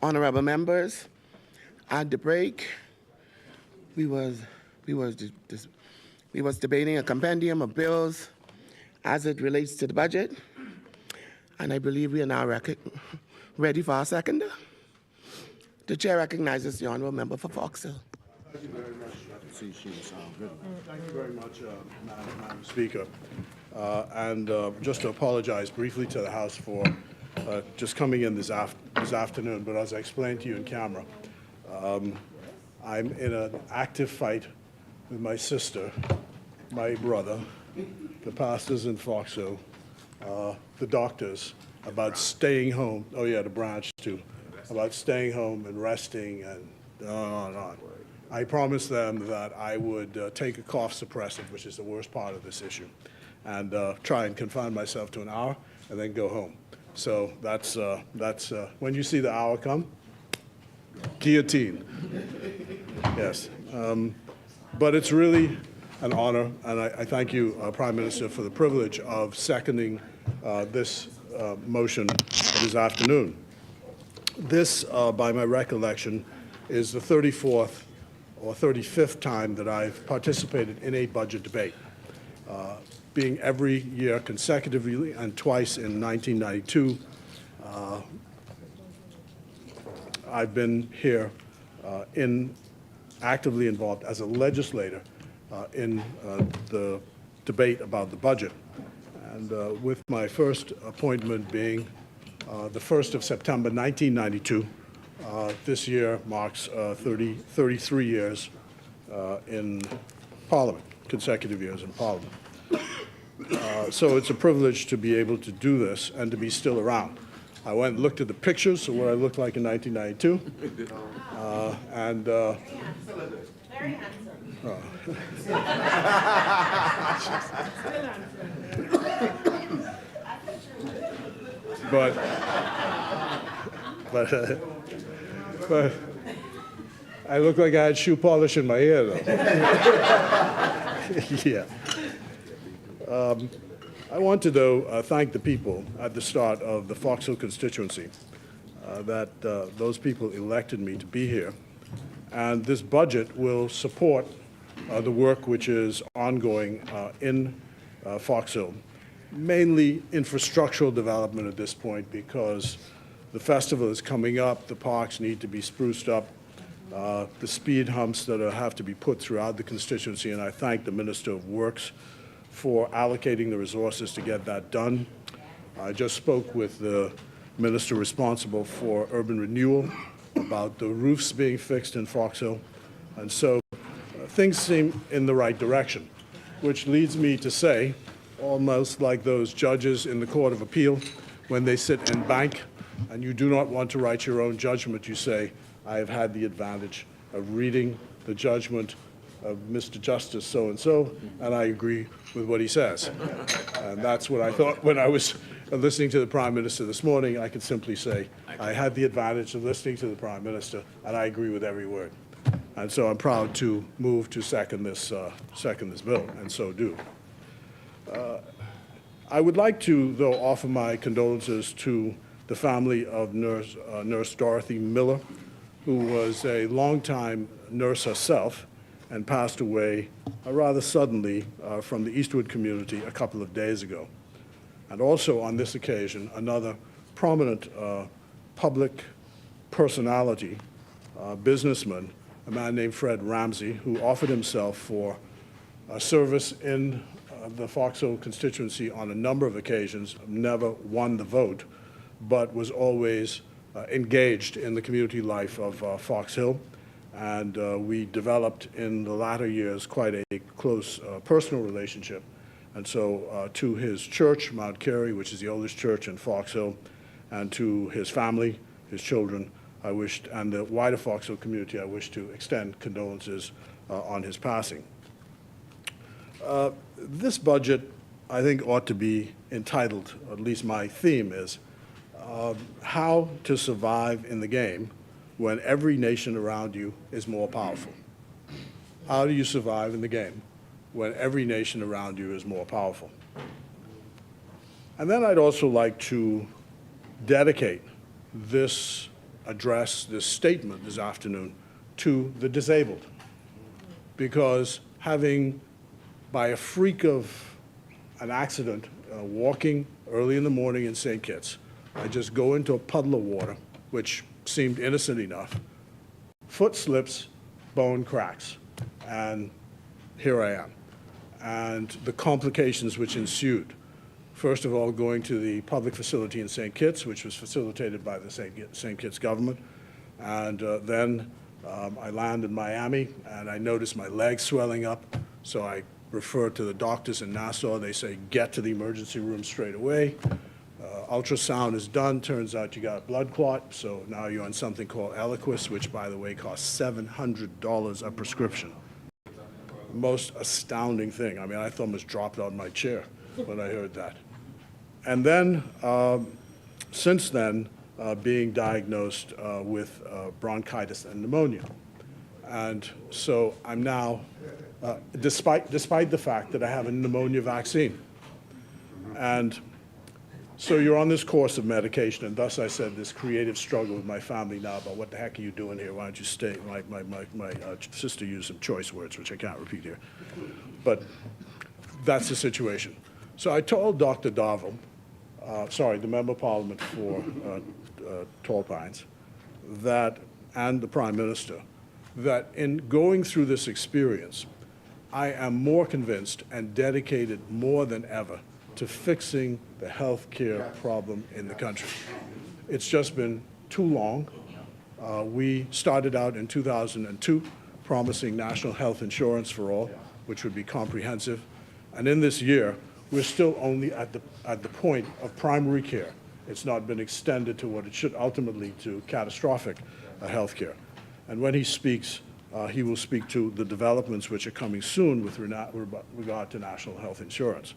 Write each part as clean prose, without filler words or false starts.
Honorable members, at the break, we was debating a compendium of bills as it relates to the budget, and I believe we are now ready for our seconder. The chair recognizes the honorable member for Fox Hill. Thank you very much. Thank you very much, Madam Speaker. Just to apologize briefly to the House for just coming in this afternoon, but as I explained to you in camera, I'm in an active fight with my sister, my brother, the pastors in Fox Hill, the doctors, about staying home. Oh yeah, the branch too, about staying home and resting and on and on. I promised them that I would take a cough suppressant, which is the worst part of this issue, and try and confine myself to an hour and then go home. So that's when you see the hour come, guillotine. Yes, but it's really an honor, and I thank you, Prime Minister, for the privilege of seconding this motion this afternoon. This, by my recollection, is the 34th or 35th time that I've participated in a budget debate, being every year consecutively and twice in 1992. I've been here actively involved as a legislator in the debate about the budget. And with my first appointment being the 1st of September 1992, this year marks 33 years in Parliament, consecutive years in Parliament. So it's a privilege to be able to do this and to be still around. I went and looked at the pictures of what I looked like in 1992. Very handsome. But I look like I had shoe polish in my ear, though. Yeah. I want to, though, thank the people at the start of the Fox Hill constituency that those people elected me to be here. And this budget will support the work which is ongoing in Fox Hill, mainly infrastructural development at this point, because the festival is coming up, the parks need to be spruced up, the speed humps that have to be put throughout the constituency, and I thank the Minister of Works for allocating the resources to get that done. I just spoke with the Minister responsible for urban renewal about the roofs being fixed in Fox Hill, and so things seem in the right direction, which leads me to say, almost like those judges in the Court of Appeal, when they sit and bank, and you do not want to write your own judgment, you say, I have had the advantage of reading the judgment of Mr. Justice so-and-so, and I agree with what he says. And that's what I thought when I was listening to the Prime Minister this morning. I could simply say, I had the advantage of listening to the Prime Minister, and I agree with every word. And so I'm proud to move to second this bill, and so do. I would like to, though, offer my condolences to the family of Nurse Dorothy Miller, who was a longtime nurse herself and passed away rather suddenly from the Eastwood community a couple of days ago. And also on this occasion, another prominent public personality, businessman, a man named Fred Ramsey, who offered himself for service in the Fox Hill constituency on a number of occasions, never won the vote, but was always engaged in the community life of Fox Hill. And we developed in the latter years quite a close personal relationship. And so to his church, Mount Carey, which is the oldest church in Fox Hill, and to his family, his children, and the wider Fox Hill community, I wish to extend condolences on his passing. This budget, I think, ought to be entitled, at least my theme is, how to survive in the game when every nation around you is more powerful. How do you survive in the game when every nation around you is more powerful? And then I'd also like to dedicate this address this statement this afternoon to the disabled, because having, by a freak of an accident, walking early in the morning in St. Kitts, I just go into a puddle of water, which seemed innocent enough, foot slips, bone cracks, and here I am. And the complications which ensued. First of all, going to the public facility in St. Kitts, which was facilitated by the St. Kitts government. And then I land in Miami, and I noticed my legs swelling up. So I referred to the doctors in Nassau. They say, get to the emergency room straight away. Ultrasound is done. Turns out you got a blood clot. So now you're on something called Eliquis, which, by the way, costs $700 a prescription. Most astounding thing. I mean, I almost dropped out of my chair when I heard that. And then, since then, being diagnosed with bronchitis and pneumonia. And so I'm now, despite the fact that I have a pneumonia vaccine. And so you're on this course of medication, and thus I said this creative struggle with my family now about what the heck are you doing here? Why don't you stay? My sister used some choice words, which I can't repeat here. But that's the situation. So I told Dr. Darville, the Member of Parliament for Tall Pines, that, and the Prime Minister, that in going through this experience, I am more convinced and dedicated more than ever to fixing the health care problem in the country. It's just been too long. We started out in 2002 promising national health insurance for all, which would be comprehensive. And in this year, we're still only at the point of primary care. It's not been extended to what it should ultimately to catastrophic health care. And when he speaks, he will speak to the developments which are coming soon with regard to national health insurance.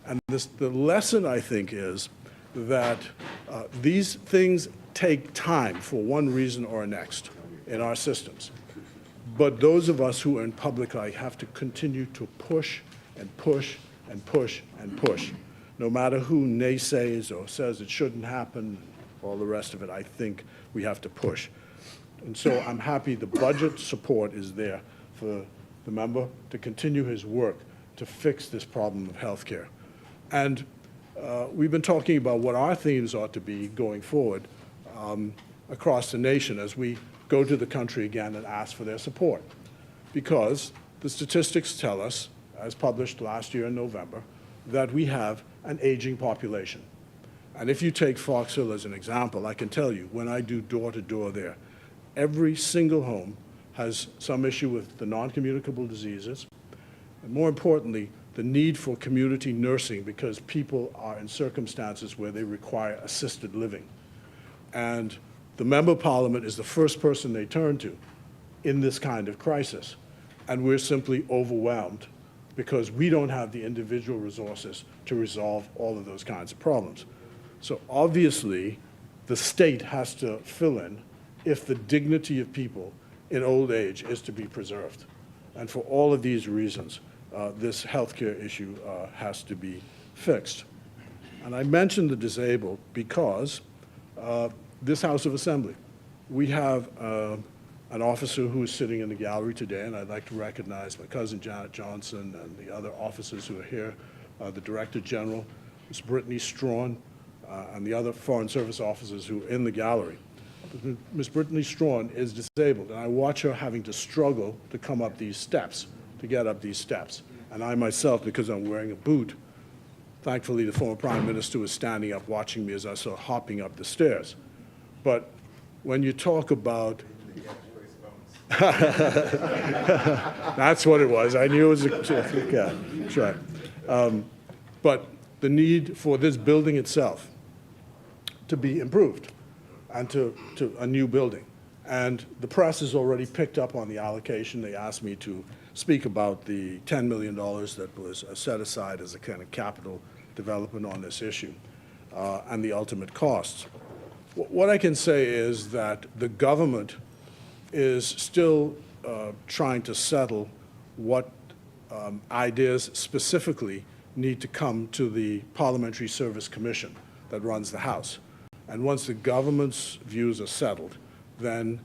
And the lesson, I think, is that these things take time for one reason or next in our systems. But those of us who are in public life have to continue to push and push and push and push. No matter who naysays or says it shouldn't happen, all the rest of it, I think we have to push. And so I'm happy the budget support is there for the member to continue his work to fix this problem of health care. And we've been talking about what our themes ought to be going forward across the nation as we go to the country again and ask for their support. Because the statistics tell us, as published last year in November, that we have an aging population. And if you take Fox Hill as an example, I can tell you, when I do door-to-door there, every single home has some issue with the non-communicable diseases, and more importantly, the need for community nursing because people are in circumstances where they require assisted living. And the Member of Parliament is the first person they turn to in this kind of crisis. And we're simply overwhelmed because we don't have the individual resources to resolve all of those kinds of problems. So obviously, the state has to fill in if the dignity of people in old age is to be preserved. And for all of these reasons, this healthcare issue has to be fixed. And I mentioned the disabled because this House of Assembly, we have an officer who is sitting in the gallery today, and I'd like to recognize my cousin Janet Johnson and the other officers who are here, the Director General, Ms. Brittany Strawn, and the other Foreign Service officers who are in the gallery. Ms. Brittany Strawn is disabled, and I watch her having to struggle to come up these steps, to get up these steps. And I myself, because I'm wearing a boot, thankfully the former Prime Minister was standing up watching me as I saw hopping up the stairs. But when you talk about that's what it was. I knew it was yeah, that's right. But the need for this building itself to be improved and to a new building. And the press has already picked up on the allocation. They asked me to speak about the $10 million that was set aside as a kind of capital development on this issue and the ultimate costs. What I can say is that the government is still trying to settle what ideas specifically need to come to the Parliamentary Service Commission that runs the House. And once the government's views are settled, then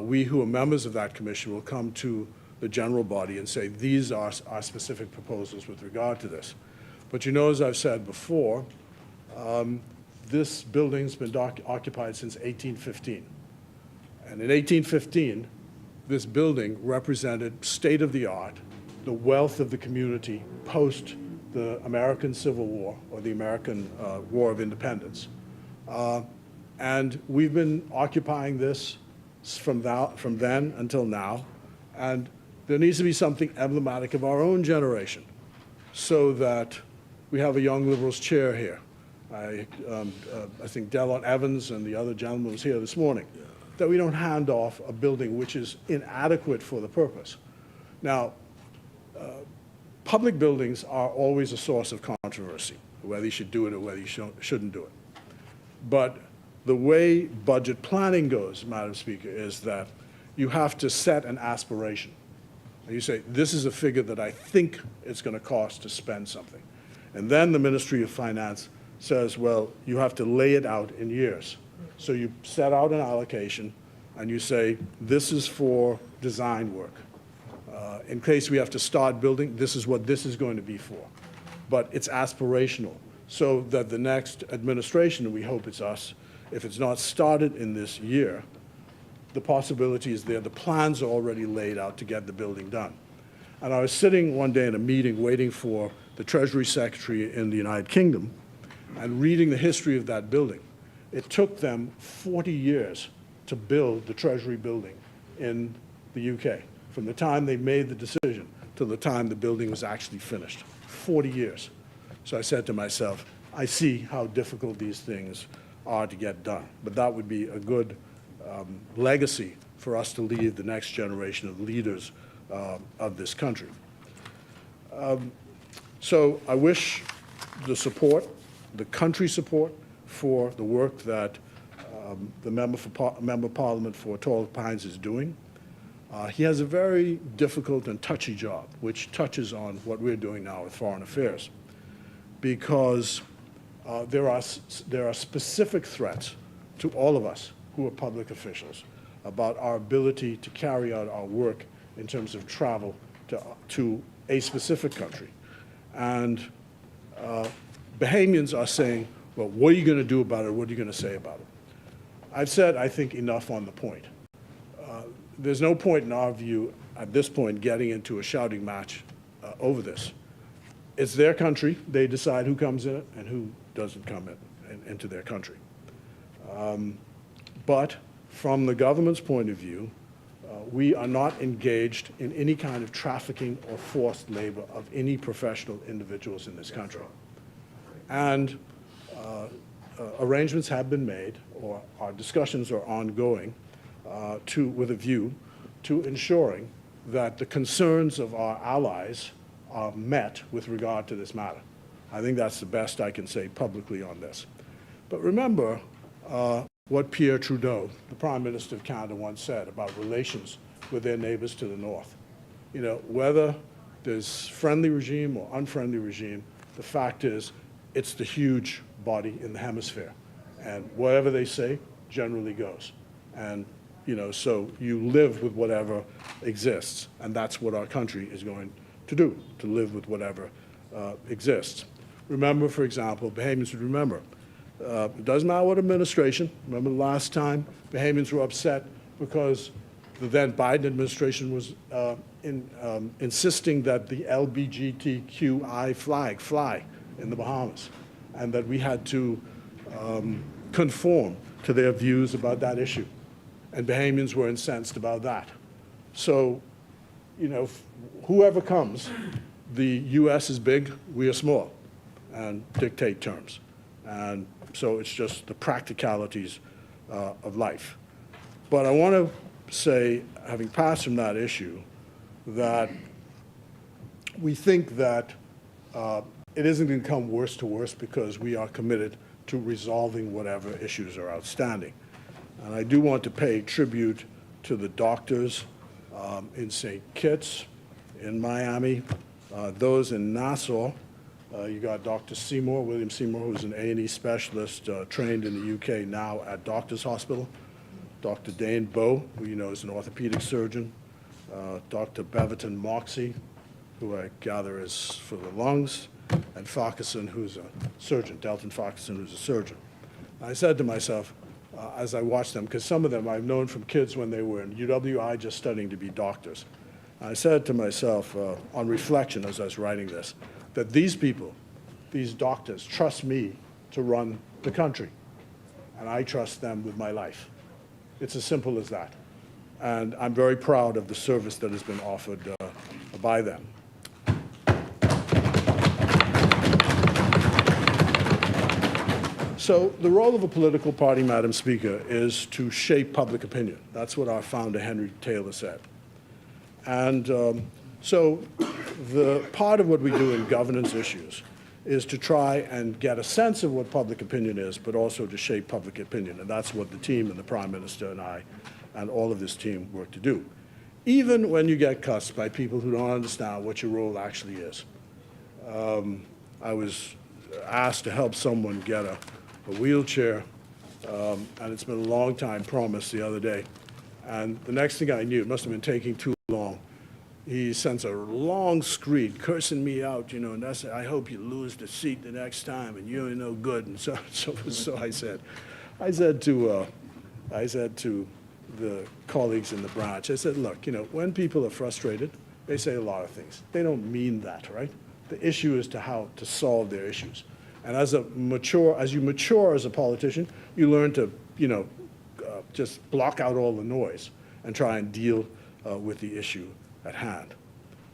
we who are members of that commission will come to the general body and say, these are our specific proposals with regard to this. But you know, as I've said before, this building's been occupied since 1815. And in 1815, this building represented state-of-the-art, the wealth of the community post the American Civil War, or the American War of Independence. And we've been occupying this from then until now, and there needs to be something emblematic of our own generation, so that we have a young liberals chair here. I think Delon Evans and the other gentleman was here this morning, that we don't hand off a building which is inadequate for the purpose. Now, public buildings are always a source of controversy, whether you should do it or whether you shouldn't do it. But the way budget planning goes, Madam Speaker, is that you have to set an aspiration. And you say, this is a figure that I think it's going to cost to spend something. And then the Ministry of Finance says, well, you have to lay it out in years. So you set out an allocation, and you say, this is for design work. In case we have to start building, this is what this is going to be for. But it's aspirational, so that the next administration, and we hope it's us, if it's not started in this year, the possibility is there. The plans are already laid out to get the building done. And I was sitting one day in a meeting waiting for the Treasury Secretary in the United Kingdom and reading the history of that building. It took them 40 years to build the Treasury building in the UK, from the time they made the decision to the time the building was actually finished. 40 years. So I said to myself, I see how difficult these things are to get done. But that would be a good legacy for us to leave the next generation of leaders of this country. So I wish the support, the country support, for the work that the Member of Parliament for Tall Pines is doing. He has a very difficult and touchy job, which touches on what we're doing now with foreign affairs, because there are specific threats to all of us who are public officials about our ability to carry out our work in terms of travel to a specific country. And Bahamians are saying, well, what are you going to do about it? What are you going to say about it? I've said, I think, enough on the point. There's no point in our view at this point getting into a shouting match over this. It's their country. They decide who comes in it and who doesn't come into their country. But from the government's point of view, we are not engaged in any kind of trafficking or forced labor of any professional individuals in this country. And arrangements have been made, or our discussions are ongoing, with a view to ensuring that the concerns of our allies are met with regard to this matter. I think that's the best I can say publicly on this. But remember what Pierre Trudeau, the Prime Minister of Canada, once said about relations with their neighbors to the north. You know, whether there's friendly regime or unfriendly regime, the fact is it's the huge body in the hemisphere. And whatever they say generally goes. And, you know, so you live with whatever exists. And that's what our country is going to do, to live with whatever exists. Remember, for example, Bahamians would remember, it doesn't matter what administration. Remember the last time Bahamians were upset because the then Biden administration was insisting that the LGBTQI flag fly in the Bahamas, and that we had to conform to their views about that issue. And Bahamians were incensed about that. So, you know, whoever comes, the U.S. is big, we are small, and dictate terms. And so it's just the practicalities of life. But I want to say, having passed from that issue, that we think that it isn't going to come worse to worse because we are committed to resolving whatever issues are outstanding. And I do want to pay tribute to the doctors in St. Kitts, in Miami, those in Nassau, You got Dr. Seymour, William Seymour, who's an A&E specialist trained in the UK, now at Doctors Hospital. Dr. Dane Bowe, who you know is an orthopedic surgeon. Dr. Beverton Moxey, who I gather is for the lungs, and Farquharson, who's a surgeon, Delton Farquharson, who's a surgeon. I said to myself, as I watched them, because some of them I've known from kids when they were in UWI just studying to be doctors. I said to myself, on reflection as I was writing this, that these people, these doctors, trust me to run the country, and I trust them with my life. It's as simple as that. And I'm very proud of the service that has been offered by them. So the role of a political party, Madam Speaker, is to shape public opinion. That's what our founder, Henry Taylor, said. And so the part of what we do in governance issues is to try and get a sense of what public opinion is, but also to shape public opinion. And that's what the team and the Prime Minister and I and all of this team work to do. Even when you get cussed by people who don't understand what your role actually is. I was asked to help someone get a wheelchair, and it's been a long time promised the other day. And the next thing I knew, it must have been taking too long, he sends a long screed cursing me out, you know, and I said, I hope you lose the seat the next time, and you ain't no good. And so I said to the colleagues in the branch, I said, look, you know, when people are frustrated, they say a lot of things. They don't mean that, right? The issue is to how to solve their issues. And as you mature as a politician, you learn to, you know, just block out all the noise and try and deal with the issue at hand.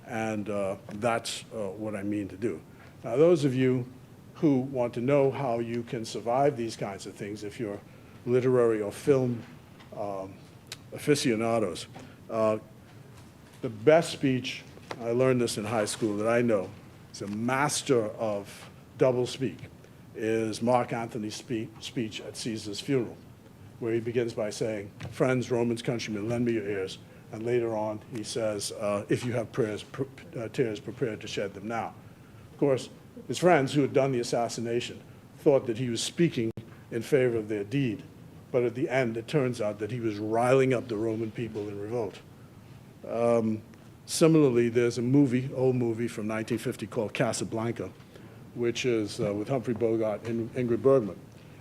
And that's what I mean to do. Now, those of you who want to know how you can survive these kinds of things, if you're literary or film aficionados, the best speech, I learned this in high school, that I know is a master of doublespeak, is Mark Antony's speech at Caesar's funeral, where he begins by saying, friends, Romans, countrymen, lend me your ears. And later on, he says, if you have tears, prepare to shed them now. Of course, his friends who had done the assassination thought that he was speaking in favor of their deed. But at the end, it turns out that he was riling up the Roman people in revolt. Similarly, there's a movie, old movie from 1950 called Casablanca, which is with Humphrey Bogart and Ingrid Bergman.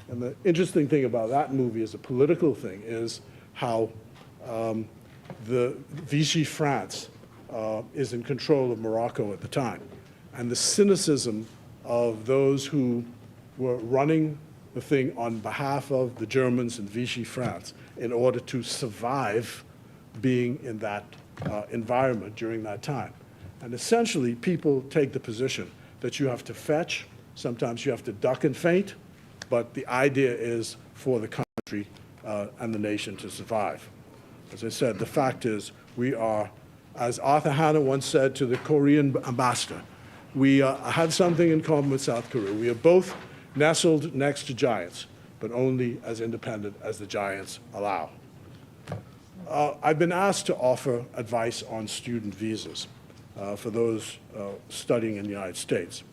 And the interesting thing about that movie as a political thing is how the Vichy France is in control of Morocco at the time. And the cynicism of those who were running the thing on behalf of the Germans and Vichy France in order to survive being in that environment during that time. And essentially, people take the position that you have to fetch, sometimes you have to duck and feint, but the idea is for the country and the nation to survive. As I said, the fact is we are, as Arthur Hanna once said to the Korean ambassador, we have something in common with South Korea. We are both nestled next to giants, but only as independent as the giants allow. I've been asked to offer advice on student visas for those studying in the United States.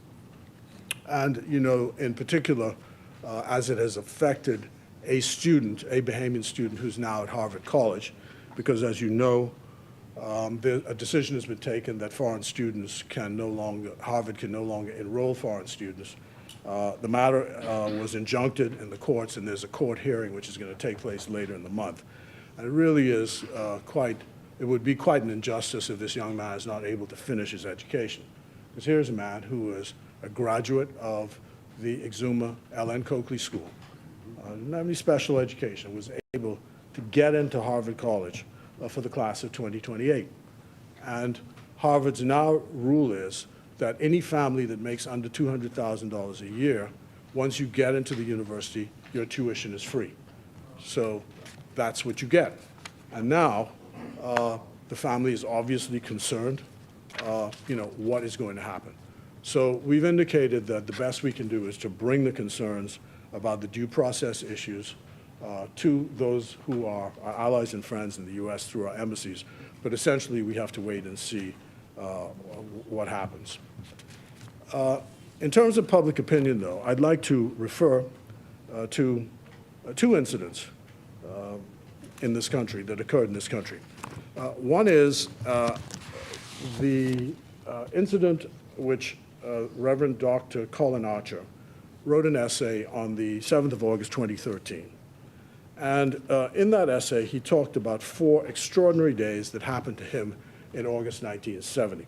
And, you know, in particular, as it has affected a student, a Bahamian student who's now at Harvard College, because as you know, a decision has been taken that foreign students can no longer, Harvard can no longer enroll foreign students. The matter was injuncted in the courts, and there's a court hearing which is going to take place later in the month. And it really is it would be quite an injustice if this young man is not able to finish his education. Because here's a man who is a graduate of the Exuma L.N. Coakley School, didn't have any special education, was able to get into Harvard College for the class of 2028. And Harvard's now rule is that any family that makes under $200,000 a year, once you get into the university, your tuition is free. So that's what you get. And now the family is obviously concerned, you know, what is going to happen. So we've indicated that the best we can do is to bring the concerns about the due process issues to those who are our allies and friends in the U.S. through our embassies. But essentially, we have to wait and see what happens. In terms of public opinion, though, I'd like to refer to two incidents in this country, that occurred in this country. One is the incident which Reverend Dr. Colin Archer wrote an essay on the 7th of August, 2013. And in that essay, he talked about 4 extraordinary days that happened to him in August 1970.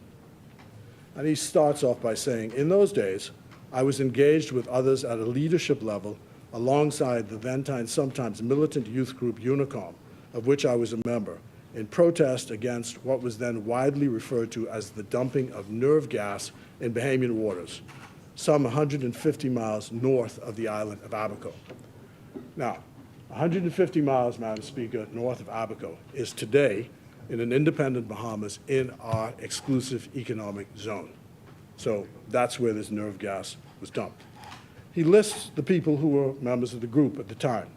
And he starts off by saying, in those days, I was engaged with others at a leadership level alongside the then sometimes militant youth group Unicom, of which I was a member, in protest against what was then widely referred to as the dumping of nerve gas in Bahamian waters, some 150 miles north of the island of Abaco. Now, 150 miles, Madam Speaker, north of Abaco is today in an independent Bahamas in our exclusive economic zone. So that's where this nerve gas was dumped. He lists the people who were members of the group at the time,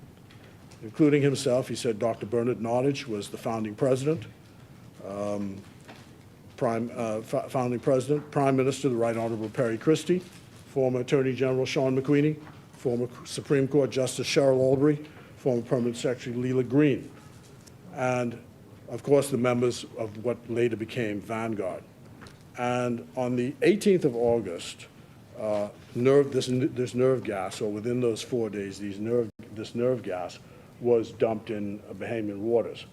including himself. He said Dr. Bernard Nottage was the founding president, Prime Minister, the Right Honorable Perry Christie, former Attorney General Sean McQueenie, former Supreme Court Justice Cheryl Albury, former Permanent Secretary Leela Green, and of course the members of what later became Vanguard. And on the 18th of August, this nerve gas, or within those 4 days, this nerve gas was dumped in Bahamian waters.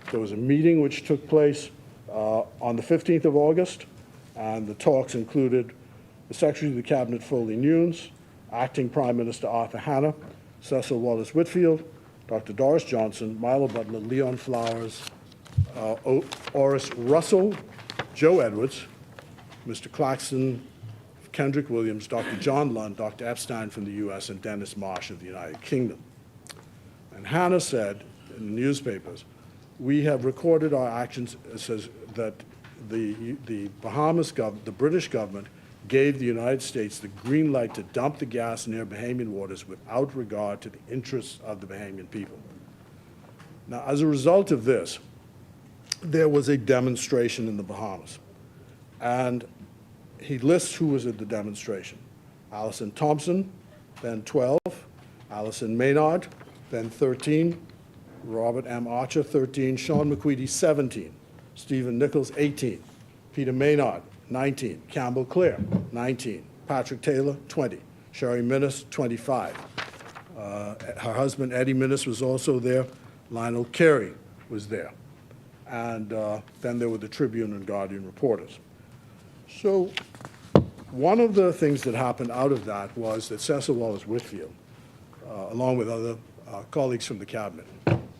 There was a meeting which took place on the 15th of August, and the talks included the Secretary of the Cabinet, Foley Nunes, Acting Prime Minister Arthur Hanna, Cecil Wallace Whitfield, Dr. Doris Johnson, Milo Butler, Leon Flowers, Oris Russell, Joe Edwards, Mr. Claxton, Kendrick Williams, Dr. John Lund, Dr. Epstein from the U.S., and Dennis Marsh of the United Kingdom. And Hannah said in the newspapers, we have recorded our actions. It says that the Bahamas government, the British government, gave the United States the green light to dump the gas near Bahamian waters without regard to the interests of the Bahamian people. Now, as a result of this, there was a demonstration in the Bahamas. And he lists who was at the demonstration. Allison Thompson, then 12, Allison Maynard, then 13, Robert M. Archer, 13, Sean McQueedy, 17, Stephen Nichols, 18, Peter Maynard, 19, Campbell Clare, 19, Patrick Taylor, 20, Sherry Minnis, 25. Her husband, Eddie Minnis, was also there. Lionel Carey was there. And then there were the Tribune and Guardian reporters. So one of the things that happened out of that was that Cecil Wallace Whitfield, along with other colleagues from the cabinet,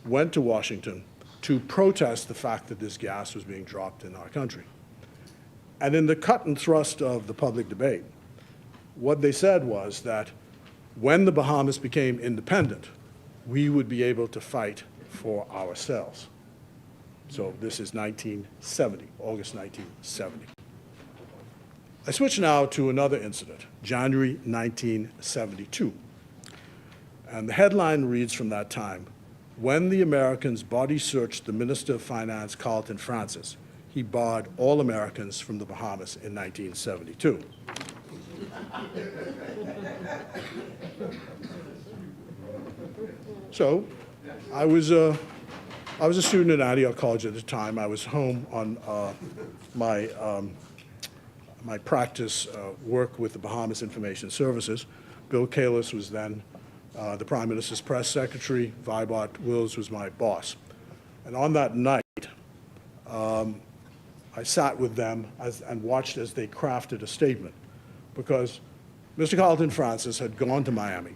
went to Washington to protest the fact that this gas was being dropped in our country. And in the cut and thrust of the public debate, what they said was that when the Bahamas became independent, we would be able to fight for ourselves. So this is 1970, August 1970. I switch now to another incident, January 1972. And the headline reads from that time, when the Americans body searched the Minister of Finance, Carlton Francis, he barred all Americans from the Bahamas in 1972. So I was a student at Antioch College at the time. I was home on my practice work with the Bahamas Information Services. Bill Kalis was then the Prime Minister's press secretary. Vibart Wills was my boss. And on that night, I sat with them and watched as they crafted a statement, because Mr. Carlton Francis had gone to Miami,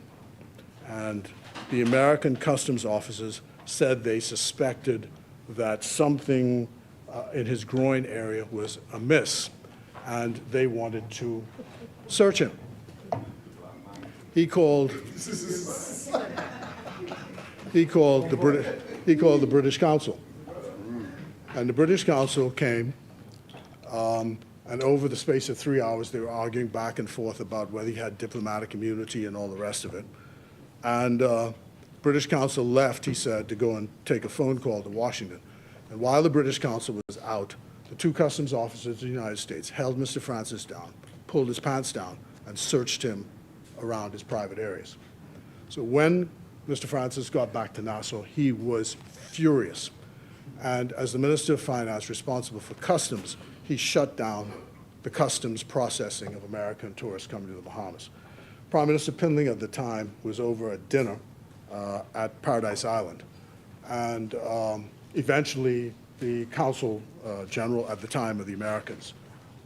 and the American customs officers said they suspected that something in his groin area was amiss, and they wanted to search him. He called the British Council, and the British Council came, and over the space of 3 hours, they were arguing back and forth about whether he had diplomatic immunity and all the rest of it. And British Council left, he said, to go and take a phone call to Washington. And while the British Council was out, the two customs officers of the United States held Mr. Francis down, pulled his pants down, and searched him around his private areas. So when Mr. Francis got back to Nassau, he was furious. And as the Minister of Finance responsible for customs, he shut down the customs processing of American tourists coming to the Bahamas. Prime Minister Pindling at the time was over at dinner at Paradise Island. And eventually, the Consul General at the time of the Americans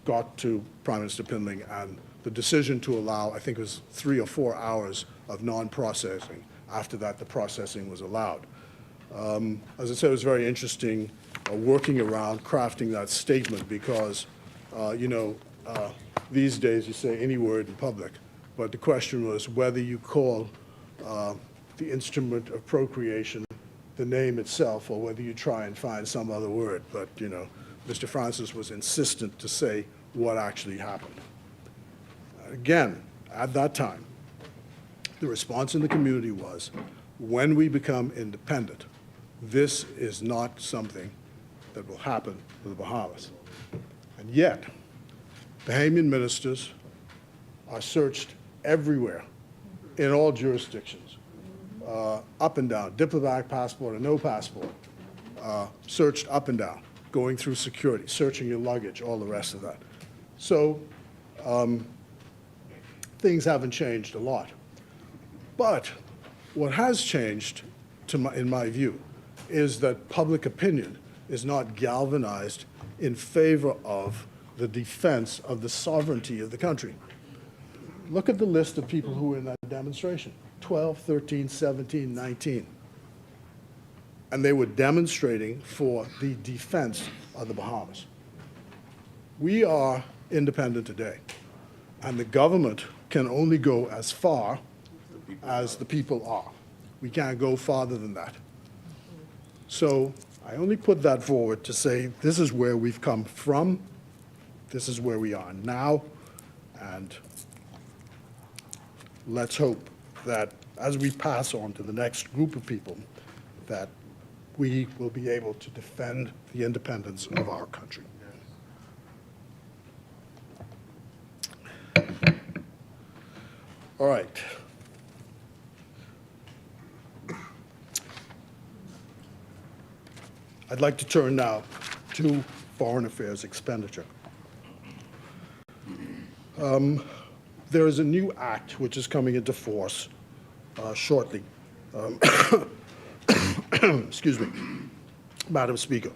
got to Prime Minister Pindling, and the decision to allow, I think it was 3 or 4 hours of non-processing. After that, the processing was allowed. As I said, it was very interesting working around crafting that statement because, these days you say any word in public, but the question was whether you call the instrument of procreation the name itself or whether you try and find some other word. But, Mr. Francis was insistent to say what actually happened. Again, at that time, the response in the community was, when we become independent, this is not something that will happen to the Bahamas. And yet, Bahamian ministers are searched everywhere, in all jurisdictions, up and down, diplomatic passport or no passport, searched up and down, going through security, searching your luggage, all the rest of that. So things haven't changed a lot. But what has changed, in my view, is that public opinion is not galvanized in favor of the defense of the sovereignty of the country. Look at the list of people who were in that demonstration, 12, 13, 17, 19. And they were demonstrating for the defense of the Bahamas. We are independent today, and the government can only go as far as the people are. We can't go farther than that. So I only put that forward to say this is where we've come from, this is where we are now, and let's hope that as we pass on to the next group of people, that we will be able to defend the independence of our country. All right. I'd like to turn now to foreign affairs expenditure. There is a new act which is coming into force shortly. Excuse me, Madam Speaker.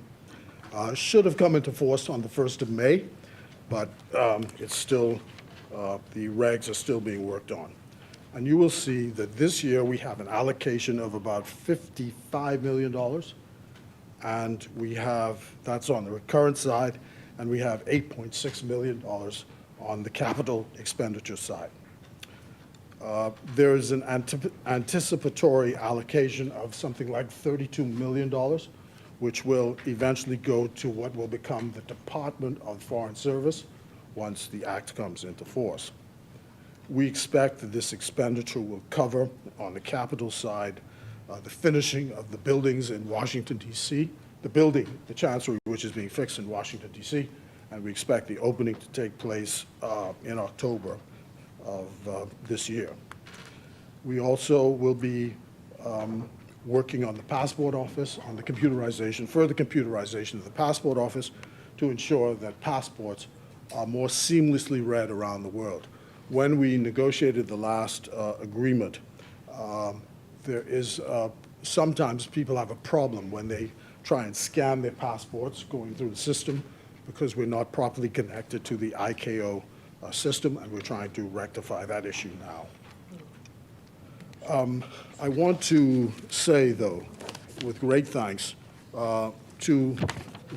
Should have come into force on the 1st of May, but it's still, the regs are still being worked on. And you will see that this year we have an allocation of about $55 million. And we have, that's on the recurrent side, and we have $8.6 million on the capital expenditure side. There is an anticipatory allocation of something like $32 million, which will eventually go to what will become the Department of Foreign Service once the act comes into force. We expect that this expenditure will cover, on the capital side, the finishing of the buildings in Washington, D.C., the Chancellery, which is being fixed in Washington, D.C., and we expect the opening to take place in October of this year. We also will be working on the passport office, on the computerization, further computerization of the passport office to ensure that passports are more seamlessly read around the world. When we negotiated the last agreement, there is sometimes people have a problem when they try and scan their passports going through the system because we're not properly connected to the ICAO system, and we're trying to rectify that issue now. I want to say, though, with great thanks to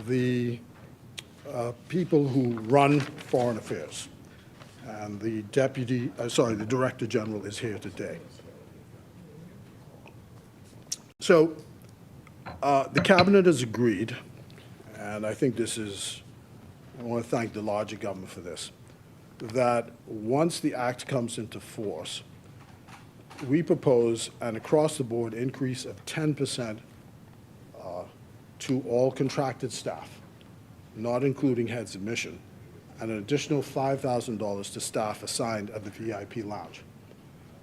the people who run foreign affairs, and the the Director General is here today. So the Cabinet has agreed, and I think this is, I want to thank the larger government for this, that once the act comes into force, we propose an across-the-board increase of 10% to all contracted staff, not including heads of mission, and an additional $5,000 to staff assigned at the VIP lounge.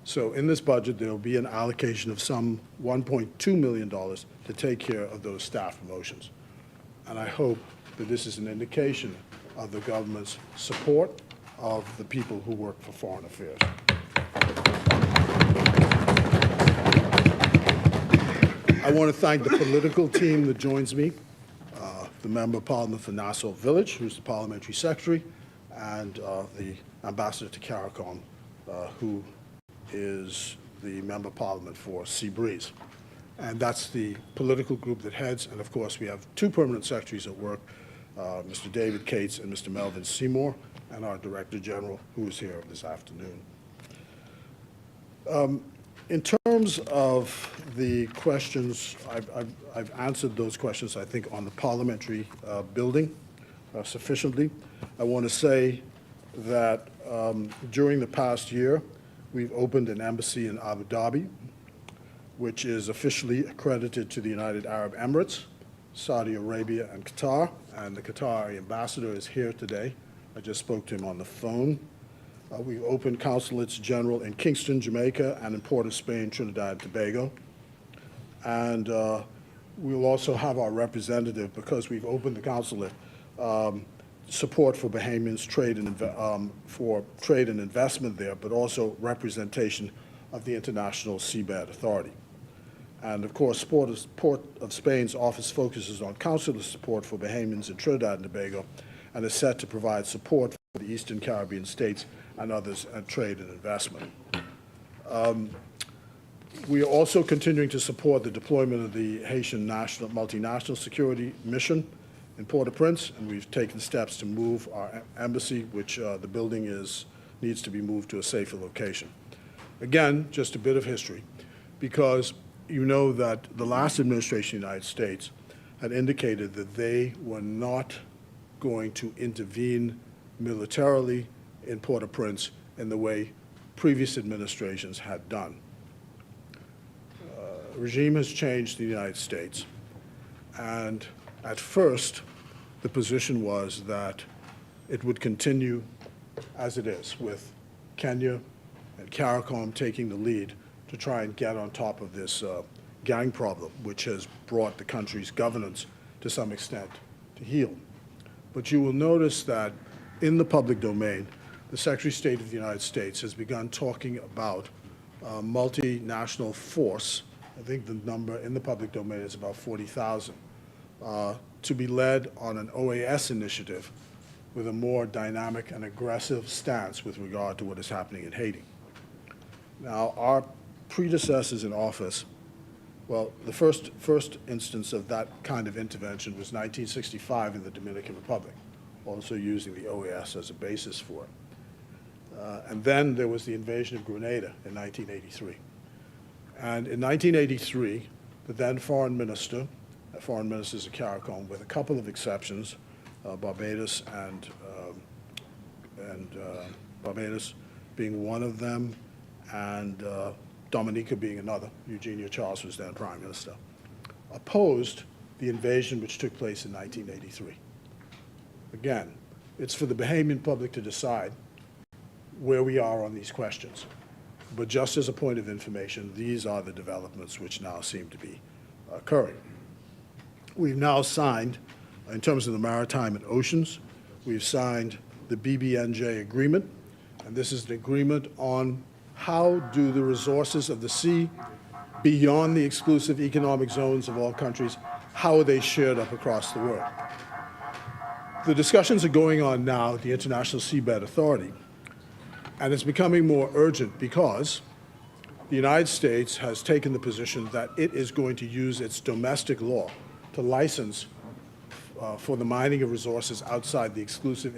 So in this budget, there will be an allocation of some $1.2 million to take care of those staff promotions. And I hope that this is an indication of the government's support of the people who work for foreign affairs. I want to thank the political team that joins me, the Member of Parliament for Nassau Village, who's the Parliamentary Secretary, and the Ambassador to CARICOM, who is the Member of Parliament for Seabreeze. And that's the political group that heads, and of course we have two permanent secretaries at work, Mr. David Cates and Mr. Melvin Seymour, and our Director General, who is here this afternoon. In terms of the questions, I've answered those questions, I think, on the parliamentary building sufficiently. I want to say that during the past year, we've opened an embassy in Abu Dhabi, which is officially accredited to the United Arab Emirates, Saudi Arabia, and Qatar. And the Qatari ambassador is here today. I just spoke to him on the phone. We've opened consulates general in Kingston, Jamaica, and in Port of Spain, Trinidad and Tobago. And we'll also have our representative, because we've opened the consulate, support for Bahamians for trade and investment there, but also representation of the International Seabed Authority. And of course, Port of Spain's office focuses on consular support for Bahamians in Trinidad and Tobago, and is set to provide support for the Eastern Caribbean states and others at trade and investment. We are also continuing to support the deployment of the Haitian multinational security mission in Port-au-Prince, and we've taken steps to move our embassy, which the building needs to be moved to a safer location. Again, just a bit of history, because you know that the last administration of the United States had indicated that they were not going to intervene militarily in Port-au-Prince in the way previous administrations had done. The regime has changed in the United States, and at first the position was that it would continue as it is, with Kenya and CARICOM taking the lead to try and get on top of this gang problem, which has brought the country's governance to some extent to heel. But you will notice that in the public domain, the Secretary of State of the United States has begun talking about a multinational force. I think the number in the public domain is about 40,000, to be led on an OAS initiative with a more dynamic and aggressive stance with regard to what is happening in Haiti. Now, our predecessors in office, well, the first instance of that kind of intervention was 1965 in the Dominican Republic, also using the OAS as a basis for it. And then there was the invasion of Grenada in 1983. And in 1983, the then foreign ministers of CARICOM, with a couple of exceptions, Barbados and Barbados being one of them, and Dominica being another, Eugenia Charles was then Prime Minister, opposed the invasion which took place in 1983. Again, it's for the Bahamian public to decide where we are on these questions. But just as a point of information, these are the developments which now seem to be occurring. We've now signed, in terms of the maritime and oceans, we've signed the BBNJ agreement, and this is an agreement on how do the resources of the sea beyond the exclusive economic zones of all countries, how are they shared up across the world? The discussions are going on now at the International Seabed Authority, and it's becoming more urgent because the United States has taken the position that it is going to use its domestic law to license for the mining of resources outside the exclusive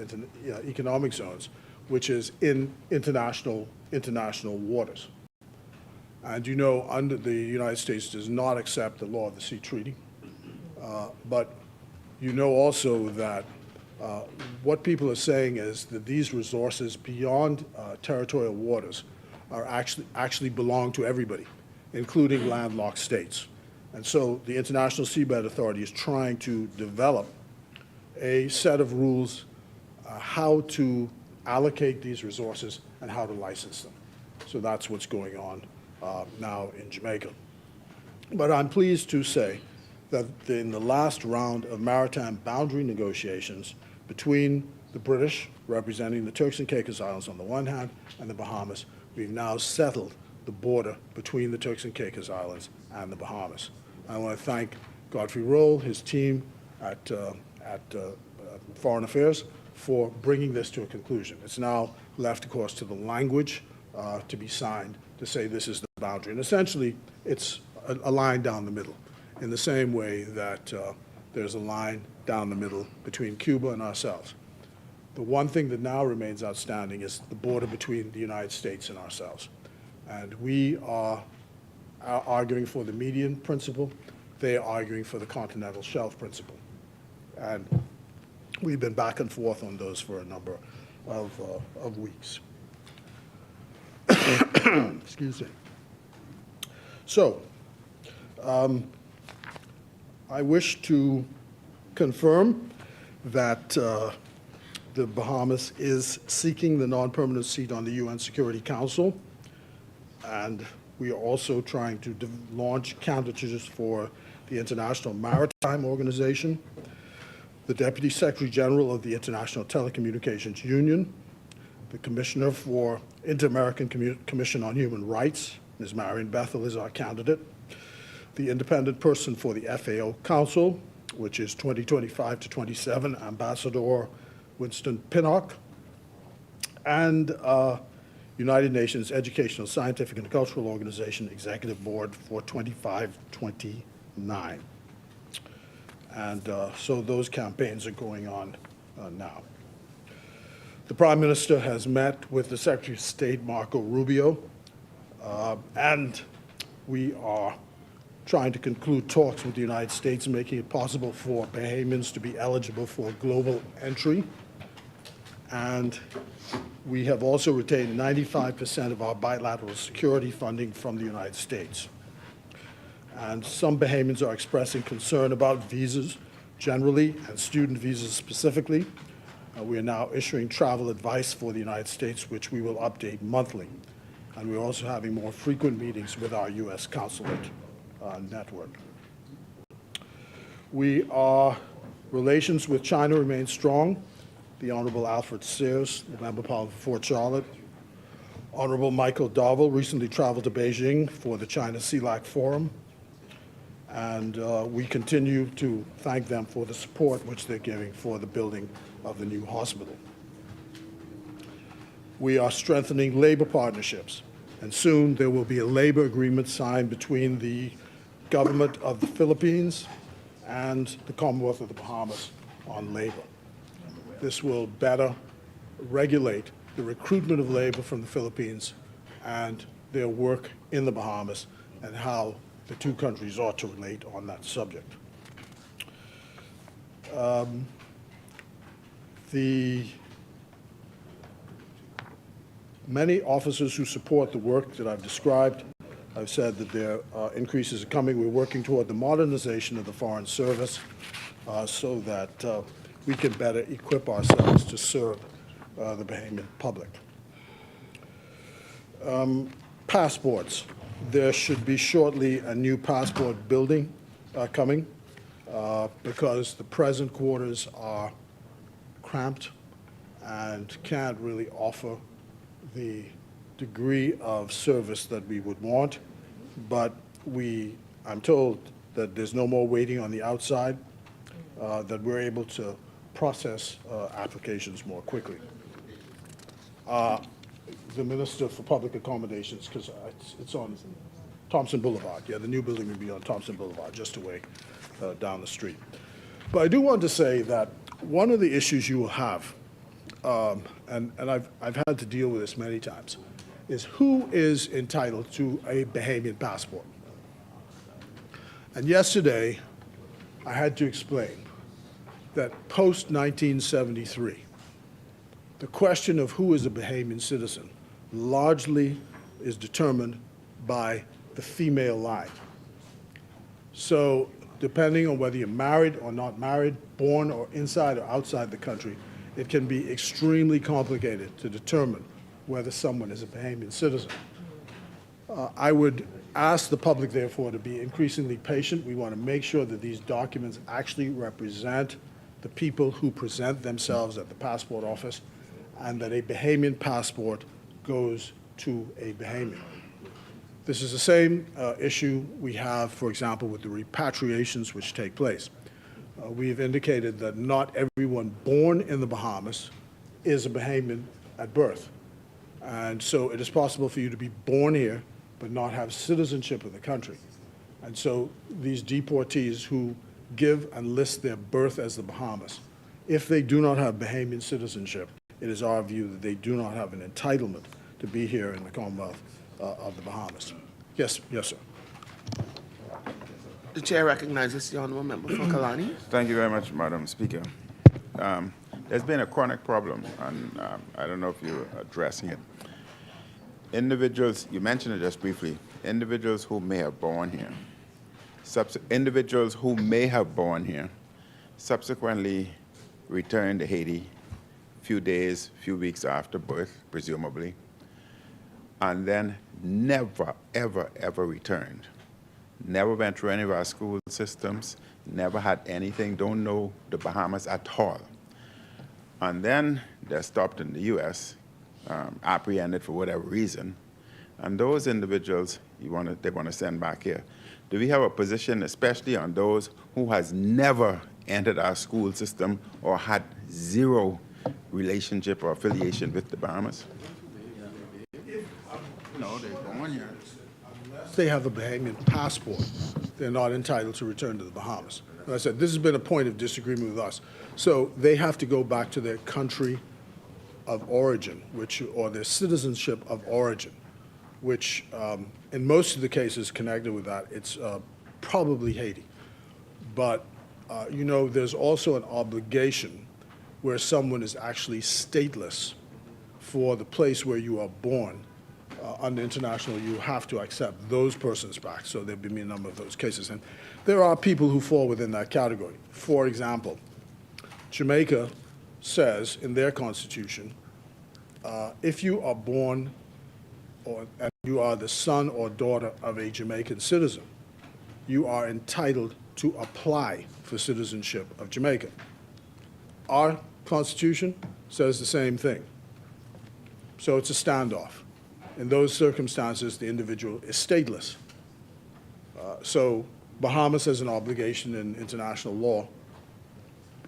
economic zones, which is in international waters. And you know, under the United States does not accept the Law of the Sea Treaty, but you know also that what people are saying is that these resources beyond territorial waters are actually belong to everybody, including landlocked states. And so the International Seabed Authority is trying to develop a set of rules how to allocate these resources and how to license them. So that's what's going on now in Jamaica. But I'm pleased to say that in the last round of maritime boundary negotiations between the British, representing the Turks and Caicos Islands on the one hand, and the Bahamas, we've now settled the border between the Turks and Caicos Islands and the Bahamas. I want to thank Godfrey Roll, his team at Foreign Affairs, for bringing this to a conclusion. It's now left, of course, to the language to be signed to say this is the boundary. And essentially, it's a line down the middle, in the same way that there's a line down the middle between Cuba and ourselves. The one thing that now remains outstanding is the border between the United States and ourselves. And we are arguing for the median principle. They are arguing for the continental shelf principle. And we've been back and forth on those for a number of weeks. Excuse me. So, I wish to confirm that the Bahamas is seeking the non-permanent seat on the UN Security Council, and we are also trying to launch candidatures for the International Maritime Organization, the Deputy Secretary General of the International Telecommunications Union, the Commissioner for Inter-American Commission on Human Rights, Ms. Marion Bethel is our candidate, the independent person for the FAO Council, which is 2025 to 27, Ambassador Winston Pinnock, and United Nations Educational, Scientific, and Cultural Organization Executive Board for 2529. And so those campaigns are going on now. The Prime Minister has met with the Secretary of State, Marco Rubio, and we are trying to conclude talks with the United States, making it possible for Bahamians to be eligible for global entry. And we have also retained 95% of our bilateral security funding from the United States. And some Bahamians are expressing concern about visas generally and student visas specifically. We are now issuing travel advice for the United States, which we will update monthly. And we're also having more frequent meetings with our U.S. consulate network. Relations with China remain strong. The Honorable Alfred Sears, the Member of Parliament for Fort Charlotte. Honorable Michael Dovell recently traveled to Beijing for the China CELAC Forum. And we continue to thank them for the support which they're giving for the building of the new hospital. We are strengthening labor partnerships, and soon there will be a labor agreement signed between the government of the Philippines and the Commonwealth of the Bahamas on labor. This will better regulate the recruitment of labor from the Philippines and their work in the Bahamas and how the two countries ought to relate on that subject. The many officers who support the work that I've described have said that their increases are coming. We're working toward the modernization of the Foreign Service so that we can better equip ourselves to serve the Bahamian public. Passports. There should be shortly a new passport building coming because the present quarters are cramped and can't really offer the degree of service that we would want. But I'm told that there's no more waiting on the outside, that we're able to process applications more quickly. The Minister for Public Accommodations, because it's on Thompson Boulevard. Yeah, the new building will be on Thompson Boulevard, just away down the street. But I do want to say that one of the issues you will have, and I've had to deal with this many times, is who is entitled to a Bahamian passport. And yesterday, I had to explain that post-1973, the question of who is a Bahamian citizen largely is determined by the female line. So depending on whether you're married or not married, born or inside or outside the country, it can be extremely complicated to determine whether someone is a Bahamian citizen. I would ask the public, therefore, to be increasingly patient. We want to make sure that these documents actually represent the people who present themselves at the passport office, and that a Bahamian passport goes to a Bahamian. This is the same issue we have, for example, with the repatriations which take place. We've indicated that not everyone born in the Bahamas is a Bahamian at birth. And so it is possible for you to be born here but not have citizenship of the country. And so these deportees who give and list their birth as the Bahamas, if they do not have Bahamian citizenship, it is our view that they do not have an entitlement to be here in the Commonwealth of the Bahamas. Yes, yes, sir. The chair recognizes the honourable member for Kalani. Thank you very much, Madam Speaker. There's been a chronic problem, and I don't know if you're addressing it. Individuals, you mentioned it just briefly, individuals who may have born here, individuals who may have born here, subsequently returned to Haiti few days, few weeks after birth, presumably, and then never, ever, ever returned. Never went through any of our school systems, never had anything, don't know the Bahamas at all. And then they're stopped in the U.S., apprehended for whatever reason, and those individuals they want to send back here. Do we have a position, especially on those who has never entered our school system or had zero relationship or affiliation with the Bahamas? No, they're born here. Unless they have a Bahamian passport, they're not entitled to return to the Bahamas. And I said, this has been a point of disagreement with us. So they have to go back to their country of origin, or their citizenship of origin, which in most of the cases connected with that, it's probably Haiti. But you know, there's also an obligation where someone is actually stateless for the place where you are born. Under international, you have to accept those persons back. So there'll be a number of those cases. And there are people who fall within that category. For example, Jamaica says in their constitution, if you are born and you are the son or daughter of a Jamaican citizen, you are entitled to apply for citizenship of Jamaica. Our constitution says the same thing. So it's a standoff. In those circumstances, the individual is stateless. So Bahamas has an obligation in international law,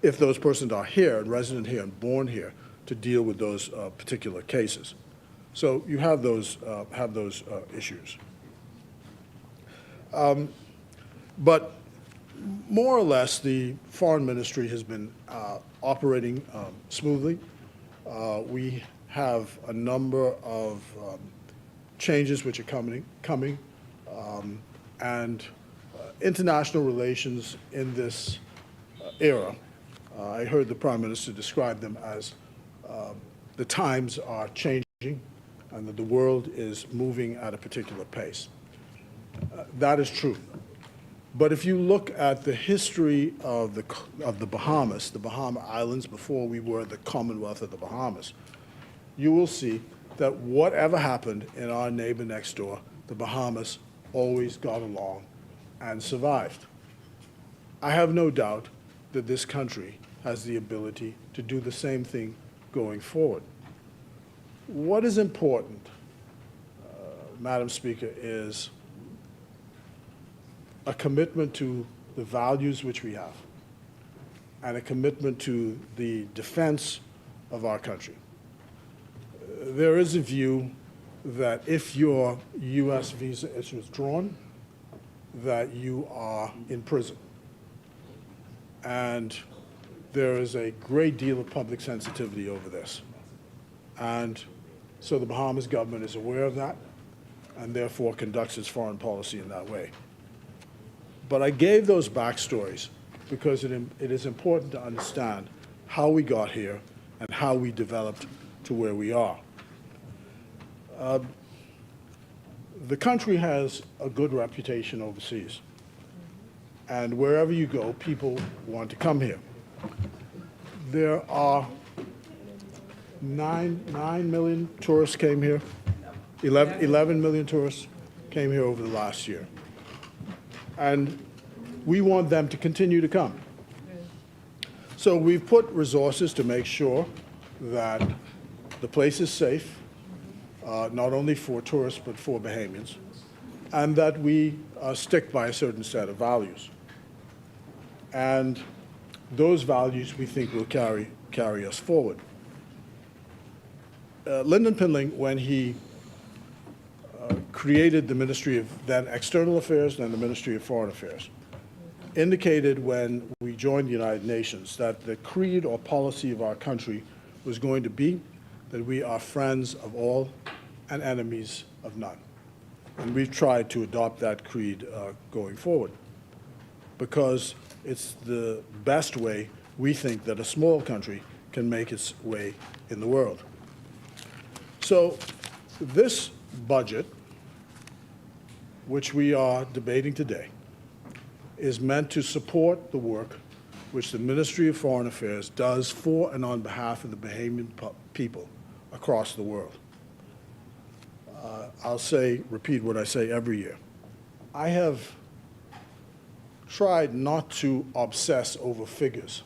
if those persons are here and resident here and born here, to deal with those particular cases. So you have those issues. But more or less, the foreign ministry has been operating smoothly. We have a number of changes which are coming, and international relations in this era, I heard the Prime Minister describe them as the times are changing and that the world is moving at a particular pace. That is true. But if you look at the history of the Bahamas, the Bahama Islands, before we were the Commonwealth of the Bahamas, you will see that whatever happened in our neighbor next door, the Bahamas always got along and survived. I have no doubt that this country has the ability to do the same thing going forward. What is important, Madam Speaker, is a commitment to the values which we have and a commitment to the defense of our country. There is a view that if your U.S. visa is withdrawn, that you are in prison. And there is a great deal of public sensitivity over this. And so the Bahamas government is aware of that and therefore conducts its foreign policy in that way. But I gave those backstories because it is important to understand how we got here and how we developed to where we are. The country has a good reputation overseas. And wherever you go, people want to come here. There are 9 million tourists came here. 11 million tourists came here over the last year. And we want them to continue to come. So we've put resources to make sure that the place is safe, not only for tourists but for Bahamians, and that we stick by a certain set of values. And those values we think will carry us forward. Lyndon Pinling, when he created the Ministry of then External Affairs and then the Ministry of Foreign Affairs, indicated when we joined the United Nations that the creed or policy of our country was going to be that we are friends of all and enemies of none. And we've tried to adopt that creed going forward because it's the best way we think that a small country can make its way in the world. So this budget, which we are debating today, is meant to support the work which the Ministry of Foreign Affairs does for and on behalf of the Bahamian people across the world. I'll repeat what I say every year. I have tried not to obsess over figures.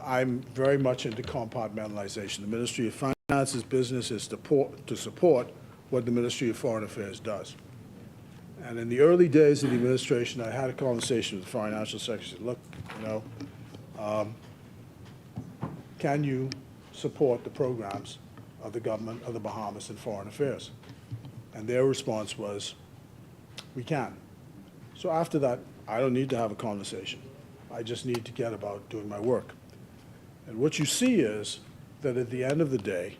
I'm very much into compartmentalization. The Ministry of Finance's business is to support what the Ministry of Foreign Affairs does. And in the early days of the administration, I had a conversation with the financial secretary. Look, can you support the programs of the government of the Bahamas and Foreign Affairs? And their response was, we can. So after that, I don't need to have a conversation. I just need to get about doing my work. And what you see is that at the end of the day,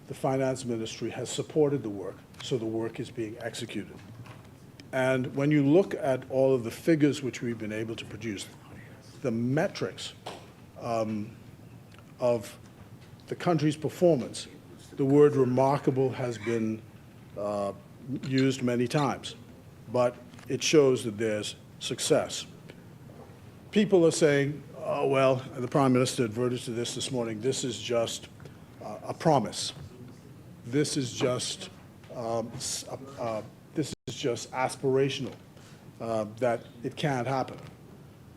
the finance ministry has supported the work, so the work is being executed. And when you look at all of the figures which we've been able to produce, the metrics of the country's performance, the word remarkable has been used many times, but it shows that there's success. People are saying, oh, well, the Prime Minister adverted to this morning, this is just a promise. This is just aspirational, that it can't happen.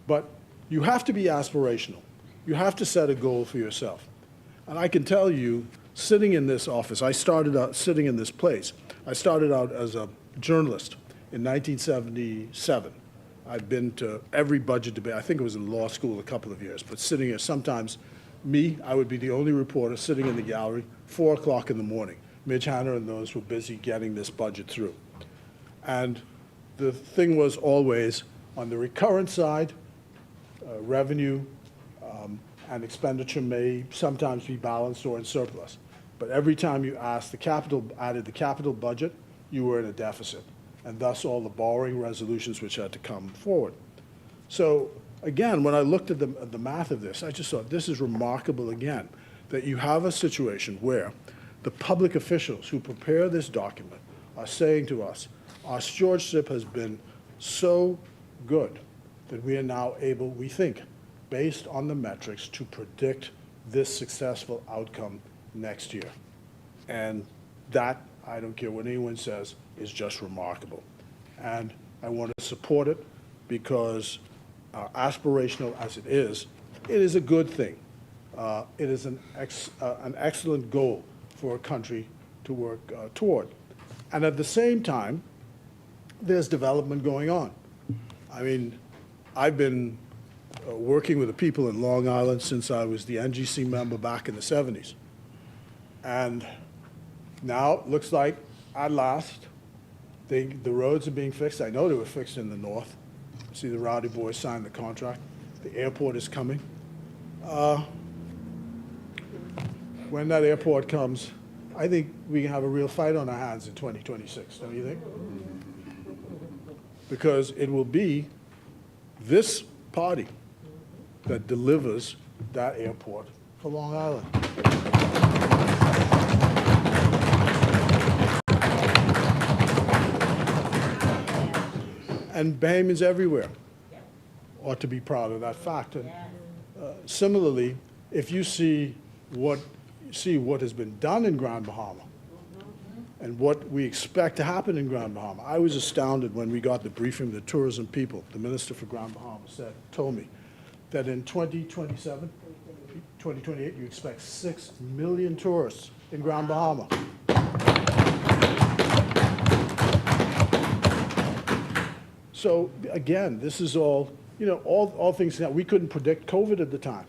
But you have to be aspirational. You have to set a goal for yourself. And I can tell you, sitting in this office, I started out sitting in this place. I started out as a journalist in 1977. I've been to every budget debate. I think it was in law school a couple of years, but sitting here, sometimes I would be the only reporter sitting in the gallery, 4 o'clock in the morning. Midge Hanner and those were busy getting this budget through. And the thing was always, on the recurrent side, revenue and expenditure may sometimes be balanced or in surplus. But every time you added the capital budget, you were in a deficit, and thus all the borrowing resolutions which had to come forward. So again, when I looked at the math of this, I just thought this is remarkable again, that you have a situation where the public officials who prepare this document are saying to us, our stewardship has been so good that we are now able, we think, based on the metrics, to predict this successful outcome next year. And that, I don't care what anyone says, is just remarkable. And I want to support it because aspirational as it is a good thing. It is an excellent goal for a country to work toward. And at the same time, there's development going on. I mean, I've been working with the people in Long Island since I was the NGC member back in the 70s. And now it looks like, at last, the roads are being fixed. I know they were fixed in the north. See the Rowdy boys signed the contract. The airport is coming. When that airport comes, I think we can have a real fight on our hands in 2026, don't you think? Because it will be this party that delivers that airport for Long Island. And Bahamians everywhere ought to be proud of that fact. And, similarly, if you see see what has been done in Grand Bahama and what we expect to happen in Grand Bahama. I was astounded when we got the briefing the tourism people. The Minister for Grand Bahama told me that in 2027, 2028, you expect 6 million tourists in Grand Bahama. So again, this is all, all things that we couldn't predict COVID at the time.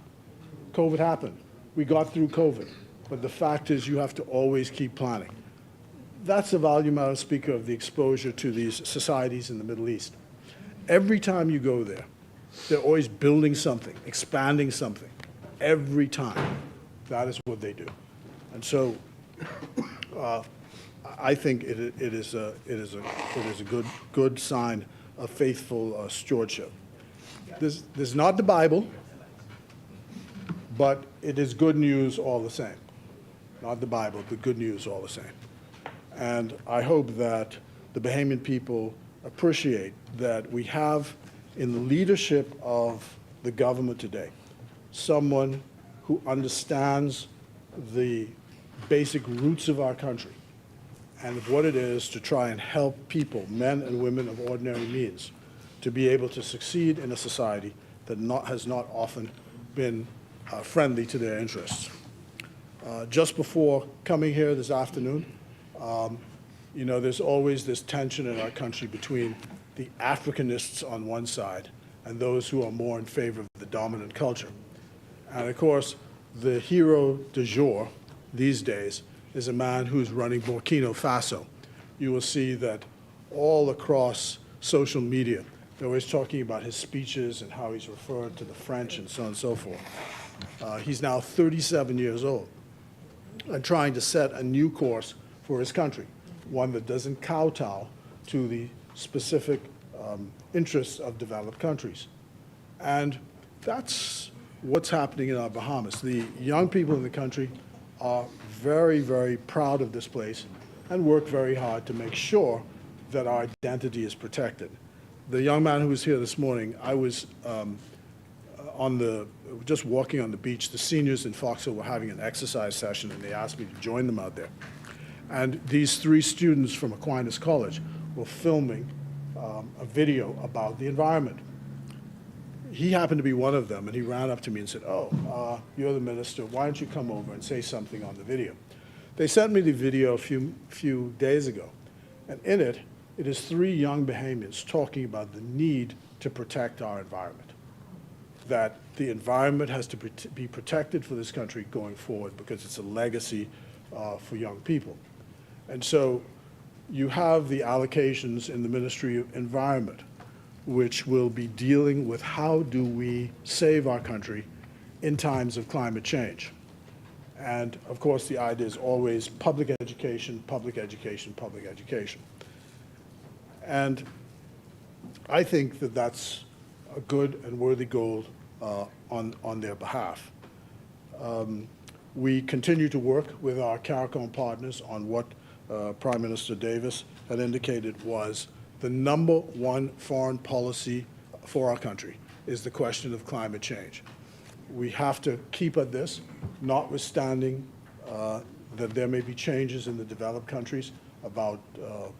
COVID happened. We got through COVID. But the fact is you have to always keep planning. That's the value, Madam Speaker, of the exposure to these societies in the Middle East. Every time you go there, they're always building something, expanding something. Every time. That is what they do. And so I think it is a good sign of faithful stewardship. This is not the Bible, but it is good news all the same. Not the Bible, but good news all the same. And I hope that the Bahamian people appreciate that we have in the leadership of the government today someone who understands the basic roots of our country and what it is to try and help people, men and women of ordinary means, to be able to succeed in a society that has not often been friendly to their interests. Just before coming here this afternoon, there's always this tension in our country between the Africanists on one side and those who are more in favor of the dominant culture. And of course, the hero du jour these days is a man who's running Burkina Faso. You will see that all across social media, they're always talking about his speeches and how he's referred to the French and so on and so forth. He's now 37 years old and trying to set a new course for his country, one that doesn't kowtow to the specific interests of developed countries. And that's what's happening in our Bahamas. The young people in the country are very, very proud of this place and work very hard to make sure that our identity is protected. The young man who was here this morning, I was just walking on the beach. The seniors in Foxhill were having an exercise session, and they asked me to join them out there. And these 3 students from Aquinas College were filming a video about the environment. He happened to be one of them, and he ran up to me and said, you're the minister, why don't you come over and say something on the video? They sent me the video a few days ago, and in it, it is 3 young Bahamians talking about the need to protect our environment, that the environment has to be protected for this country going forward because it's a legacy for young people. And so you have the allocations in the Ministry of Environment, which will be dealing with how do we save our country in times of climate change. And of course, the idea is always public education, public education, public education. And I think that that's a good and worthy goal on their behalf. We continue to work with our CARICOM partners on what Prime Minister Davis had indicated was the #1 foreign policy for our country is the question of climate change. We have to keep at this, notwithstanding that there may be changes in the developed countries about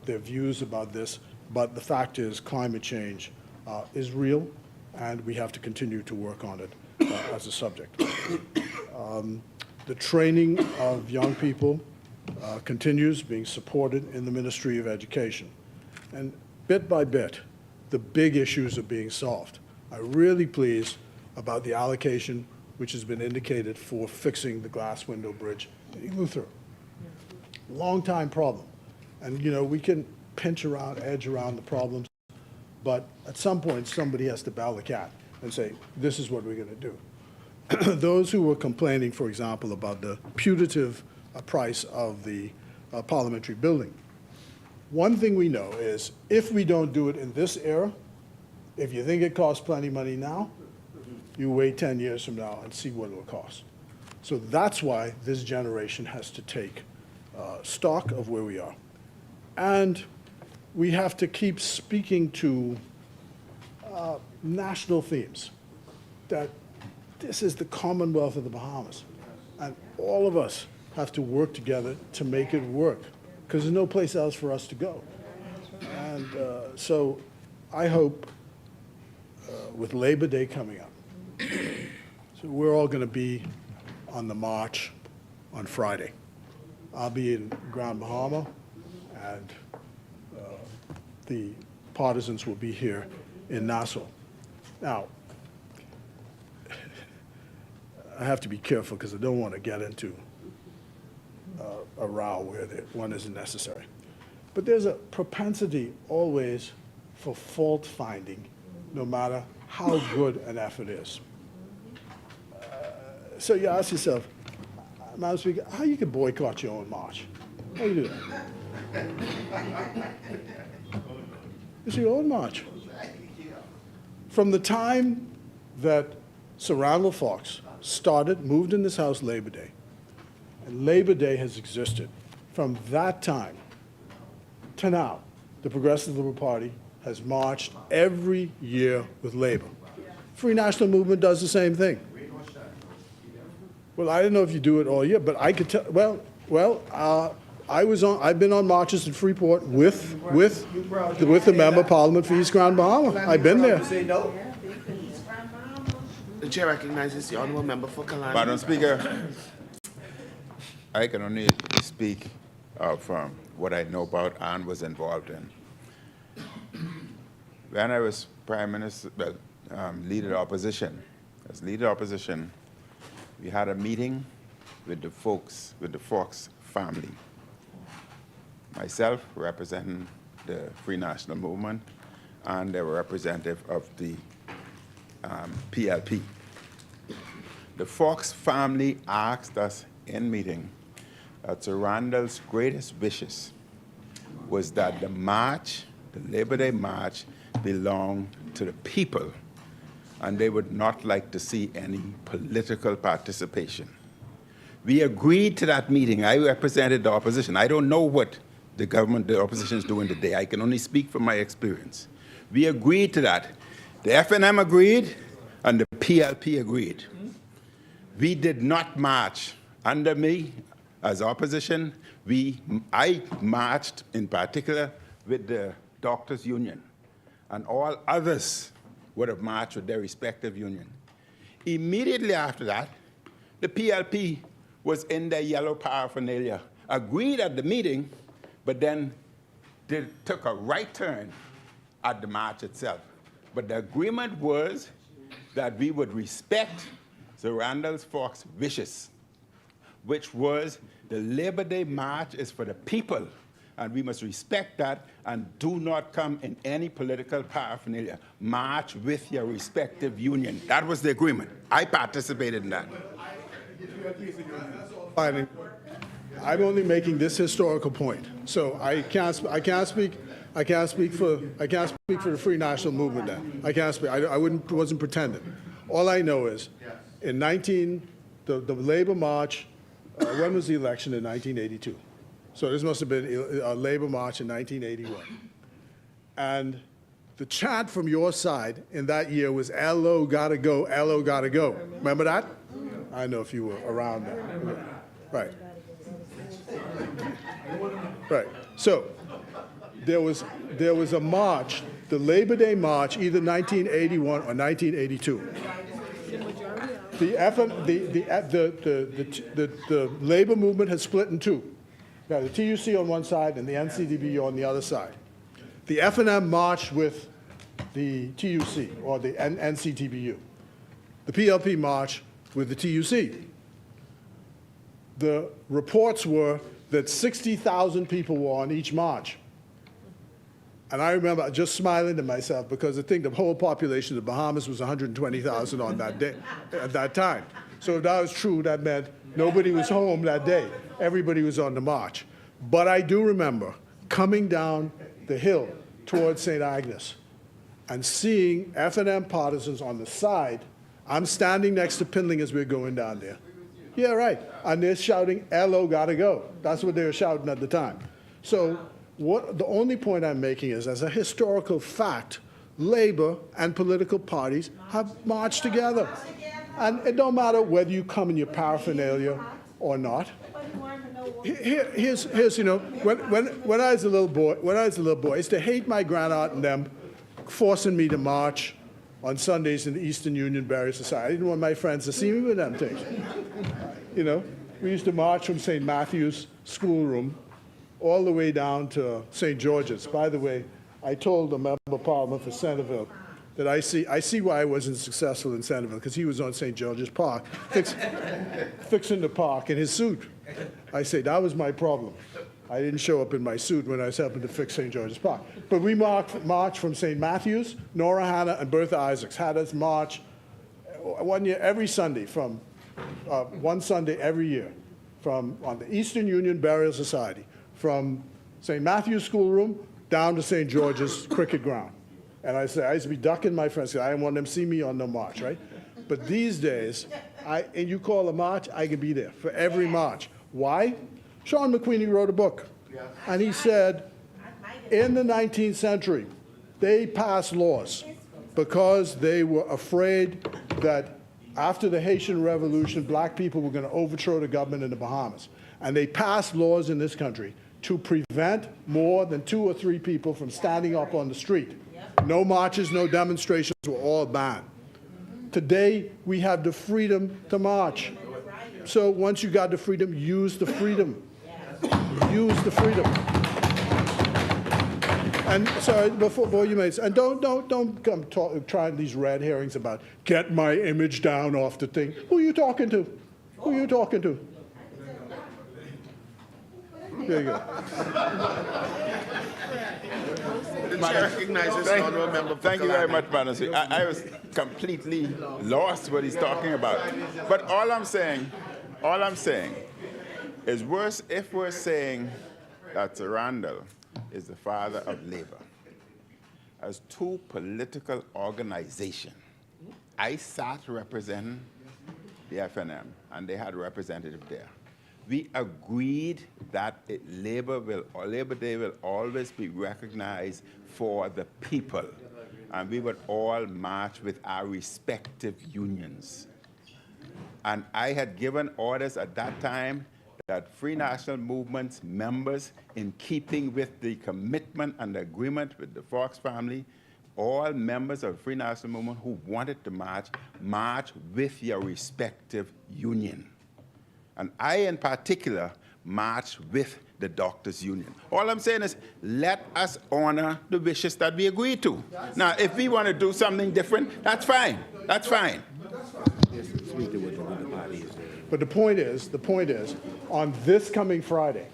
their views about this, but the fact is climate change is real, and we have to continue to work on it as a subject. The training of young people continues, being supported in the Ministry of Education. And bit by bit, the big issues are being solved. I'm really pleased about the allocation which has been indicated for fixing the glass window bridge in Luther. Long time problem. And we can pinch around, edge around the problems, but at some point somebody has to bell the cat and say, this is what we're going to do. Those who were complaining, for example, about the putative price of the parliamentary building, one thing we know is if we don't do it in this era, if you think it costs plenty of money now, you wait 10 years from now and see what it will cost. So that's why this generation has to take stock of where we are. And we have to keep speaking to national themes, that this is the Commonwealth of the Bahamas. And all of us have to work together to make it work, because there's no place else for us to go. And so I hope with Labor Day coming up, so we're all going to be on the march on Friday. I'll be in Grand Bahama, and the partisans will be here in Nassau. Now, I have to be careful because I don't want to get into a row where one isn't necessary. But there's a propensity always for fault finding, no matter how good an effort is. So you ask yourself, Madam Speaker, how you can boycott your own march? How you do that? It's your own march. From the time that Sir Randall Fox moved in this House Labor Day, and Labor Day has existed, from that time to now, the Progressive Liberal Party has marched every year with Labor. Free National Movement does the same thing. Well, I don't know if you do it all year, but I could tell. I've been on marches in Freeport with the Member of Parliament for East Grand Bahama. I've been there. The chair recognizes the honourable member for Kalani. Madam Speaker, I can only speak of what I know about and was involved in. When I was Prime Minister, Leader of the Opposition, as Leader of the Opposition, we had a meeting with the folks, with the Fox family. Myself representing the Free National Movement, and they were representative of the PLP. The Fox family asked us in meeting that Sir Randall's greatest wishes was that the march, the Labor Day march, belonged to the people, and they would not like to see any political participation. We agreed to that meeting. I represented the opposition. I don't know what the government, the opposition is doing today. I can only speak from my experience. We agreed to that. The FNM agreed, and the PLP agreed. We did not march under me as opposition. I marched in particular with the Doctors Union, and all others would have marched with their respective union. Immediately after that, the PLP was in their yellow paraphernalia, agreed at the meeting, but then took a right turn at the march itself. But the agreement was that we would respect Sir Randall Fox's wishes, which was the Labor Day march is for the people, and we must respect that and do not come in any political paraphernalia. March with your respective union. That was the agreement. I participated in that. I'm only making this historical point, so I can't speak for the Free National Movement. Then I can't speak. I wasn't pretending. All I know is, in the Labor March. When was the election in 1982? So this must have been a Labor March in 1981. And the chant from your side in that year was "LO gotta go, LO gotta go." Remember that? I know if you were around that. Right. Right. So there was a march, the Labor Day march, either 1981 or 1982. The labor movement has split in two. You got the TUC on one side and the NCDBU on the other side. The FNM marched with the TUC, or the NCTBU. The PLP marched with the TUC. The reports were that 60,000 people were on each march. And I remember just smiling to myself because I think the whole population of the Bahamas was 120,000 on that day, at that time. So if that was true, that meant nobody was home that day. Everybody was on the march. But I do remember coming down the hill towards St. Agnes and seeing FNM partisans on the side. I'm standing next to Pindling as we're going down there. Yeah, right. And they're shouting, "LO gotta go." That's what they were shouting at the time. So the only point I'm making is, as a historical fact, Labor and political parties have marched together. And it don't matter whether you come in your paraphernalia or not. Here's when I was a little boy, I used to hate my grandaunt and them forcing me to march on Sundays in the Eastern Union Burial Society. I didn't want my friends to see me with them things. We used to march from St. Matthew's schoolroom all the way down to St. George's. By the way, I told the member of Parliament for Centerville that I see why I wasn't successful in Centerville, because he was on St. George's Park, fixing the park in his suit. I say, that was my problem. I didn't show up in my suit when I was helping to fix St. George's Park. But we marched from St. Matthew's. Nora Hannah and Bertha Isaacs had us march one year, every Sunday, from one Sunday every year, on the Eastern Union Burial Society, from St. Matthew's schoolroom down to St. George's cricket ground. And I used to be ducking my friends, because I didn't want them to see me on the march, right? But these days, and you call a march, I can be there for every march. Why? Sean McQueenie wrote a book, and he said, in the 19th century, they passed laws because they were afraid that after the Haitian Revolution, black people were going to overthrow the government in the Bahamas. And they passed laws in this country to prevent more than 2 or 3 people from standing up on the street. No marches, no demonstrations were all banned. Today, we have the freedom to march. So once you got the freedom, use the freedom. Use the freedom. And sorry, before you make, and don't come trying these red herrings about get my image down off the thing. Who are you talking to? Who are you talking to? There you go. The chair recognizes the honourable member. Thank you very much, Madam Speaker. I was completely lost what he's talking about. But all I'm saying is if we're saying that Sir Randall is the father of labor, as 2 political organizations, I sat representing the FNM, and they had a representative there. We agreed that Labor Day will always be recognized for the people, and we would all march with our respective unions. And I had given orders at that time that Free National Movement's members, in keeping with the commitment and the agreement with the Fox family, all members of the Free National Movement who wanted to march with your respective union. And I, in particular, marched with the doctors' union. All I'm saying is, let us honor the wishes that we agreed to. Now, if we want to do something different, that's fine. That's fine. But the point is, on this coming Friday,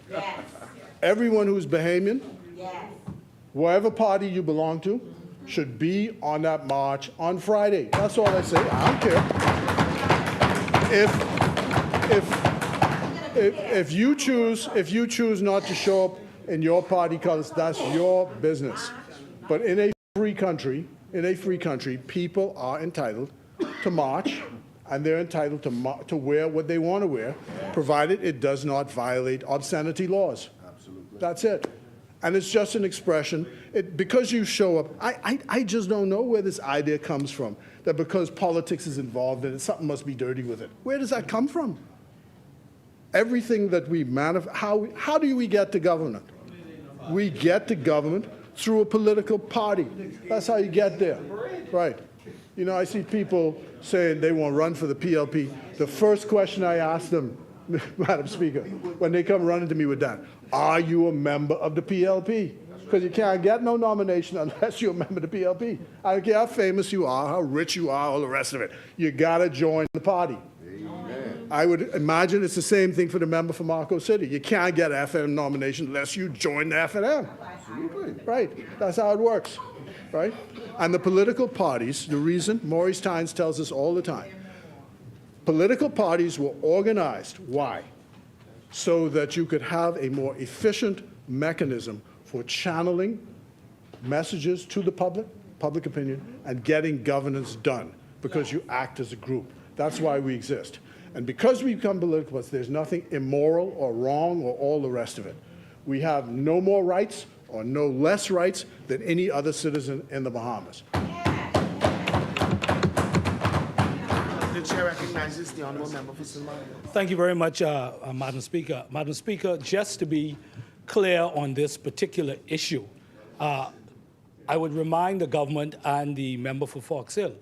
everyone who's Bahamian, whatever party you belong to, should be on that march on Friday. That's all I say. I don't care. If you choose not to show up in your party colors, that's your business. But in a free country, people are entitled to march, and they're entitled to wear what they want to wear, provided it does not violate obscenity laws. Absolutely. That's it. And it's just an expression. Because you show up, I just don't know where this idea comes from, that because politics is involved in it, something must be dirty with it. Where does that come from? Everything that we how do we get to government? We get to government through a political party. That's how you get there, right? You know, I see people saying they want to run for the PLP. The first question I ask them, Madam Speaker, when they come running to me with that, are you a member of the PLP? Because you can't get no nomination unless you're a member of the PLP. I don't care how famous you are, how rich you are, all the rest of it. You got to join the party. I would imagine it's the same thing for the member for Marco City. You can't get an FNM nomination unless you join the FNM. Absolutely. Right. That's how it works. Right? And the political parties, the reason, Maurice Tynes tells us all the time, political parties were organized. Why? So that you could have a more efficient mechanism for channeling messages to the public opinion, and getting governance done, because you act as a group. That's why we exist. And because we become political parties, there's nothing immoral or wrong or all the rest of it. We have no more rights or no less rights than any other citizen in the Bahamas. The The chair recognizes the honourable member for St. Martin. Thank you very much, Madam Speaker. Madam Speaker, just to be clear on this particular issue, I would remind the government and the member for Fox Hill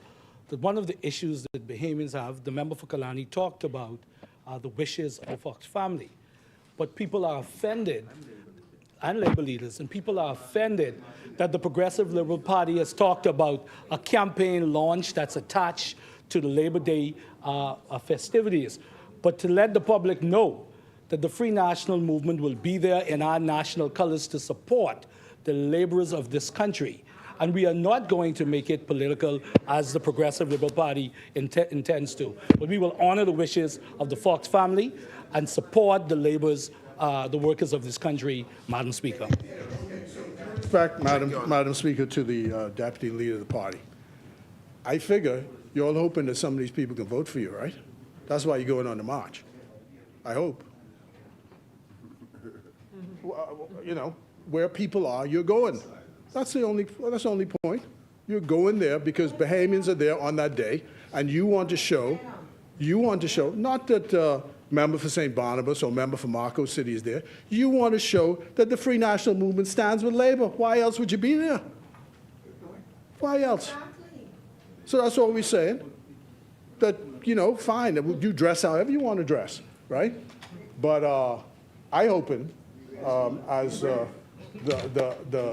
that one of the issues that Bahamians have, the member for Kalani talked about the wishes of the Fox family. But people are offended, and labor leaders, and people are offended that the Progressive Liberal Party has talked about a campaign launch that's attached to the Labor Day festivities. But to let the public know that the Free National Movement will be there in our national colors to support the laborers of this country. And we are not going to make it political as the Progressive Liberal Party intends to. But we will honor the wishes of the Fox family and support the laborers, the workers of this country, Madam Speaker. Respect, Madam Speaker, to the deputy leader of the party. I figure you're all hoping that some of these people can vote for you, right? That's why you're going on the march. I hope. You know, where people are, you're going. That's the only point. You're going there because Bahamians are there on that day, and you want to show, not that member for St. Barnabas or member for Marco City is there, you want to show that the Free National Movement stands with labor. Why else would you be there? Why else? So that's all we're saying. That, you know, fine, you dress however you want to dress, right? But I hoping, as the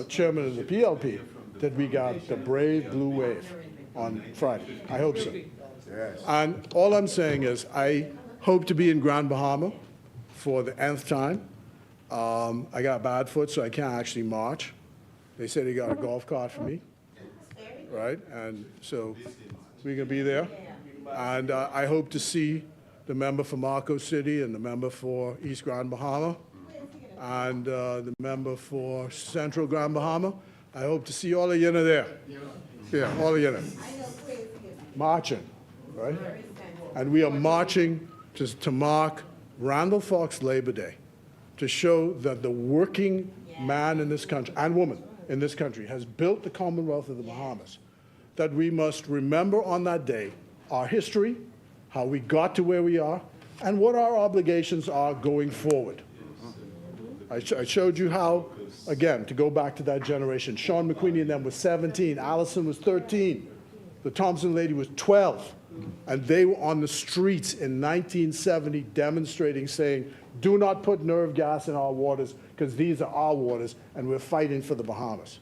chairman of the PLP, that we got the brave blue wave on Friday. I hope so. Yes. And all I'm saying is I hope to be in Grand Bahama for the nth time. I got a bad foot, so I can't actually march. They said they got a golf cart for me, right? And so we're going to be there. And I hope to see the member for Marco City and the member for East Grand Bahama and the member for Central Grand Bahama. I hope to see all of you there. Yeah, all of you there. Marching, right? And we are marching to mark Randall Fox Labor Day, to show that the working man in this country, and woman in this country, has built the Commonwealth of the Bahamas, that we must remember on that day our history, how we got to where we are, and what our obligations are going forward. I showed you how, again, to go back to that generation, Sean McQueenie and them was 17, Allison was 13, the Thompson lady was 12, and they were on the streets in 1970 demonstrating, saying, do not put nerve gas in our waters, because these are our waters, and we're fighting for the Bahamas.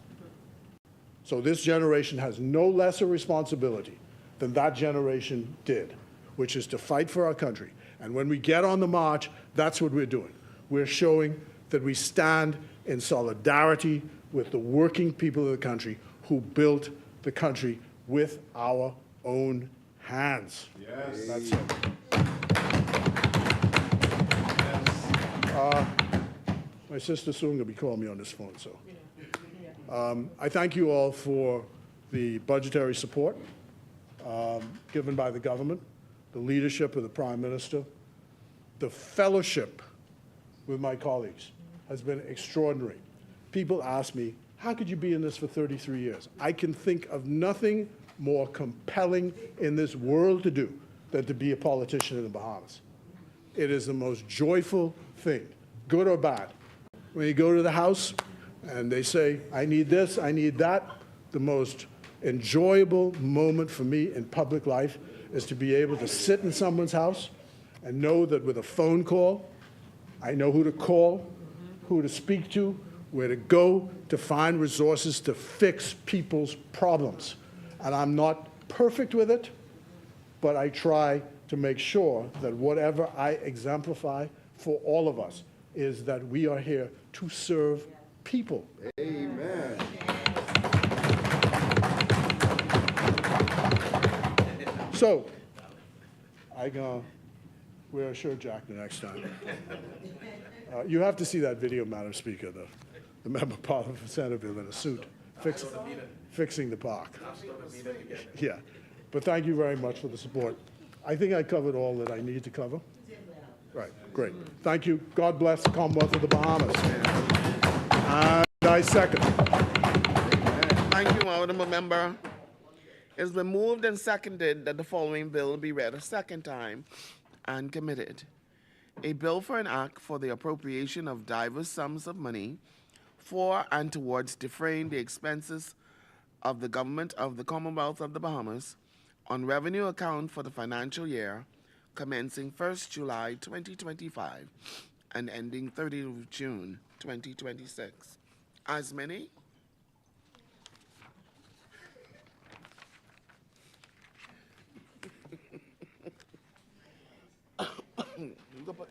So this generation has no lesser responsibility than that generation did, which is to fight for our country. And when we get on the march, that's what we're doing. We're showing that we stand in solidarity with the working people of the country who built the country with our own hands. Yes. That's it. My sister soon going to be calling me on this phone, so. I thank you all for the budgetary support given by the government, the leadership of the Prime Minister, the fellowship with my colleagues has been extraordinary. People ask me, how could you be in this for 33 years? I can think of nothing more compelling in this world to do than to be a politician in the Bahamas. It is the most joyful thing, good or bad. When you go to the House and they say, I need this, I need that, the most enjoyable moment for me in public life is to be able to sit in someone's house and know that with a phone call, I know who to call, who to speak to, where to go to find resources to fix people's problems. And I'm not perfect with it, but I try to make sure that whatever I exemplify for all of us is that we are here to serve people. Amen. So, I'm going to wear a shirt jacket the next time. You have to see that video, Madam Speaker, the member of Parliament for Centerville in a suit, fixing the park. Yeah, but thank you very much for the support. I think I covered all that I need to cover. Right, great. Thank you. God bless the Commonwealth of the Bahamas. And I second. Thank you, Honourable Member. It's been moved and seconded that the following bill be read a second time and committed. A bill for an act for the appropriation of diverse sums of money for and towards defraying the expenses of the government of the Commonwealth of the Bahamas on revenue account for the financial year commencing 1st July 2025 and ending 30th of June 2026. As many? You can put,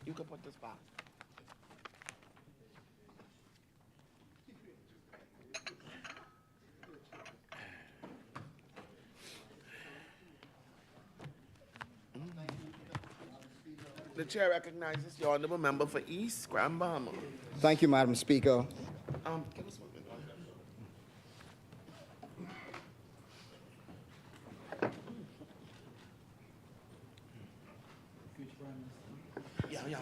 you can put this back. The chair recognizes the honorable member for East Grand Bahama. Thank you, Madam Speaker. Give us 1 minute. Yeah, yeah.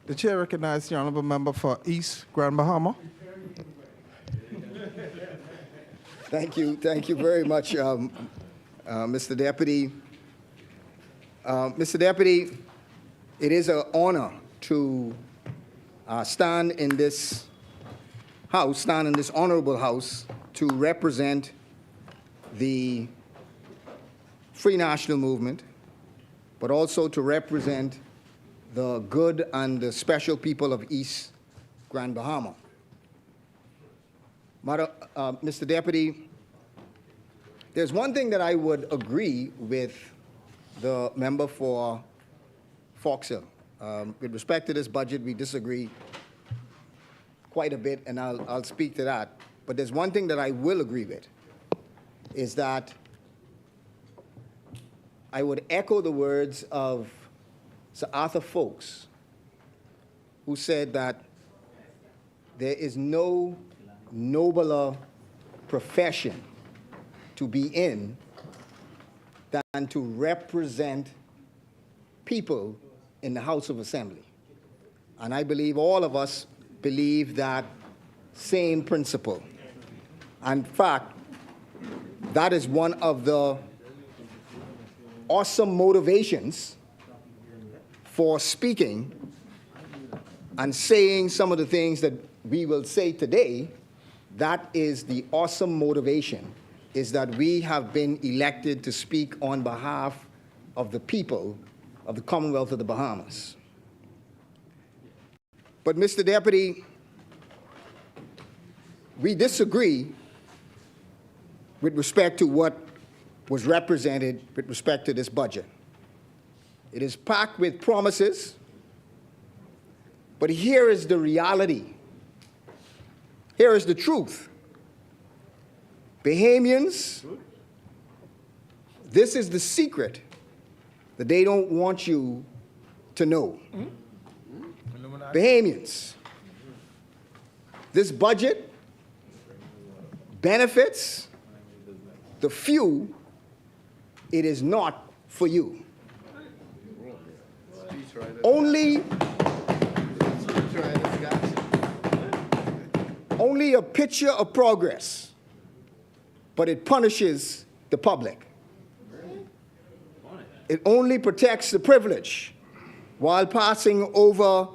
The chair recognizes the honorable member for East Grand Bahama. Thank you very much, Mr. Deputy. Mr. Deputy, it is an honor to stand in this honorable house, to represent the Free National Movement, but also to represent the good and the special people of East Grand Bahama. Mr. Deputy, there's one thing that I would agree with the member for Fox Hill. With respect to this budget, we disagree quite a bit, and I'll speak to that. But there's one thing that I will agree with, is that I would echo the words of Sir Arthur Folkes, who said that there is no nobler profession to be in than to represent people in the House of Assembly. And I believe all of us believe that same principle. In fact, that is one of the awesome motivations for speaking and saying some of the things that we will say today. That is the awesome motivation, is that we have been elected to speak on behalf of the people of the Commonwealth of the Bahamas. But, Mr. Deputy, we disagree with respect to what was represented with respect to this budget. It is packed with promises, but here is the reality. Here is the truth. Bahamians, this is the secret that they don't want you to know. Bahamians, this budget benefits the few. It is not for you. Only a picture of progress, but it punishes the public. It only protects the privileged while passing over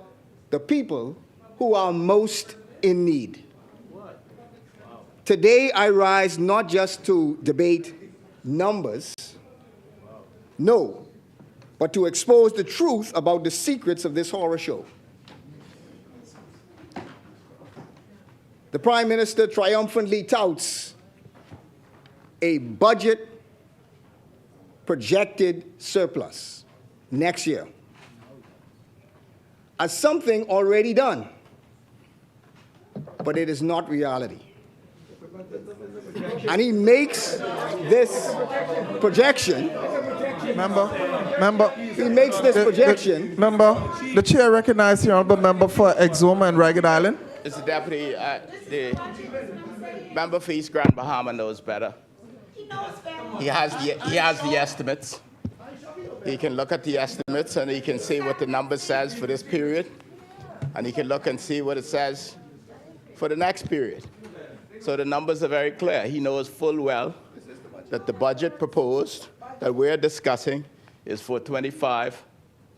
the people who are most in need. Today, I rise not just to debate numbers, no, but to expose the truth about the secrets of this horror show. The Prime Minister triumphantly touts a budget projected surplus next year. as something already done, but it is not reality. And he makes this projection. He makes this projection. The chair recognizes the honorable member for Exuma and Ragged Island. Mr. Deputy, the member for East Grand Bahama knows better. He has the estimates. He can look at the estimates and he can see what the number says for this period, and he can look and see what it says for the next period. So the numbers are very clear. He knows full well that the budget proposed that we're discussing is for 2025,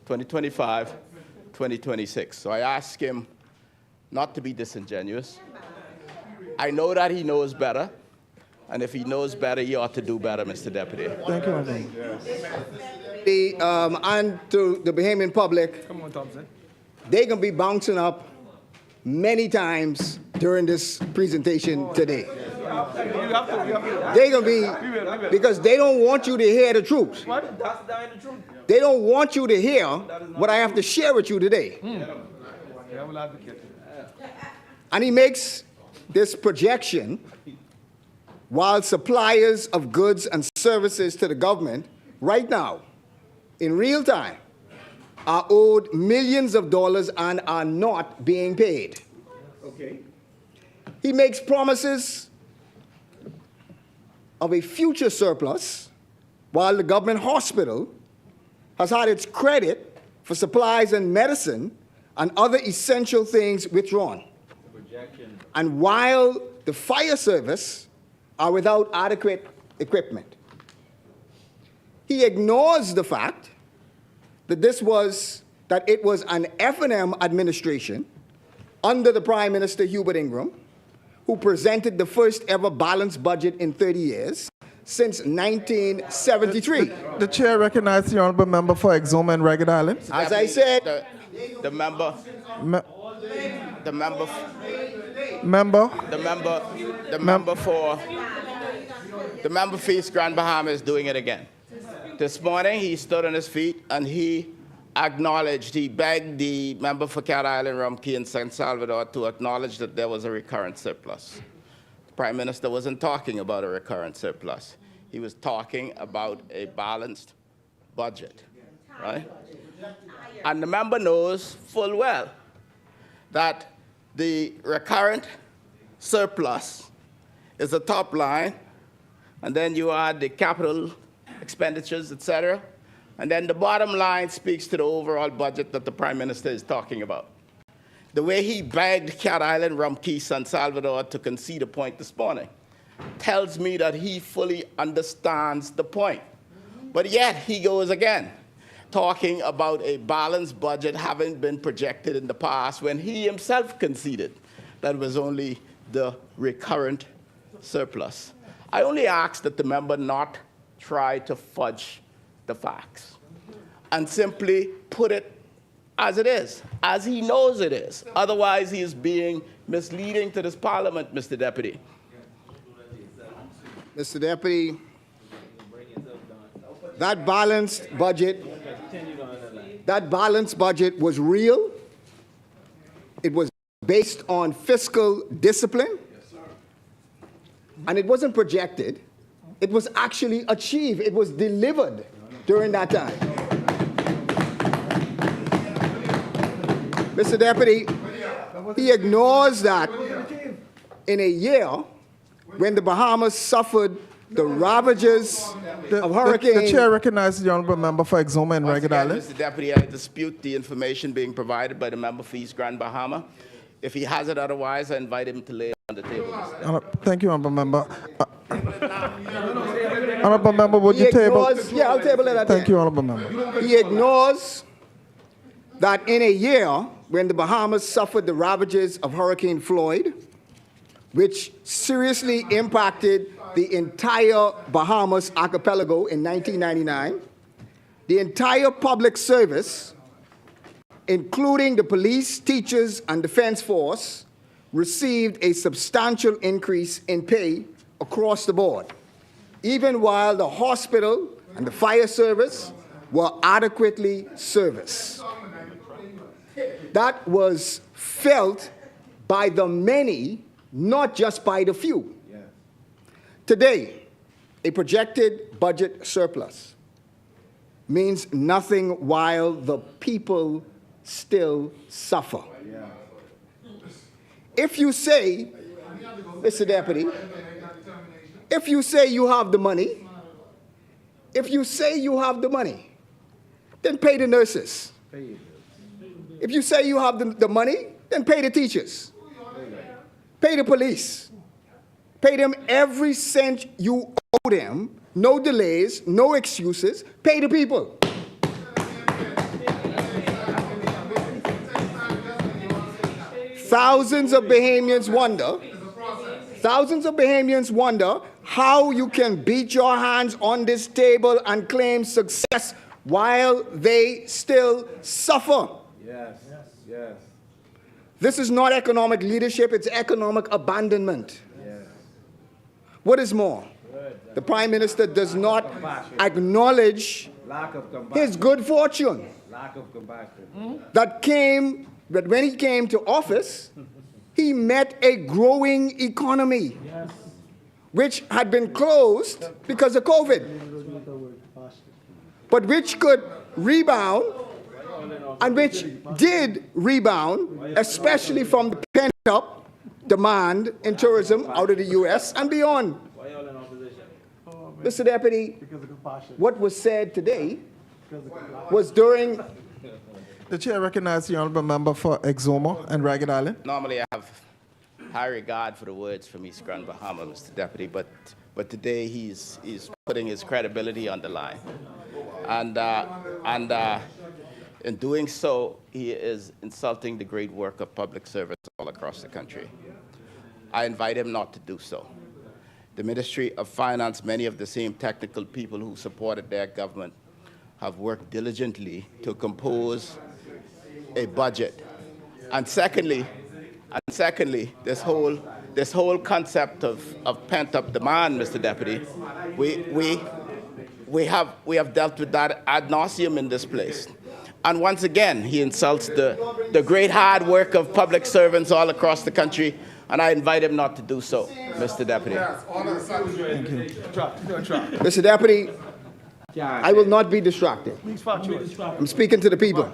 2026. So I ask him not to be disingenuous. I know that he knows better, and if he knows better, he ought to do better, Mr. Deputy. Thank you, Honorable. And to the Bahamian public, they're going to be bouncing up many times during this presentation today. They're going to be, because they don't want you to hear the truth. They don't want you to hear what I have to share with you today. And he makes this projection while suppliers of goods and services to the government right now, in real time, are owed millions of dollars and are not being paid. Okay. He makes promises of a future surplus while the government hospital has had its credit for supplies and medicine and other essential things withdrawn. And while the fire service are without adequate equipment. He ignores the fact that it was an F&M administration under the Prime Minister Hubert Ingram who presented the first ever balanced budget in 30 years since 1973. The chair recognizes the honorable member for Exuma and Ragged Island. As I said, The member for East Grand Bahama is doing it again. This morning, he stood on his feet and he begged the member for Cat Island, Rumkey, and San Salvador to acknowledge that there was a recurrent surplus. The Prime Minister wasn't talking about a recurrent surplus. He was talking about a balanced budget, right? And the member knows full well that the recurrent surplus is the top line, and then you add the capital expenditures, et cetera, and then the bottom line speaks to the overall budget that the Prime Minister is talking about. The way he begged Cat Island, Rumkey, San Salvador to concede a point this morning tells me that he fully understands the point. But yet he goes again, talking about a balanced budget having been projected in the past when he himself conceded that it was only the recurrent surplus. I only ask that the member not try to fudge the facts and simply put it as it is, as he knows it is. Otherwise, he is being misleading to this Parliament, Mr. Deputy. Mr. Deputy, that balanced budget was real. It was based on fiscal discipline. And it wasn't projected. It was actually achieved. It was delivered during that time. Mr. Deputy, he ignores that in a year when the Bahamas suffered the ravages of hurricane. The chair recognizes the honorable member for Exuma and Once Ragged again, Island. Mr. Deputy, I dispute the information being provided by the member for East Grand Bahama. If he has it otherwise, I invite him to lay it on the table. Thank you, honorable member. Honorable member, would you table? Yeah, I'll table it at Thank the you, end. honorable member. He ignores that in a year when the Bahamas suffered the ravages of Hurricane Floyd, which seriously impacted the entire Bahamas archipelago in 1999, the entire public service, including the police, teachers, and defense force, received a substantial increase in pay across the board, even while the hospital and the fire service were adequately serviced. that was felt by the many, not just by the few. Today, a projected budget surplus means nothing while the people still suffer. If you say, Mr. Deputy, if you say you have the money, then pay the nurses. If you say you have the money, then pay the teachers. Pay the police. Pay them every cent you owe them. No delays, no excuses. Pay the people. Thousands of Bahamians wonder how you can beat your hands on this table and claim success while they still suffer. Yes. This is not economic leadership, it's economic abandonment. What is more, the Prime Minister does not acknowledge his good fortune that when he came to office, he met a growing economy, which had been closed because of COVID, but which could rebound, and which did rebound, especially from the pent-up demand in tourism out of the U.S. and beyond. Mr. Deputy, what was said today was during... The chair recognizes the honourable member for Exuma and Ragged Island. Normally, I have high regard for the words from East Grand Bahama, Mr. Deputy, but today he's putting his credibility on the line. And in doing so, he is insulting the great work of public service all across the country. I invite him not to do so. The Ministry of Finance, many of the same technical people who supported their government, have worked diligently to compose a budget. And secondly, this whole concept of pent-up demand, Mr. Deputy, we have dealt with that ad nauseum in this place. And once again, he insults the great hard work of public servants all across the country, and I invite him not to do so, Mr. Deputy. Mr. Deputy, I will not be distracted. I'm speaking to the people.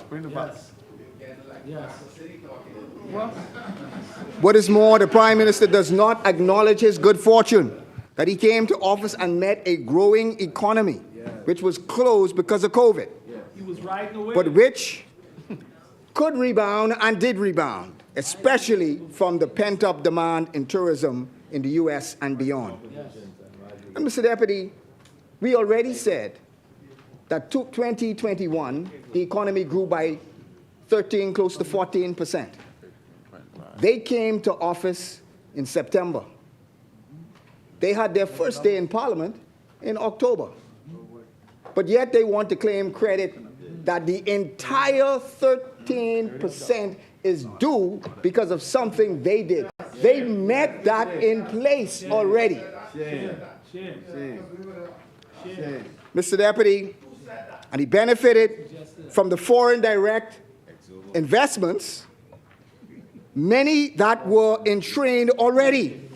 What is more, the Prime Minister does not acknowledge his good fortune that he came to office and met a growing economy, which was closed because of COVID, but which could rebound and did rebound, especially from the pent-up demand in tourism in the U.S. and beyond. And Mr. Deputy, we already said that 2021, the economy grew by 13, close to 14%. They came to office in September. They had their first day in Parliament in October. But yet they want to claim credit that the entire 13% is due because of something they did. They met that in place already. Mr. Deputy, and he benefited from the foreign direct investments, many that were in train already.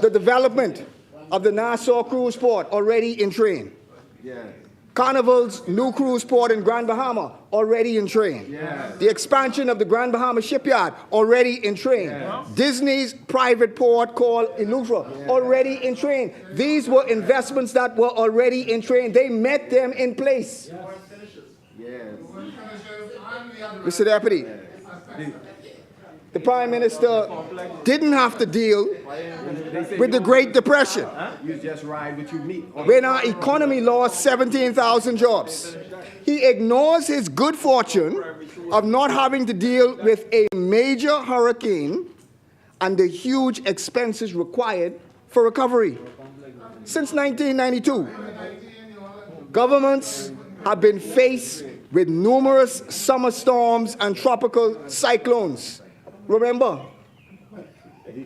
The development of the Nassau cruise port already in train. Carnival's new cruise port in Grand Bahama already in train. The expansion of the Grand Bahama shipyard already in train. Disney's private port called Eleuthera already in train. These were investments that were already in train. They met them in place. Mr. Deputy, the Prime Minister didn't have to deal with the Great Depression, when our economy lost 17,000 jobs. He ignores his good fortune of not having to deal with a major hurricane and the huge expenses required for recovery. Since 1992, governments have been faced with numerous summer storms and tropical cyclones. Remember,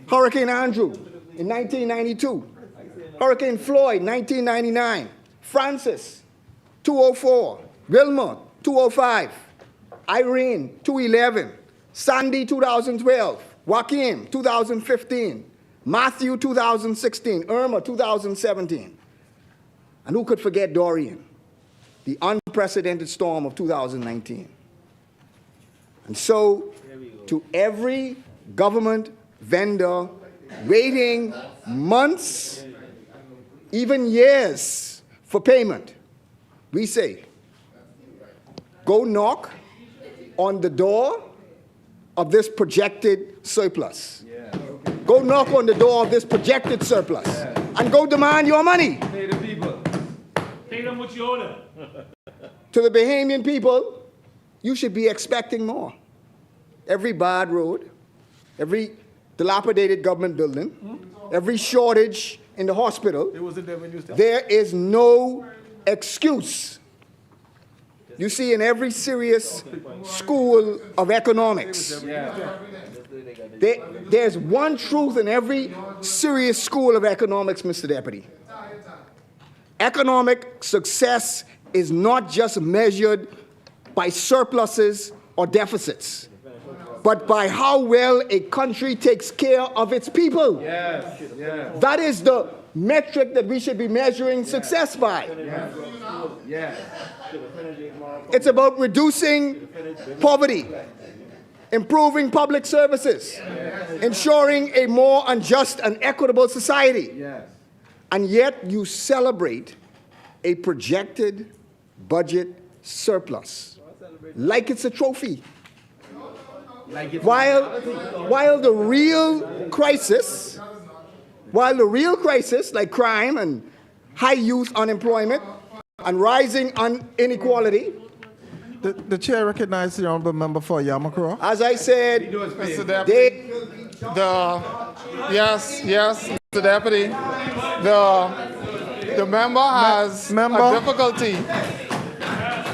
Hurricane Andrew in 1992, Hurricane Floyd 1999, Francis 204, Wilma 205, Irene, 2011. Sandy, 2012. Joaquin, 2015. Matthew, 2016. Irma, 2017. And who could forget Dorian, the unprecedented storm of 2019? And so, to every government vendor waiting months, even years for payment, we say, go knock on the door of this projected surplus. Go knock on the door of this projected surplus and go demand your money. Pay the people. Pay them what you owe them. To the Bahamian people, you should be expecting more. Every bad road, every dilapidated government building, every shortage in the hospital, there is no excuse. You see, in every serious school of economics, there's one truth in every serious school of economics, Mr. Deputy. Economic success is not just measured by surpluses or deficits, but by how well a country takes care of its people. Yes. Yes. That is the metric that we should be measuring success by. Yes. It's about reducing poverty, improving public services, ensuring a more unjust and equitable society. Yes. And yet you celebrate a projected budget surplus like it's a trophy. While the real crisis, like crime and high youth unemployment and rising inequality, The chair recognizes the honorable member for Yamakura. as I said, Mr. Deputy, yes, Mr. Deputy, the member has a difficulty.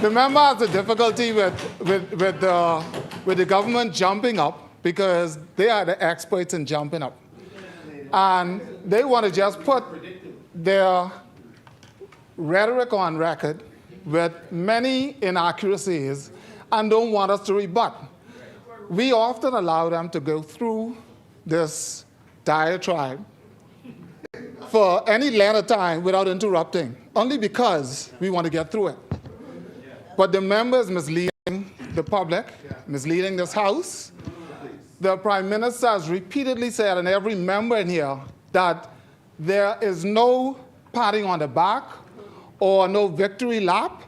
The member has a difficulty with the government jumping up because they are the experts in jumping up. And they want to just put their rhetoric on record with many inaccuracies and don't want us to rebut. We often allow them to go through this diatribe for any length of time without interrupting, only because we want to get through it. But the member is misleading the public, misleading this House. The Prime Minister has repeatedly said, and every member in here, that there is no patting on the back or no victory lap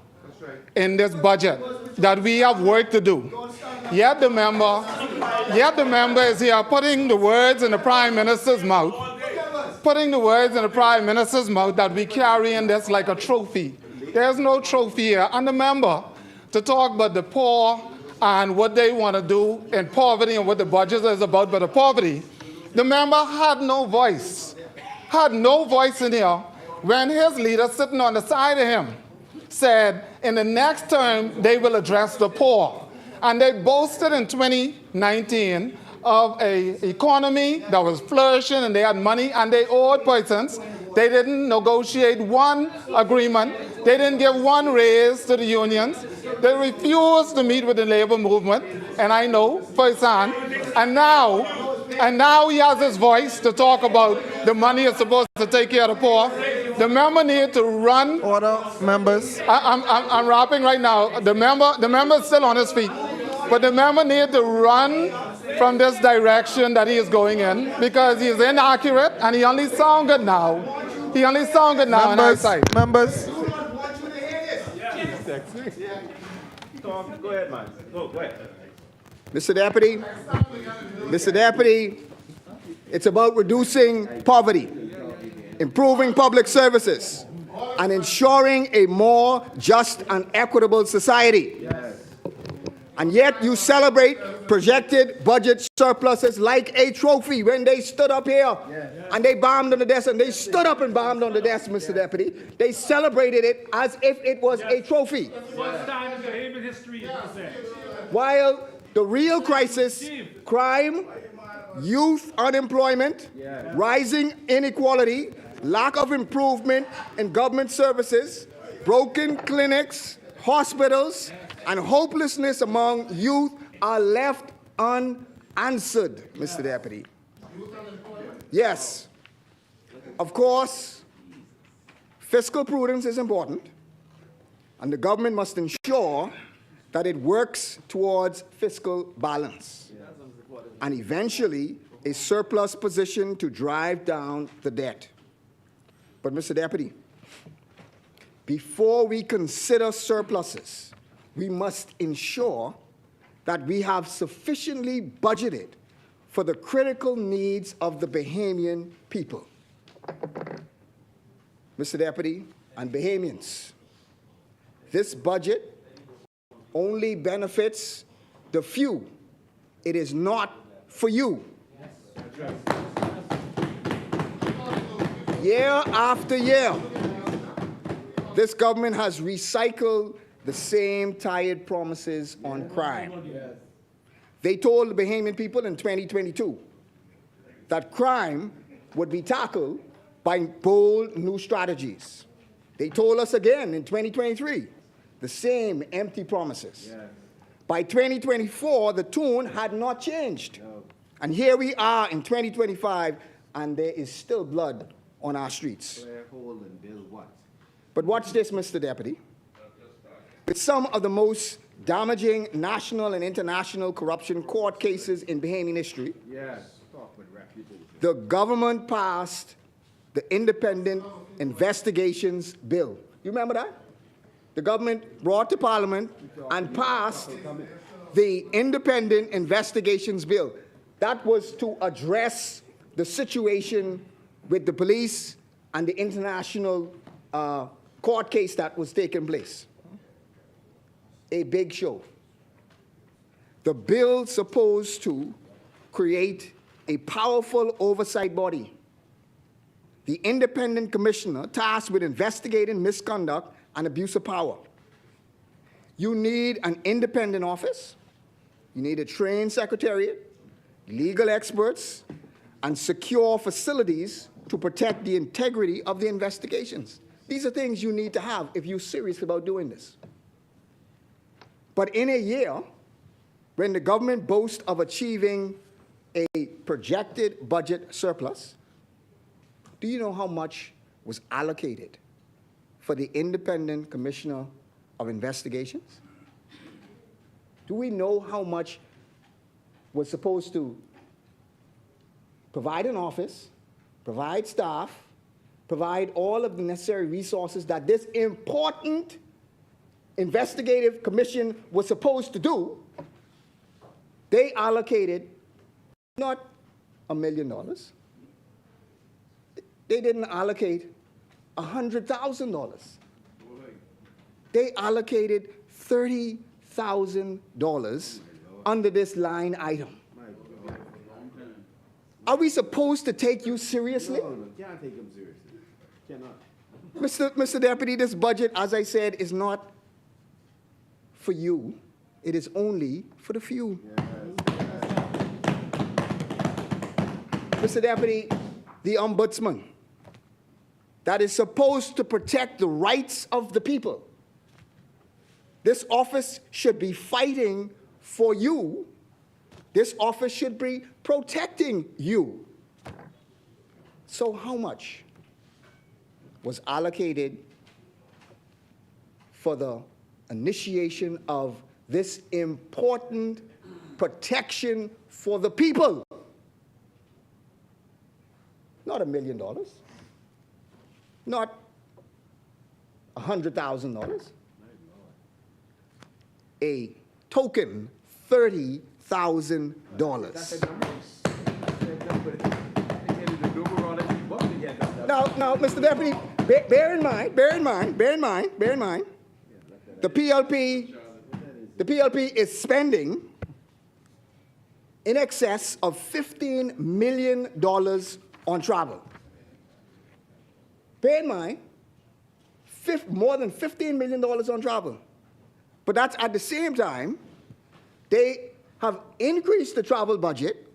in this budget, that we have work to do. Yet the member is here putting the words in the Prime Minister's mouth, that we carry in this like a trophy. There's no trophy here. And the member, to talk about the poor and what they want to do in poverty and what the budget is about, but the poverty, the member had no voice in here when his leader sitting on the side of him said in the next term they will address the poor. And they boasted in 2019 of an economy that was flourishing and they had money and they owed persons. They didn't negotiate one agreement. They didn't give one raise to the unions. They refused to meet with the labor movement, and I know firsthand. And now he has his voice to talk about the money is supposed to take care of the poor. The member need to run. Order, members. I'm wrapping right now. The member is still on his feet, but the member need to run from this direction that he is going in because he is inaccurate and he only sounds good now. He only sounds good now in hindsight. Members. Go ahead, man. Go ahead. Mr. Deputy, it's about reducing poverty, improving public services, and ensuring a more just and equitable society. Yes. And yet you celebrate projected budget surpluses like a trophy when they stood up here and they bombed on the desk, and they stood up and bombed on the desk, Mr. Deputy. They celebrated it as if it was a trophy. First time in Bahamian history, you say. While the real crisis, crime, youth unemployment, rising inequality, lack of improvement in government services, broken clinics, hospitals, and hopelessness among youth are left unanswered, Mr. Deputy. Yes. Of course, fiscal prudence is important, and the government must ensure that it works towards fiscal balance and eventually a surplus position to drive down the debt. But, Mr. Deputy, before we consider surpluses, we must ensure that we have sufficiently budgeted for the critical needs of the Bahamian people. Mr. Deputy and Bahamians, this budget only benefits the few. It is not for you. Year after year, this government has recycled the same tired promises on crime. They told the Bahamian people in 2022 that crime would be tackled by bold new strategies. They told us again in 2023 the same empty promises. By 2024, the tune had not changed. And here we are in 2025, and there is still blood on our streets. But watch this, Mr. Deputy. With some of the most damaging national and international corruption court cases in Bahamian history, the government passed the Independent Investigations Bill. You remember that? The government brought to Parliament and passed the Independent Investigations Bill. That was to address the situation with the police and the international court case that was taking place. A big show. The bill supposed to create a powerful oversight body. The independent commissioner tasked with investigating misconduct and abuse of power. You need an independent office. You need a trained secretariat, legal experts, and secure facilities to protect the integrity of the investigations. These are things you need to have if you're serious about doing this. But in a year, when the government boasts of achieving a projected budget surplus, do you know how much was allocated for the Independent Commissioner of Investigations? Do we know how much was supposed to provide an office, provide staff, provide all of the necessary resources that this important investigative commission was supposed to do? They allocated not $1 million. They didn't allocate $100,000. They allocated $30,000 under this line item. Are we supposed to take you seriously? No, can't take him seriously. Cannot. Mr. Deputy, this budget, as I said, is not for you. It is only for the few. Mr. Deputy, the ombudsman that is supposed to protect the rights of the people. This office should be fighting for you. This office should be protecting you. So how much was allocated for the initiation of this important protection for the people? Not $1 million, not $100,000, a token $30,000. Now, Mr. Deputy, bear in mind, the PLP is spending in excess of $15 million on travel. Bear in mind, more than $15 million on travel. But that's at the same time, they have increased the travel budget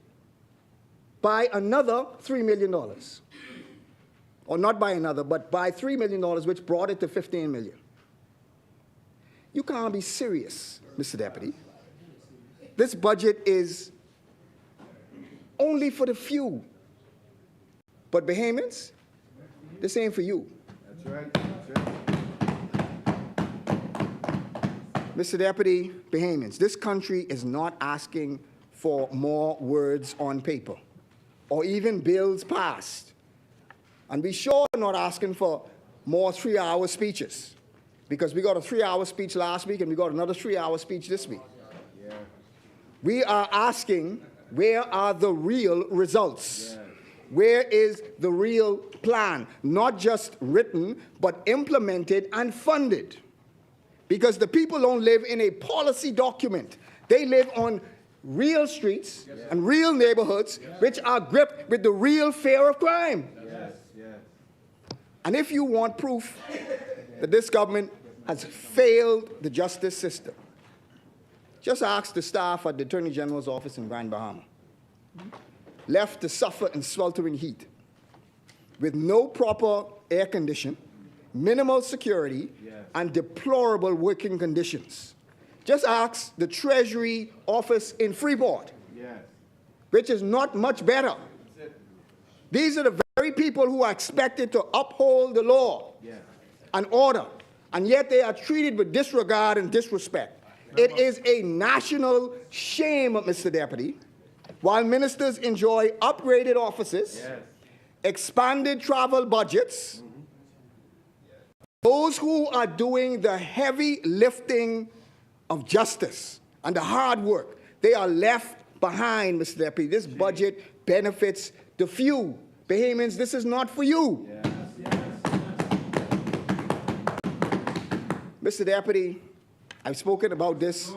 by another $3 million. Or not by another, but by $3 million, which brought it to $15 million. You can't be serious, Mr. Deputy. This budget is only for the few. But Bahamians, this ain't for you. That's right. That's right. Mr. Deputy, Bahamians, this country is not asking for more words on paper or even bills passed. And we sure are not asking for more 3-hour speeches, because we got a 3-hour speech last week and we got another 3-hour speech this week. Yeah. We are asking, where are the real results? Yeah. Where is the real plan? Not just written, but implemented and funded. Because the people don't live in a policy document. They live on real streets and real neighborhoods which are gripped with the real fear of crime. And if you want proof that this government has failed the justice system, just ask the staff at the Attorney General's office in Grand Bahama, left to suffer in sweltering heat with no proper air condition, minimal security, and deplorable working conditions. Just ask the Treasury office in Freeport, which is not much better. These are the very people who are expected to uphold the law and order, and yet they are treated with disregard and disrespect. It is a national shame, Mr. Deputy. While ministers enjoy upgraded offices, expanded travel budgets, those who are doing the heavy lifting of justice and the hard work, they are left behind, Mr. Deputy. This budget benefits the few. Bahamians, this is not for you. Mr. Deputy, I've spoken about this.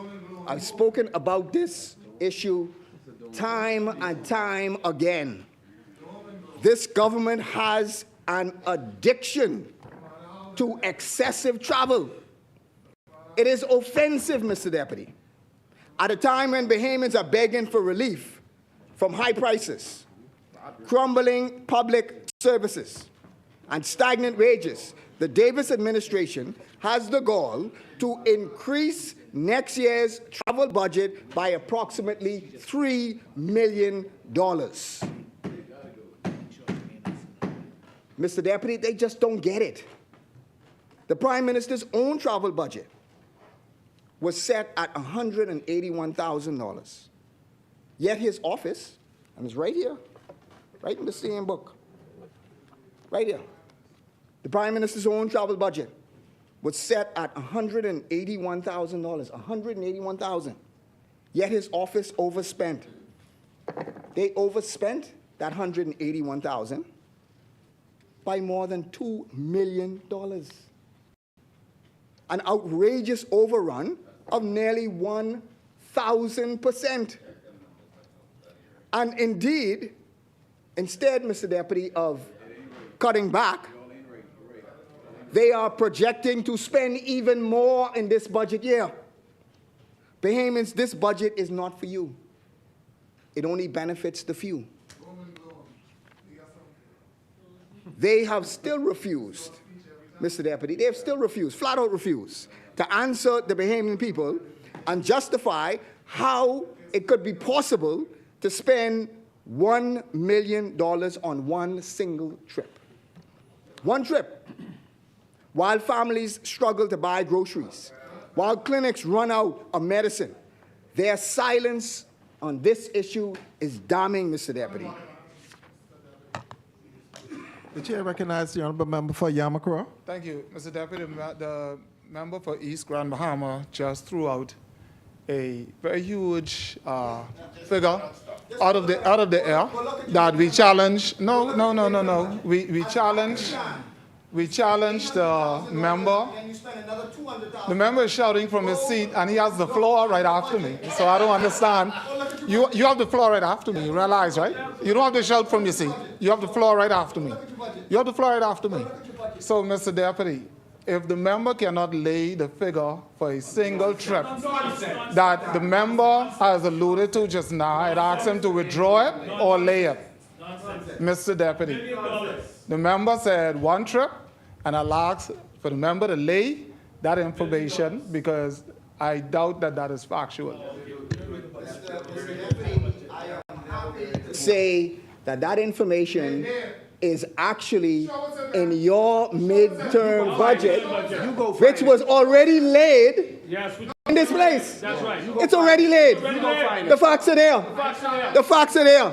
I've spoken about this issue time and time again. This government has an addiction to excessive travel. It is offensive, Mr. Deputy. At a time when Bahamians are begging for relief from high prices, crumbling public services, and stagnant wages, the Davis administration has the goal to increase next year's travel budget by approximately $3 million. Mr. Deputy, they just don't get it. The Prime Minister's own travel budget was set at $181,000. Yet his office, and it's right here, right in the same book, right here, the Prime Minister's own travel budget was set at $181,000, $181,000. Yet his office overspent. They overspent that $181,000 by more than $2 million. An outrageous overrun of nearly 1,000%. And indeed, instead, Mr. Deputy, of cutting back, they are projecting to spend even more in this budget year. Bahamians, this budget is not for you. It only benefits the few. They have still refused, Mr. Deputy, they have still refused, flat out refused, to answer the Bahamian people and justify how it could be possible to spend $1 million on one single trip. One trip. While families struggle to buy groceries, while clinics run out of medicine, their silence on this issue is damning, Mr. Deputy. The chair recognizes the honourable member for Yamakura. Thank you, Mr. Deputy. The member for East Grand Bahama just threw out a very huge figure out of the air that we challenge. No. We challenge the member. The member is shouting from his seat, and he has the floor right after me. So I don't understand. You have the floor right after me. You realize, right? You don't have to shout from your seat. You have the floor right after me. You have the floor right after me. So, Mr. Deputy, if the member cannot lay the figure for a single trip that the member has alluded to just now, I'd ask him to withdraw it or lay it. Mr. Deputy, the member said one trip, and I'll ask for the member to lay that information because I doubt that that is factual. Say that that information is actually in your midterm budget, which was already laid in this place. That's right. It's already laid. The facts are there. The facts are there.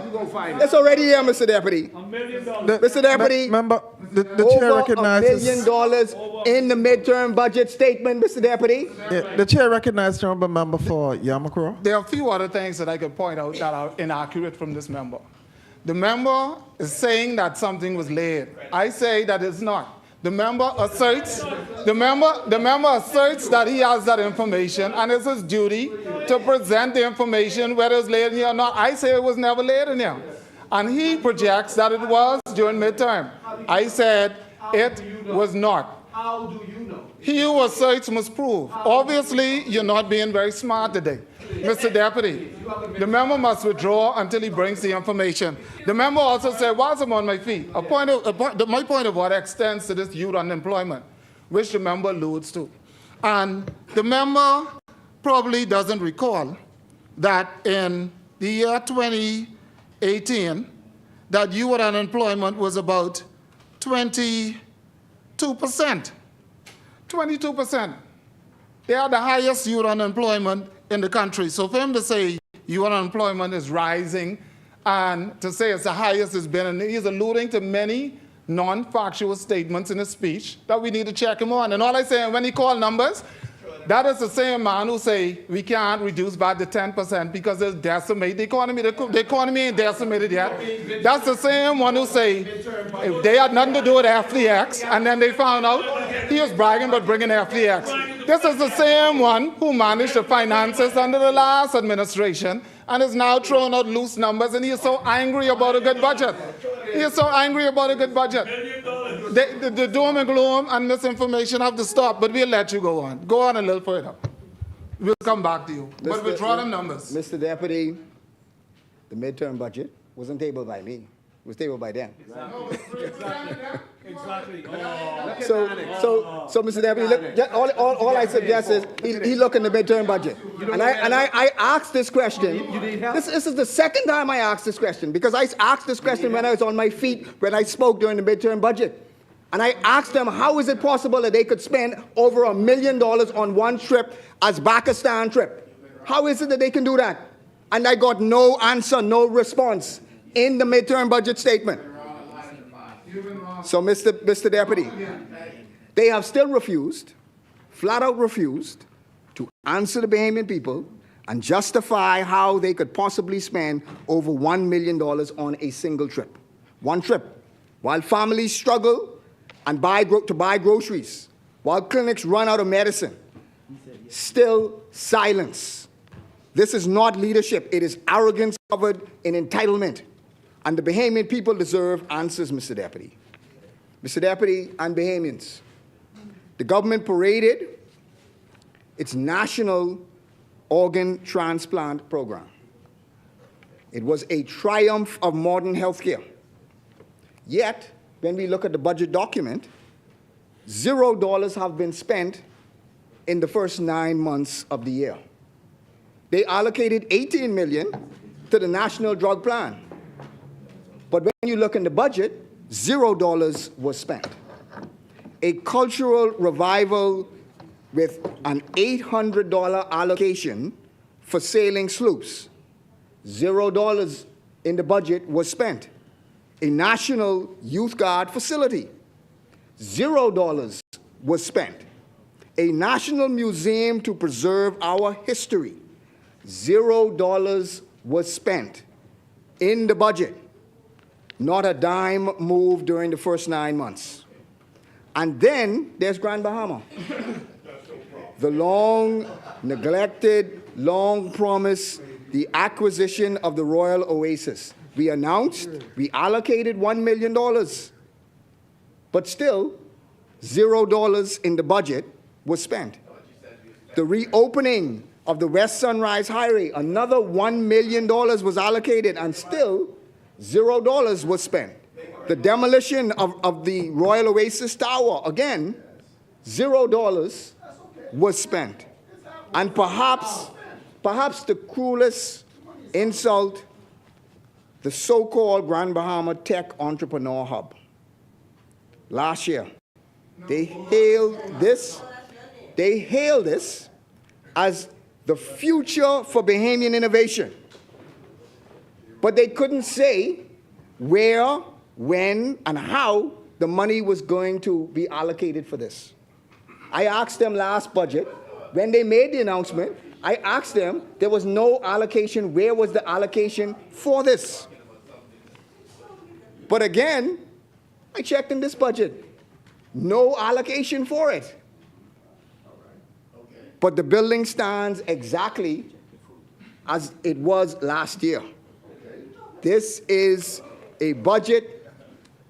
It's already there, Mr. Deputy. $1 million. Mr. Deputy, Member, the chair over $1 recognizes. million in the midterm budget statement, Mr. Deputy. Yeah, the chair recognizes the honourable member for Yamakuro. There are a few other things that I could point out that are inaccurate from this member. The member is saying that something was laid. I say that it's not. The member asserts that he has that information and it's his duty to present the information whether it's laid in here or not. I say it was never laid in here. And he projects that it was during midterm. I said it was not. How do you know? He who asserts must prove. Obviously, you're not being very smart today. Mr. Deputy, the member must withdraw until he brings the information. The member also said, whilst I'm on my feet, my point of order extends to this youth unemployment, which the member alludes to. And the member probably doesn't recall that in the year 2018, that youth unemployment was about 22%. 22%. They are the highest youth unemployment in the country. So for him to say youth unemployment is rising and to say it's the highest it's been, and he's alluding to many non-factual statements in his speech that we need to check him on. And all I say, when he called numbers, that is the same man who say we can't reduce VAT to 10% because it's decimated the economy. The economy ain't decimated yet. That's the same one who say if they had nothing to do with FDX, and then they found out he was bragging about bringing FDX. This is the same one who managed the finances under the last administration and is now throwing out loose numbers, and he is so angry about a good budget. He is so angry about a good budget. The doom and gloom and misinformation have to stop, but we'll let you go on. Go on a little further. We'll come back to you. But withdraw them numbers. Mr. Deputy, the midterm budget wasn't tabled by me. It was tabled by them. Exactly. So, Mr. Deputy, look, all I suggest is he look in the midterm budget. And I asked this question. This is the second time I asked this question, because I asked this question when I was on my feet when I spoke during the midterm budget. And I asked them, how is it possible that they could spend over $1 million on one trip as Pakistan trip? How is it that they can do that? And I got no answer, no response in the midterm budget statement. So, Mr. Deputy, they have still refused, flat out refused, to answer the Bahamian people and justify how they could possibly spend over $1 million on a single trip. One trip. While families struggle and buy groceries, while clinics run out of medicine, still silence. This is not leadership. It is arrogance covered in entitlement. And the Bahamian people deserve answers, Mr. Deputy. Mr. Deputy and Bahamians, the government paraded its national organ transplant program. It was a triumph of modern healthcare. Yet, when we look at the budget document, $0 have been spent in the first 9 months of the year. They allocated $18 million to the National Drug Plan. But when you look in the budget, $0 was spent. A cultural revival with an $800 allocation for sailing sloops. $0 in the budget was spent. A National Youth Guard facility. $0 was spent. A National Museum to preserve our history. $0 was spent in the budget. Not a dime moved during the first 9 months. And then there's Grand Bahama. The long neglected, long promised, the acquisition of the Royal Oasis. We announced, we allocated $1 million. But still, $0 in the budget was spent. The reopening of the West Sunrise Highway, another $1 million was allocated, and still $0 was spent. The demolition of the Royal Oasis Tower, again, $0 was spent. And perhaps the cruelest insult, the so-called Grand Bahama Tech Entrepreneur Hub. Last year, they hailed this as the future for Bahamian innovation. But they couldn't say where, when, and how the money was going to be allocated for this. I asked them last budget, when they made the announcement, I asked them, there was no allocation. Where was the allocation for this? But again, I checked in this budget. No allocation for it. But the building stands exactly as it was last year. This is a budget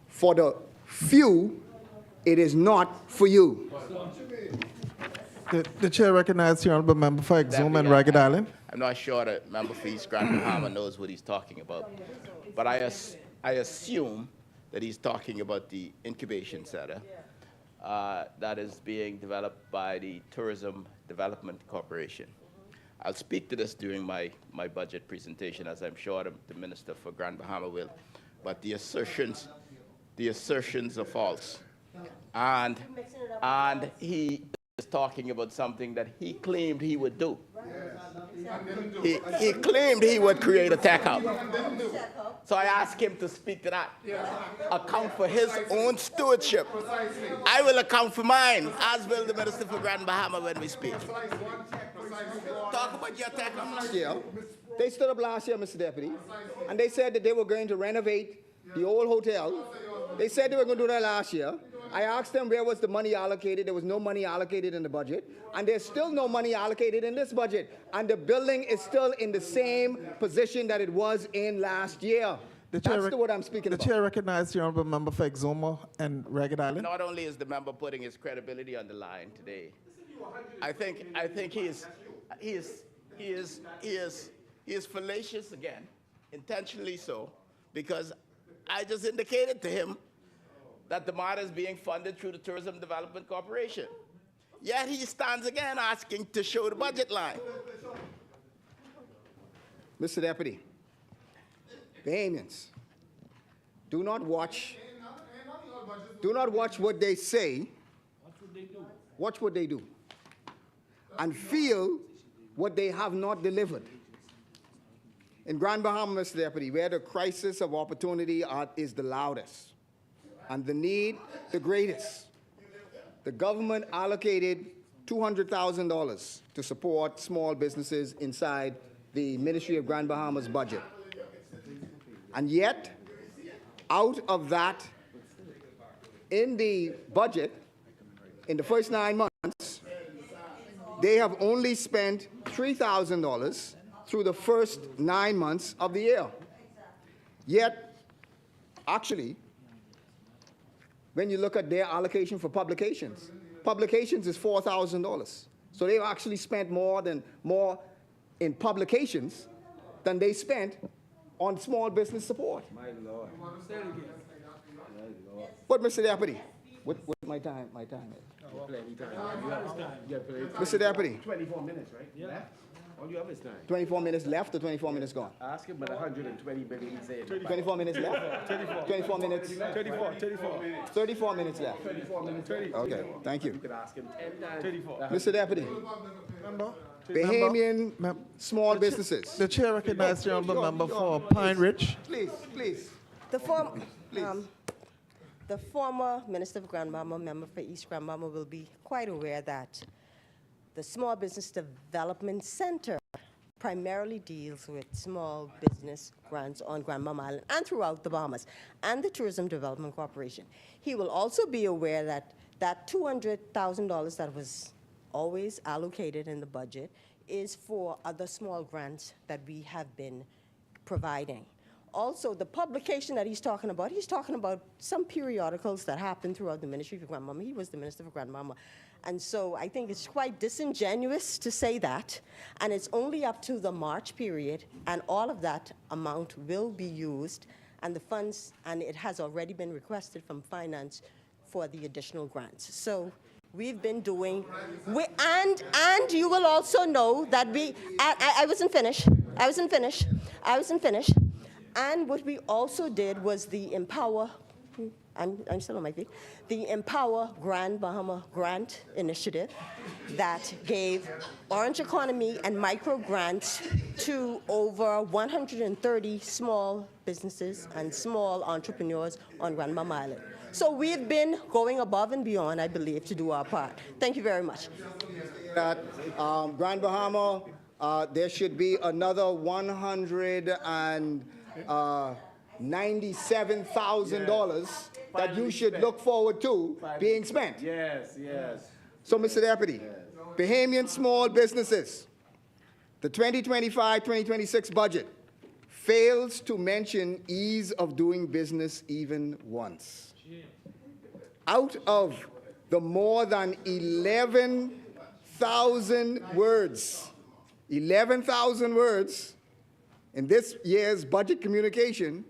for the few. It is not for you. The chair recognizes the honourable member for Exum and Ragged Island. I'm not sure that member for East Grand Bahama knows what he's talking about, but I assume that he's talking about the incubation center that is being developed by the Tourism Development Corporation. I'll speak to this during my budget presentation, as I'm sure the Minister for Grand Bahama will, but the assertions are false. And he is talking about something that he claimed he would do. He claimed he would create a tech hub. So I asked him to speak to that. Account for his own stewardship. I will account for mine, as will the Minister for Grand Bahama when we speak. Talk about your tech hub. Last year, they stood up last year, Mr. Deputy, and they said that they were going to renovate the old hotel. They said they were going to do that last year. I asked them where was the money allocated. There was no money allocated in the budget. And there's still no money allocated in this budget. And the building is still in the same position that it was in last year. That's what I'm speaking about. The chair recognizes the honourable member for Exuma and Ragged Island. Not only is the member putting his credibility on the line today, I think he is fallacious again, intentionally so, because I just indicated to him that the matter is being funded through the Tourism Development Corporation. Yet he stands again asking to show the budget line. Mr. Deputy, Bahamians, do not watch what they say, watch what they do, and feel what they have not delivered. In Grand Bahama, Mr. Deputy, where the crisis of opportunity is the loudest, and the need the greatest, the government allocated $200,000 to support small businesses inside the Ministry of Grand Bahama's budget. And yet, out of that, in the budget, in the first 9 months, they have only spent $3,000 through the first 9 months of the year. Yet, actually, when you look at their allocation for publications is $4,000. So they've actually spent more in publications than they spent on small business support. My Lord. But Mr. Deputy, what my time is? Mr. Deputy. 24 minutes, right? Yeah. All you have is time. 24 minutes left or 24 minutes gone? Ask him about 120 billion he's saying. 24 minutes left? 24 minutes? 34 minutes left. 24 minutes. Okay, thank you. You could ask him 10 times. 34. Mr. Deputy, Bahamian small businesses. The chair recognizes the honourable member for Pine Ridge. Please. The former Minister of Grand Bahama, member for East Grand Bahama, will be quite aware that the Small Business Development Center primarily deals with small business grants on Grand Bahama Island and throughout the Bahamas, and the Tourism Development Corporation. He will also be aware that that $200,000 that was always allocated in the budget is for other small grants that we have been providing. Also, the publication that he's talking about some periodicals that happened throughout the Ministry for Grand Bahama. He was the Minister for Grand Bahama. And so I think it's quite disingenuous to say that. And it's only up to the March period, and all of that amount will be used, and the funds, and it has already been requested from Finance for the additional grants. So we've been doing, and you will also know that I wasn't finished. And what we also did was the Empower, I'm still on my feet, the Empower Grand Bahama Grant Initiative that gave orange economy and micro grants to over 130 small businesses and small entrepreneurs on Grand Bahama Island. So we've been going above and beyond, I believe, to do our part. Thank you very much. That Grand Bahama, there should be another $197,000 that you should look forward to being spent. Yes, yes. So, Mr. Deputy, Bahamian small businesses, the 2025-2026 budget fails to mention ease of doing business even once. Out of the more than 11,000 words in this year's budget communication,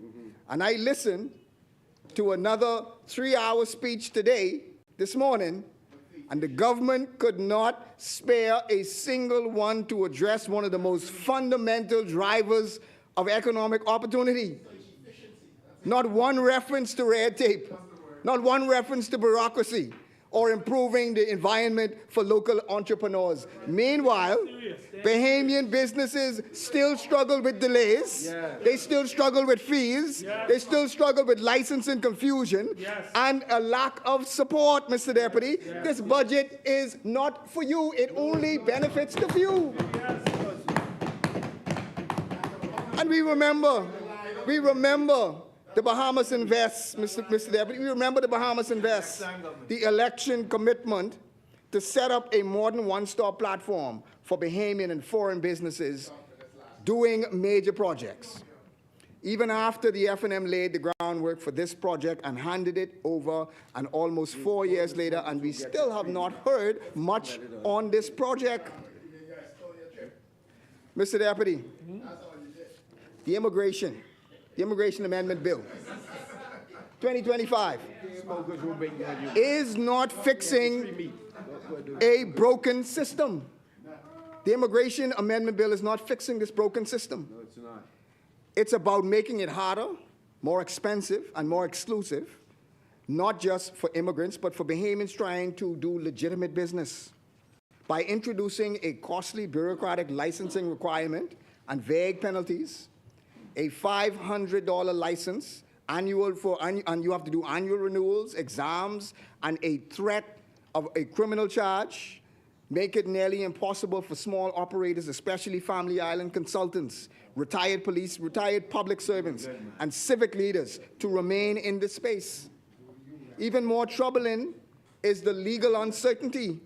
and I listened to another 3-hour speech this morning, and the government could not spare a single one to address one of the most fundamental drivers of economic opportunity. Not one reference to red tape, not one reference to bureaucracy, or improving the environment for local entrepreneurs. Meanwhile, Bahamian businesses still struggle with delays, they still struggle with fees, they still struggle with licensing confusion, and a lack of support, Mr. Deputy. This budget is not for you, it only benefits the few. And we remember the Bahamas Invest, Mr. Deputy. We remember the Bahamas Invest, the election commitment to set up a modern one-stop platform for Bahamian and foreign businesses doing major projects. Even after the F&M laid the groundwork for this project and handed it over, and almost 4 years later, and we still have not heard much on this project. Mr. Deputy, the Immigration Amendment Bill 2025 is not fixing a broken system. The Immigration Amendment Bill is not fixing this broken system. No, it's not. It's about making it harder, more expensive, and more exclusive, not just for immigrants, but for Bahamians trying to do legitimate business. By introducing a costly bureaucratic licensing requirement and vague penalties, a $500 license, and you have to do annual renewals, exams, and a threat of a criminal charge, make it nearly impossible for small operators, especially Family Island consultants, retired police, retired public servants, and civic leaders to remain in this space. Even more troubling is the legal uncertainty.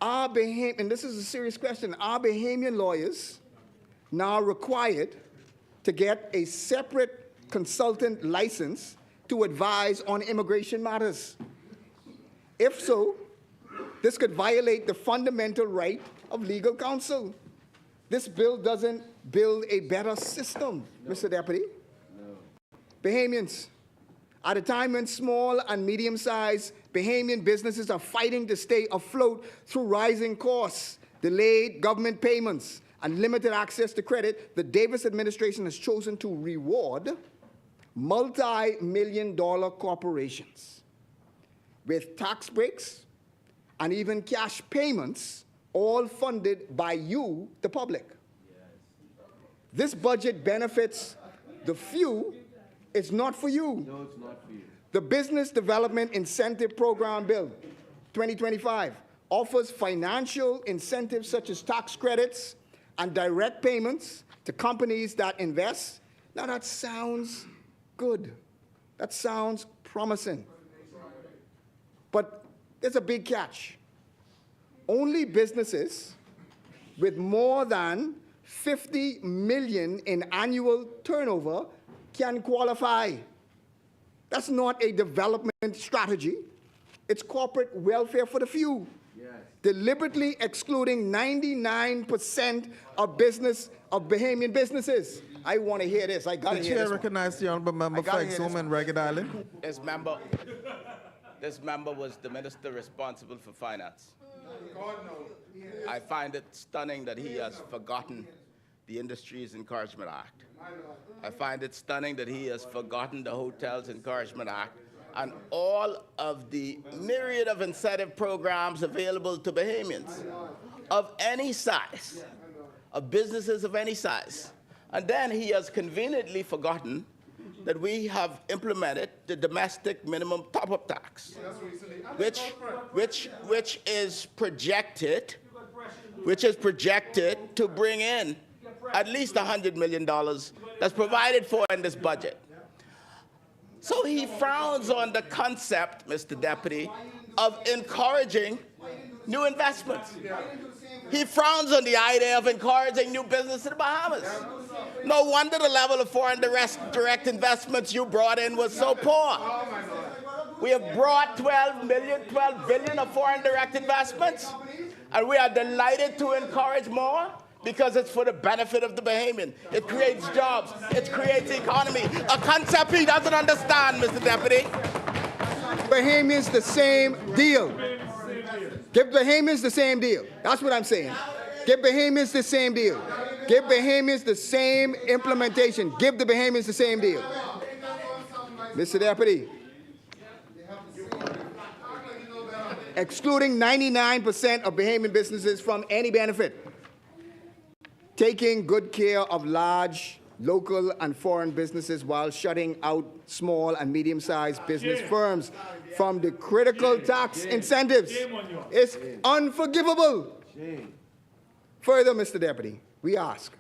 And this is a serious question, are Bahamian lawyers now required to get a separate consultant license to advise on immigration matters? If so, this could violate the fundamental right of legal counsel. This bill doesn't build a better system, Mr. Deputy. Bahamians, at a time when small and medium-sized Bahamian businesses are fighting to stay afloat through rising costs, delayed government payments, and limited access to credit, the Davis administration has chosen to reward multi-million-dollar corporations with tax breaks and even cash payments, all funded by you, the public. This budget benefits the few. It's not for you. No, it's not for you. The Business Development Incentive Program Bill 2025 offers financial incentives such as tax credits and direct payments to companies that invest. Now that sounds good. That sounds promising. But there's a big catch. Only businesses with more than 50 million in annual turnover can qualify. That's not a development strategy. It's corporate welfare for the few. Yes. Deliberately excluding 99% of Bahamian businesses. I want to hear this. I got to hear this. The chair recognizes the honourable member for Exum and Ragged Island. Yes, member. this member was the minister responsible for finance. I find it stunning that he has forgotten the Industries Encouragement Act. I find it stunning that he has forgotten the Hotels Encouragement Act and all of the myriad of incentive programs available to Bahamians of any size, of businesses of any size. And then he has conveniently forgotten that we have implemented the domestic minimum top-up tax, which is projected to bring in at least $100 million that's provided for in this budget. So he frowns on the concept, Mr. Deputy, of encouraging new investments. He frowns on the idea of encouraging new business in the Bahamas. No wonder the level of foreign direct investments you brought in was so poor. We have brought 12 billion of foreign direct investments, and we are delighted to encourage more because it's for the benefit of the Bahamian. It creates jobs, it creates economy, a concept he doesn't understand, Mr. Deputy. Bahamians the same deal. Give Bahamians the same deal. That's what I'm saying. Give Bahamians the same deal. Give Bahamians the same implementation. Give the Bahamians the same deal. Mr. Deputy, excluding 99% of Bahamian businesses from any benefit, taking good care of large local and foreign businesses while shutting out small and medium-sized business firms from the critical tax incentives is unforgivable. Further, Mr. Deputy, we ask,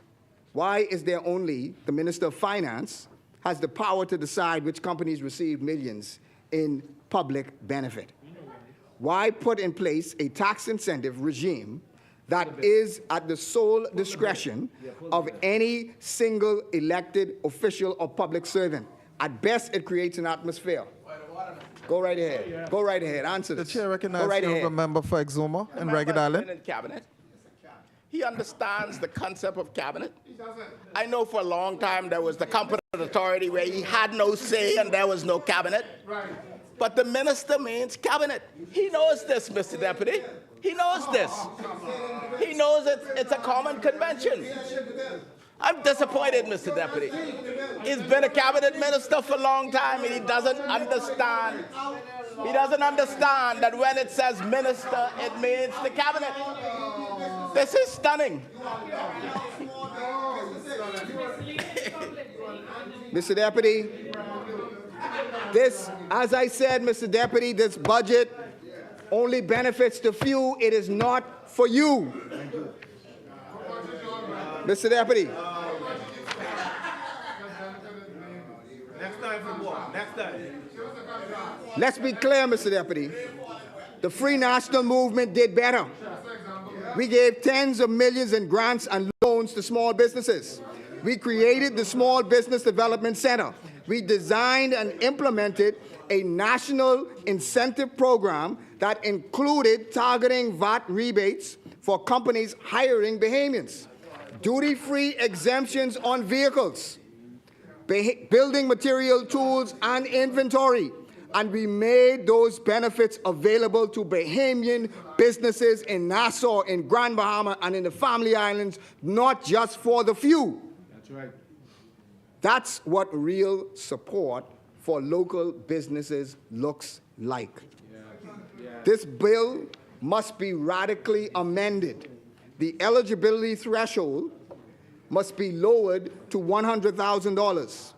why is there only the Minister of Finance has the power to decide which companies receive millions in public benefit? Why put in place a tax incentive regime that is at the sole discretion of any single elected official or public servant? At best, it creates an atmosphere. Go right ahead. Go right ahead. Answer The this. chair recognizes the honourable member for Exuma and Ragged Island. In cabinet. He understands the concept of cabinet. I know for a long time there was the competent authority where he had no say and there was no cabinet. But the minister means cabinet. He knows this, Mr. Deputy. He knows this. He knows it's a common convention. I'm disappointed, Mr. Deputy. He's been a cabinet minister for a long time and he doesn't understand. He doesn't understand that when it says minister, it means the cabinet. This is stunning. Mr. Deputy, this, as I said, Mr. Deputy, this budget only benefits the few. It is not for you. Mr. Deputy. Next time for what? Next time. Let's be clear, Mr. Deputy. The Free National Movement did better. We gave tens of millions in grants and loans to small businesses. We created the Small Business Development Center. We designed and implemented a national incentive program that included targeting VAT rebates for companies hiring Bahamians, duty-free exemptions on vehicles, building material, tools, and inventory. And we made those benefits available to Bahamian businesses in Nassau, in Grand Bahama, and in the Family Islands, not just for the few. That's right. That's what real support for local businesses looks like. This bill must be radically amended. The eligibility threshold must be lowered to $100,000,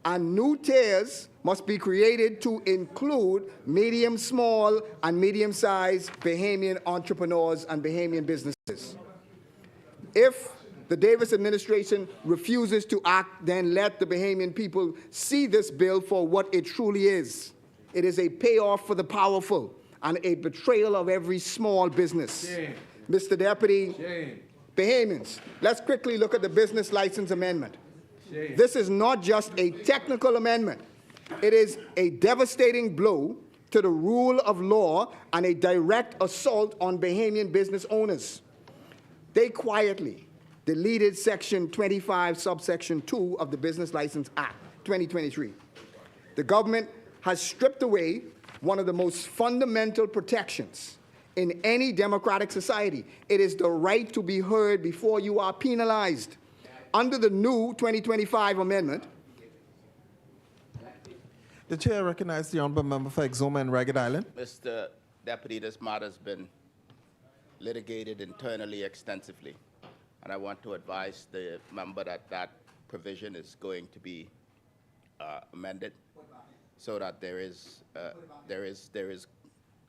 and new tiers must be created to include medium, small, and medium-sized Bahamian entrepreneurs and Bahamian businesses. If the Davis administration refuses to act, then let the Bahamian people see this bill for what it truly is. It is a payoff for the powerful and a betrayal of every small business. Shame. Mr. Deputy, Shame. Bahamians, let's quickly look at the business license amendment. Shame. This is not just a technical amendment. It is a devastating blow to the rule of law and a direct assault on Bahamian business owners. They quietly deleted Section 25, subsection 2 of the Business License Act, 2023. The government has stripped away one of the most fundamental protections in any democratic society. It is the right to be heard before you are penalized. Under the new 2025 amendment, The chair recognizes the honourable member for Exuma and Ragged Island. Mr. Deputy, this matter has been litigated internally extensively, and I want to advise the member that that provision is going to be amended so that there is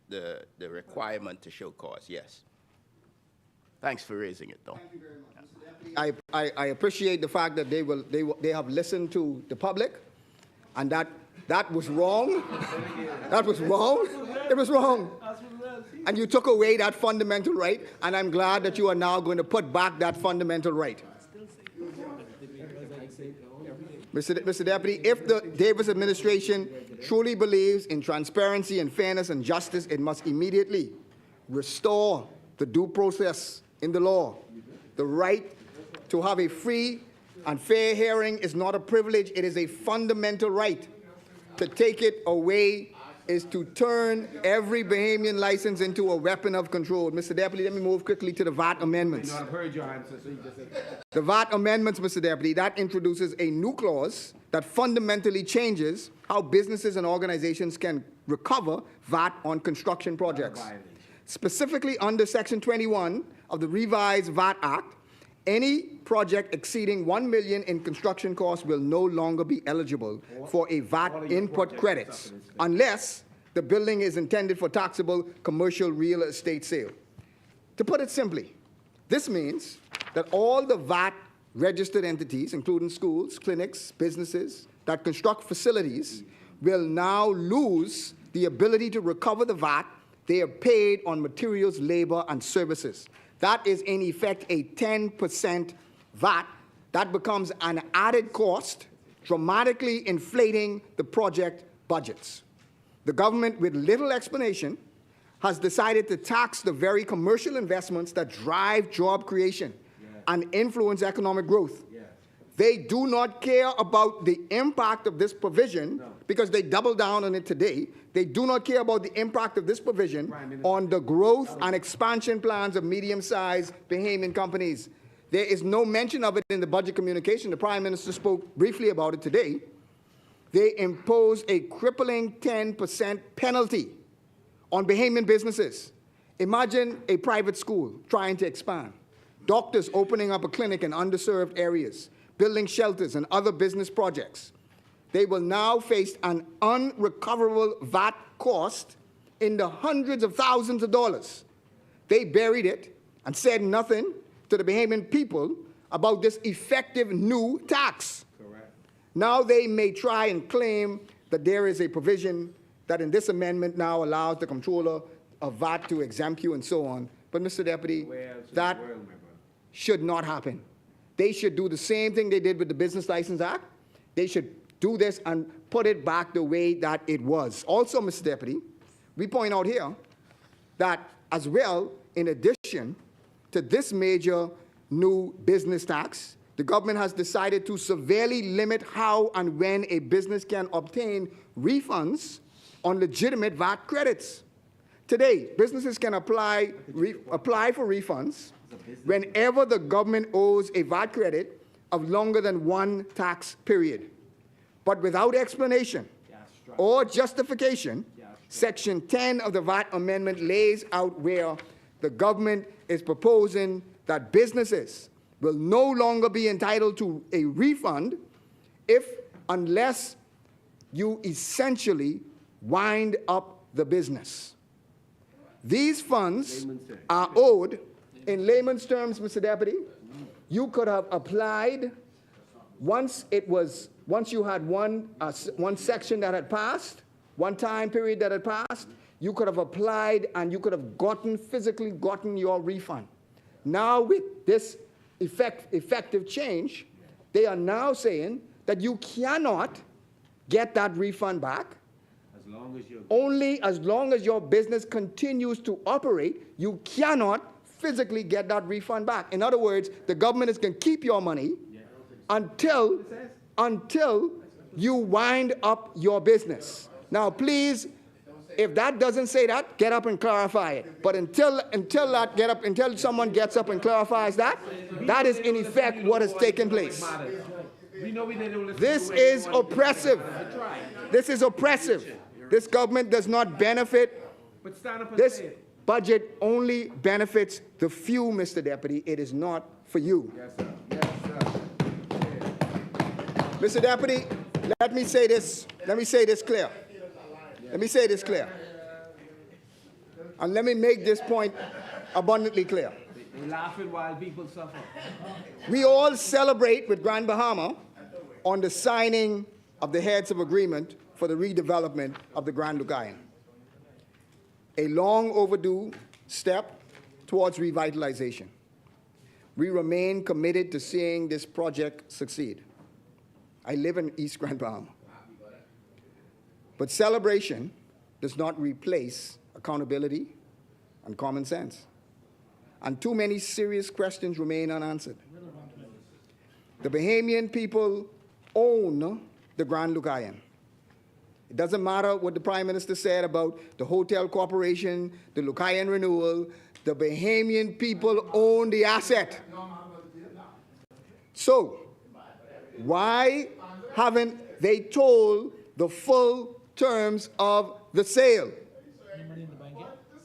the requirement to show cause. Yes. Thanks for raising it, though. I appreciate the fact that they have listened to the public, and that was wrong. That was wrong. It was wrong. And you took away that fundamental right, and I'm glad that you are now going to put back that fundamental right. Mr. Deputy, if the Davis administration truly believes in transparency and fairness and justice, it must immediately restore the due process in the law. The right to have a free and fair hearing is not a privilege, it is a fundamental right. To take it away is to turn every Bahamian license into a weapon of control. Mr. Deputy, let me move quickly to the VAT amendments. I've heard your answer, so you just said The VAT amendments, Mr. Deputy, that introduces a new clause that fundamentally changes how businesses and organizations can recover VAT on construction projects. Specifically under Section 21 of the revised VAT Act, any project exceeding $1 million in construction costs will no longer be eligible for a VAT input credits unless the building is intended for taxable commercial real estate sale. To put it simply, this means that all the VAT registered entities, including schools, clinics, businesses that construct facilities, will now lose the ability to recover the VAT they are paid on materials, labor, and services. That is, in effect, a 10% VAT. That becomes an added cost, dramatically inflating the project budgets. The government, with little explanation, has decided to tax the very commercial investments that drive job creation and influence economic growth. They do not care about the impact of this provision because they double down on it today. They do not care about the impact of this provision on the growth and expansion plans of medium-sized Bahamian companies. There is no mention of it in the budget communication. The Prime Minister spoke briefly about it today. They impose a crippling 10% penalty on Bahamian businesses. Imagine a private school trying to expand, doctors opening up a clinic in underserved areas, building shelters and other business projects. They will now face an unrecoverable VAT cost in the hundreds of thousands of dollars. They buried it and said nothing to the Bahamian people about this effective new tax. Correct. Now they may try and claim that there is a provision that in this amendment now allows the controller of VAT to exempt you and so on. But Mr. Deputy, that should not happen. They should do the same thing they did with the Business License Act. They should do this and put it back the way that it was. Also, Mr. Deputy, we point out here that as well, in addition to this major new business tax, the government has decided to severely limit how and when a business can obtain refunds on legitimate VAT credits. Today, businesses can apply for refunds whenever the government owes a VAT credit of longer than one tax period. But without explanation or justification, Section 10 of the VAT amendment lays out where the government is proposing that businesses will no longer be entitled to a refund unless you essentially wind up the business. These funds are owed, in layman's terms, Mr. Deputy, you could have applied once you had one section that had passed, one time period that had passed, you could have applied and you could have physically gotten your refund. Now with this effective change, they are now saying that you cannot get that refund back. Only as long as your business continues to operate, you cannot physically get that refund back. In other words, the government is going to keep your money until you wind up your business. Now, please If that doesn't say that, get up and clarify it. But until someone gets up and clarifies that, that is in effect what has taken place. This is oppressive. This is oppressive. This government does not benefit. This budget only benefits the few, Mr. Deputy. It is not for you. Yes, sir. Yes, sir. Mr. Deputy, let me say this. Let me say this clear. Let me say this clear. And let me make this point abundantly clear. They're laughing while people suffer. We all celebrate with Grand Bahama on the signing of the heads of agreement for the redevelopment of the Grand Lucayan. A long overdue step towards revitalization. We remain committed to seeing this project succeed. I live in East Grand Bahama. But celebration does not replace accountability and common sense. And too many serious questions remain unanswered. The Bahamian people own the Grand Lucayan. It doesn't matter what the Prime Minister said about the Hotel Corporation, the Lucayan renewal. The Bahamian people own the asset. So, why haven't they told the full terms of the sale?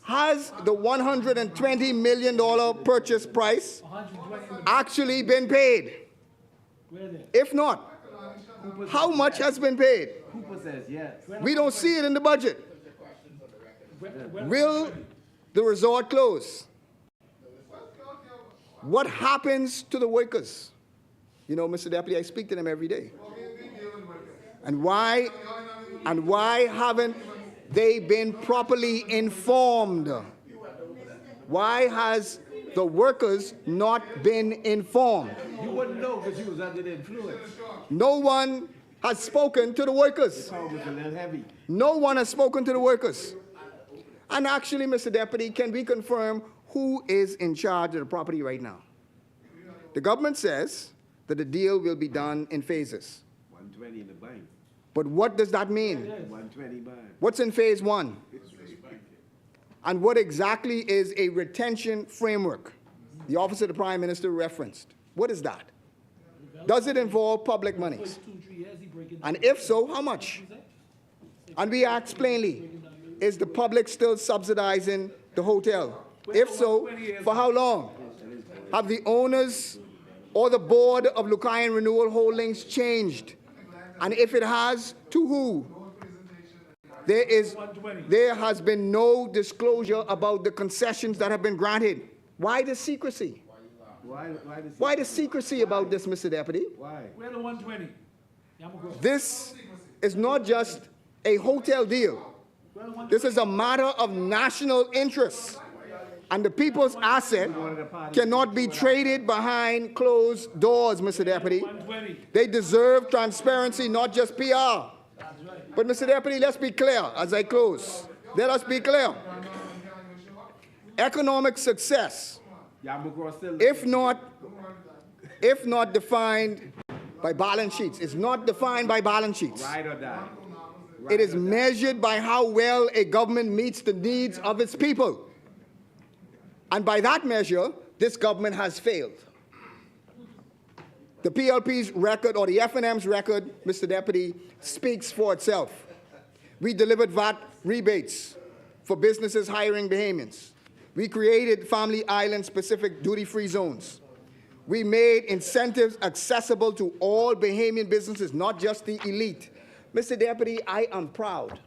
Has the $120 million purchase price actually been paid? If not, how much has been paid? We don't see it in the budget. Will the resort close? What happens to the workers? You know, Mr. Deputy, I speak to them every day. And why haven't they been properly informed? Why has the workers not been informed? You wouldn't know because you was under the influence. No one has spoken to the workers. The power was a little heavy. No one has spoken to the workers. And actually, Mr. Deputy, can we confirm who is in charge of the property right now? The government says that the deal will be done in phases. 120 in the bank. But what does that mean? 120 bank. What's in phase one? And what exactly is a retention framework? The Office of the Prime Minister referenced. What is that? Does it involve public monies? And if so, how much? And we ask plainly, is the public still subsidizing the hotel? If so, for how long? Have the owners or the board of Lucayan Renewal Holdings changed? And if it has, to who? There has been no disclosure about the concessions that have been granted. Why the secrecy? Why the secrecy about this, Mr. Deputy? Why? Where the 120? This is not just a hotel deal. This is a matter of national interest. And the people's asset cannot be traded behind closed doors, Mr. Deputy. They deserve transparency, not just PR. But, Mr. Deputy, let's be clear as I close. Let us be clear. Economic success, if not defined by balance sheets, is not defined by balance sheets. Ride or die. It is measured by how well a government meets the needs of its people. And by that measure, this government has failed. The PLP's record, or the FNM's record, Mr. Deputy, speaks for itself. We delivered VAT rebates for businesses hiring Bahamians. We created Family Island-specific duty-free zones. We made incentives accessible to all Bahamian businesses, not just the elite. Mr. Deputy, I am proud.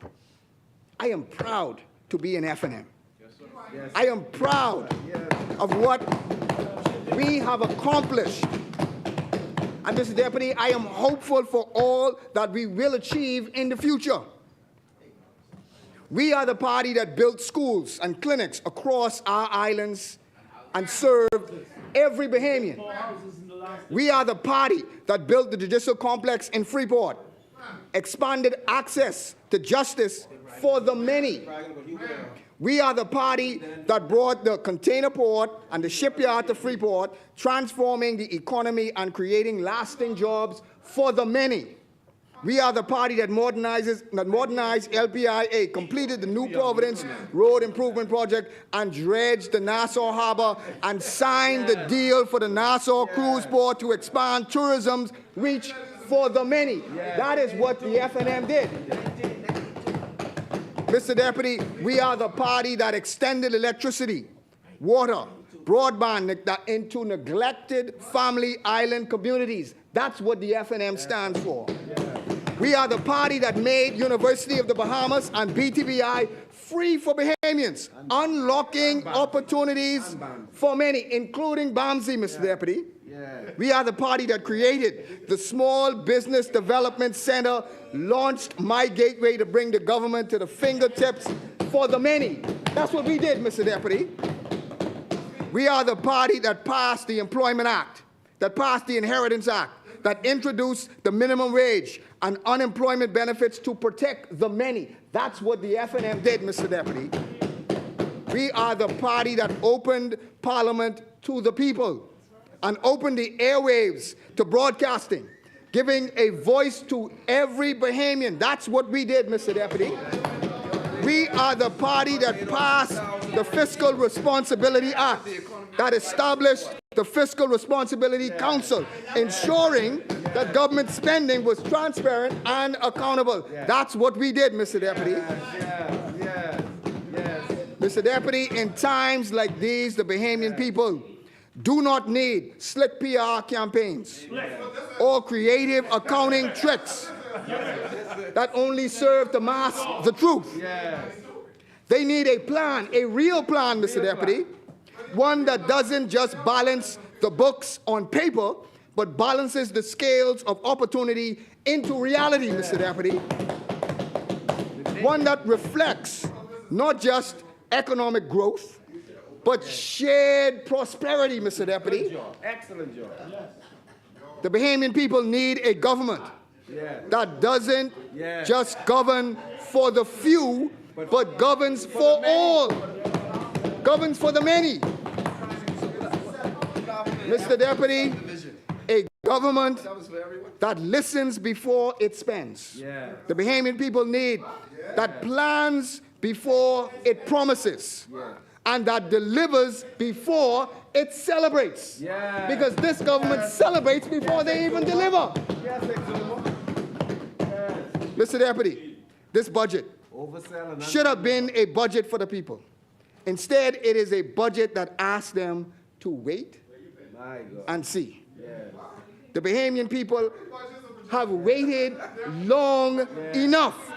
I am proud to be an FNM. I am proud of what we have accomplished. And, Mr. Deputy, I am hopeful for all that we will achieve in the future. We are the party that built schools and clinics across our islands and served every Bahamian. We are the party that built the judicial complex in Freeport, expanded access to justice for the many. We are the party that brought the container port and the shipyard to Freeport, transforming the economy and creating lasting jobs for the many. We are the party that modernized LPIA, completed the New Providence Road Improvement Project, and dredged the Nassau Harbor, and signed the deal for the Nassau Cruise Port to expand tourism's reach for the many. That is what the FNM did. Mr. Deputy, we are the party that extended electricity, water, broadband into neglected family island communities. That's what the FNM stands for. We are the party that made University of the Bahamas and BTVI free for Bahamians, unlocking opportunities for many, including BAMSI, Mr. Deputy. We are the party that created the Small Business Development Center, launched My Gateway to bring the government to the fingertips for the many. That's what we did, Mr. Deputy. We are the party that passed the Employment Act, that passed the Inheritance Act, that introduced the minimum wage and unemployment benefits to protect the many. That's what the FNM did, Mr. Deputy. We are the party that opened Parliament to the people and opened the airwaves to broadcasting, giving a voice to every Bahamian. That's what we did, Mr. Deputy. We are the party that passed the Fiscal Responsibility Act, that established the Fiscal Responsibility Council, ensuring that government spending was transparent and accountable. That's what we did, Mr. Deputy. Mr. Deputy, in times like these, the Bahamian people do not need slick PR campaigns or creative accounting tricks that only serve to mask the truth. They need a plan, a real plan, Mr. Deputy, one that doesn't just balance the books on paper, but balances the scales of opportunity into reality, Mr. Deputy. One that reflects not just economic growth, but shared prosperity, Mr. Deputy. Excellent job. The Bahamian people need a government that doesn't just govern for the few, but governs for all, governs for the many. Mr. Deputy, a government that listens before it spends. The Bahamian people need that plans before it promises, and that delivers before it celebrates. Because this government celebrates before they even deliver. Mr. Deputy, this budget should have been a budget for the people. Instead, it is a budget that asks them to wait and see. The Bahamian people have waited long enough.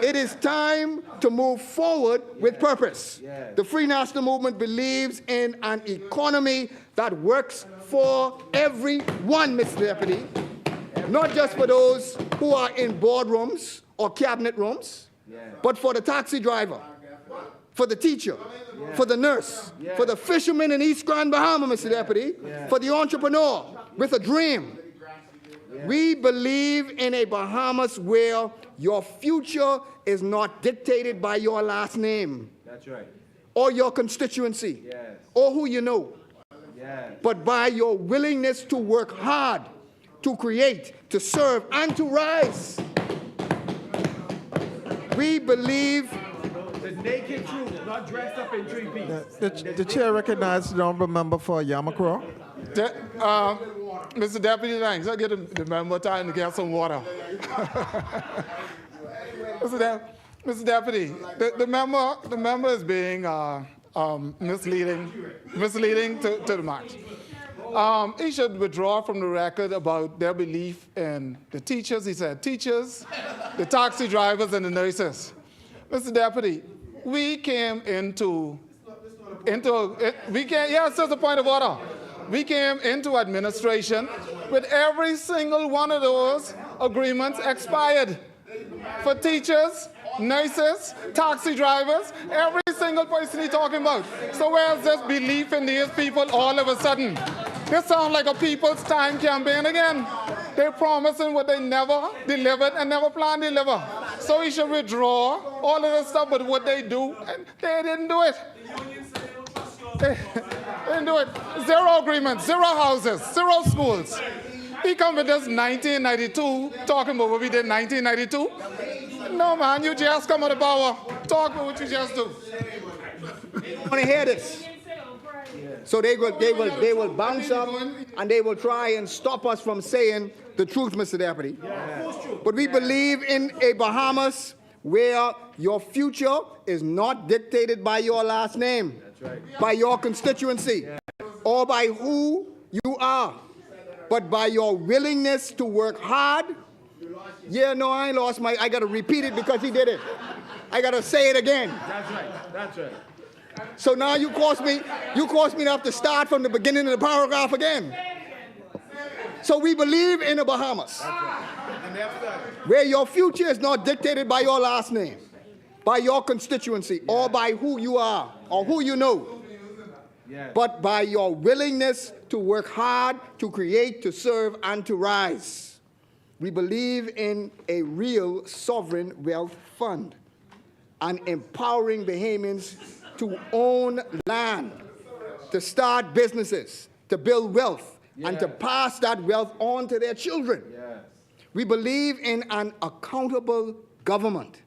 It is time to move forward with purpose. The Free National Movement believes in an economy that works for everyone, Mr. Deputy, not just for those who are in boardrooms or cabinet rooms, but for the taxi driver, for the teacher, for the nurse, for the fisherman in East Grand Bahama, Mr. Deputy, for the entrepreneur with a dream. We believe in a Bahamas where your future is not dictated by your last name. That's right. Or your constituency, or who you know, but by your willingness to work hard, to create, to serve, and to rise. We believe The naked truth, not dressed up in three-piece. The chair recognizes the honorable member for Yamakro. Mr. Deputy, thanks. I get the member time to get some water. Mr. Deputy, the member is being misleading to the max. He should withdraw from the record about their belief in the teachers. He said teachers, the taxi drivers, and the nurses. Mr. Deputy, we came yes, that's a point of order. We came into administration with every single one of those agreements expired. For teachers, nurses, taxi drivers, every single person he's talking about. So where's this belief in these people all of a sudden? This sounds like a people's time campaign again. They're promising what they never delivered and never plan to deliver. So we should withdraw all of this stuff, but what they do, and they didn't do it. They didn't do it. Zero agreements, zero houses, zero schools. He come with this 1992, talking about what we did in 1992. No, man, you just come with the power. Talk about what you just do. Want to hear this? So they will bounce up and they will try and stop us from saying the truth, Mr. Deputy. But we believe in a Bahamas where your future is not dictated by your last name, by your constituency, or by who you are, but by your willingness to work hard. Yeah, no, I ain't lost my, I got to repeat it because he did it. I got to say it again. That's right. That's right. So now you caused me to have to start from the beginning of the paragraph again. So we believe in the Bahamas, where your future is not dictated by your last name, by your constituency, or by who you are, or who you know, but by your willingness to work hard, to create, to serve, and to rise. We believe in a real sovereign wealth fund and empowering Bahamians to own land, to start businesses, to build wealth, and to pass that wealth on to their children. We believe in an accountable government.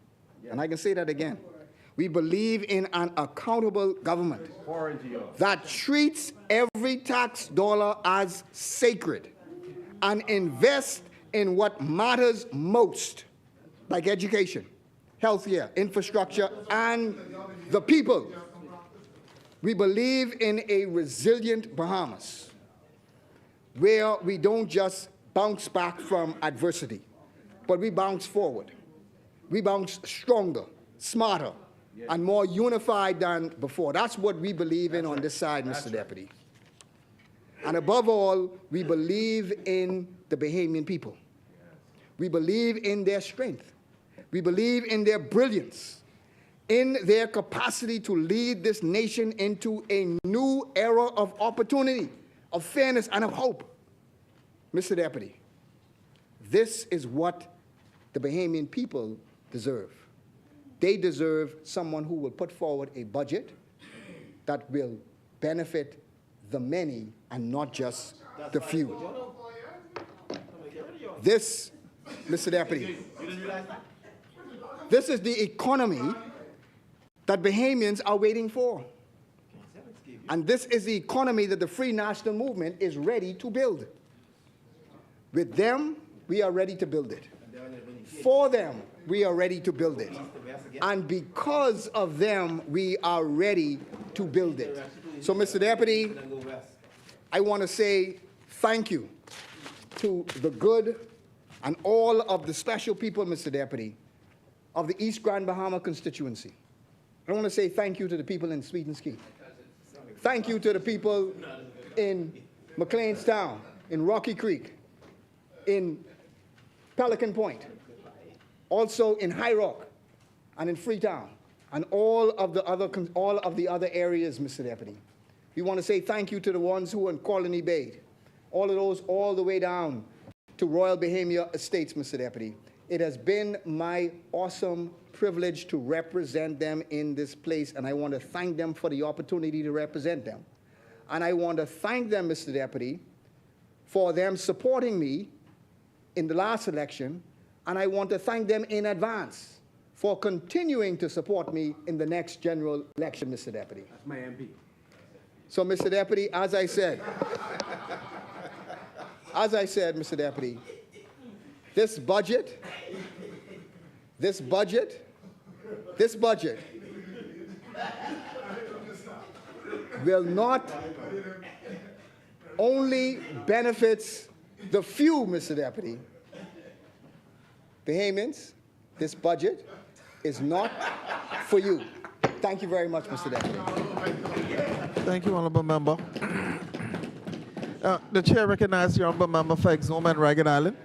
And I can say that again. We believe in an accountable government that treats every tax dollar as sacred and invests in what matters most, like education, healthcare, infrastructure, and the people. We believe in a resilient Bahamas where we don't just bounce back from adversity, but we bounce forward. We bounce stronger, smarter, and more unified than before. That's what we believe in on this side, Mr. Deputy. And above all, we believe in the Bahamian people. We believe in their strength. We believe in their brilliance, in their capacity to lead this nation into a new era of opportunity, of fairness, and of hope. Mr. Deputy, this is what the Bahamian people deserve. They deserve someone who will put forward a budget that will benefit the many and not just the few. This, Mr. Deputy, this is the economy that Bahamians are waiting for. And this is the economy that the Free National Movement is ready to build. With them, we are ready to build it. For them, we are ready to build it. And because of them, we are ready to build it. So, Mr. Deputy, I want to say thank you to the good and all of the special people, Mr. Deputy, of the East Grand Bahama constituency. I want to say thank you to the people in Sweetens Key. Thank you to the people in McLeanstown, in Rocky Creek, in Pelican Point, also in High Rock, and in Freetown, and all of the other areas, Mr. Deputy. We want to say thank you to the ones who are in Colony Bay, all of those all the way down to Royal Bahamia Estates, Mr. Deputy. It has been my awesome privilege to represent them in this place, and I want to thank them for the opportunity to represent them. And I want to thank them, Mr. Deputy, for them supporting me in the last election, and I want to thank them in advance for continuing to support me in the next general election, Mr. Deputy. That's my MP. So, Mr. Deputy, as I said, Mr. Deputy, this budget will not only benefits the few, Mr. Deputy. Bahamians, this budget is not for you. Thank you very much, Mr. Deputy. Thank you, Honourable Member. The Chair recognizes the Honourable Member for Exome and Ragged Island.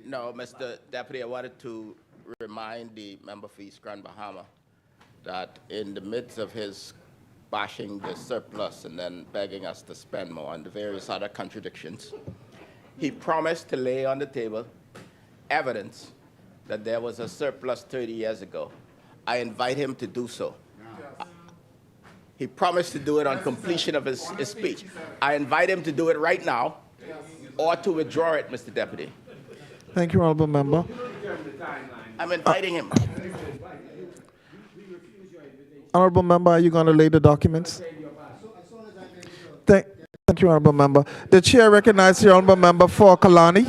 No, Mr. Deputy, I wanted to remind the member for East Grand Bahama that in the midst of his bashing the surplus and then begging us to spend more and the various other contradictions, he promised to lay on the table evidence that there was a surplus 30 years ago. I invite him to do so. He promised to do it on completion of his speech. I invite him to do it right now. or to withdraw it, Mr. Deputy. Thank you, honorable member. I'm inviting him. Honorable member, are you going to lay the documents? Thank you, honorable member. The chair recognizes the honorable member for Kalani.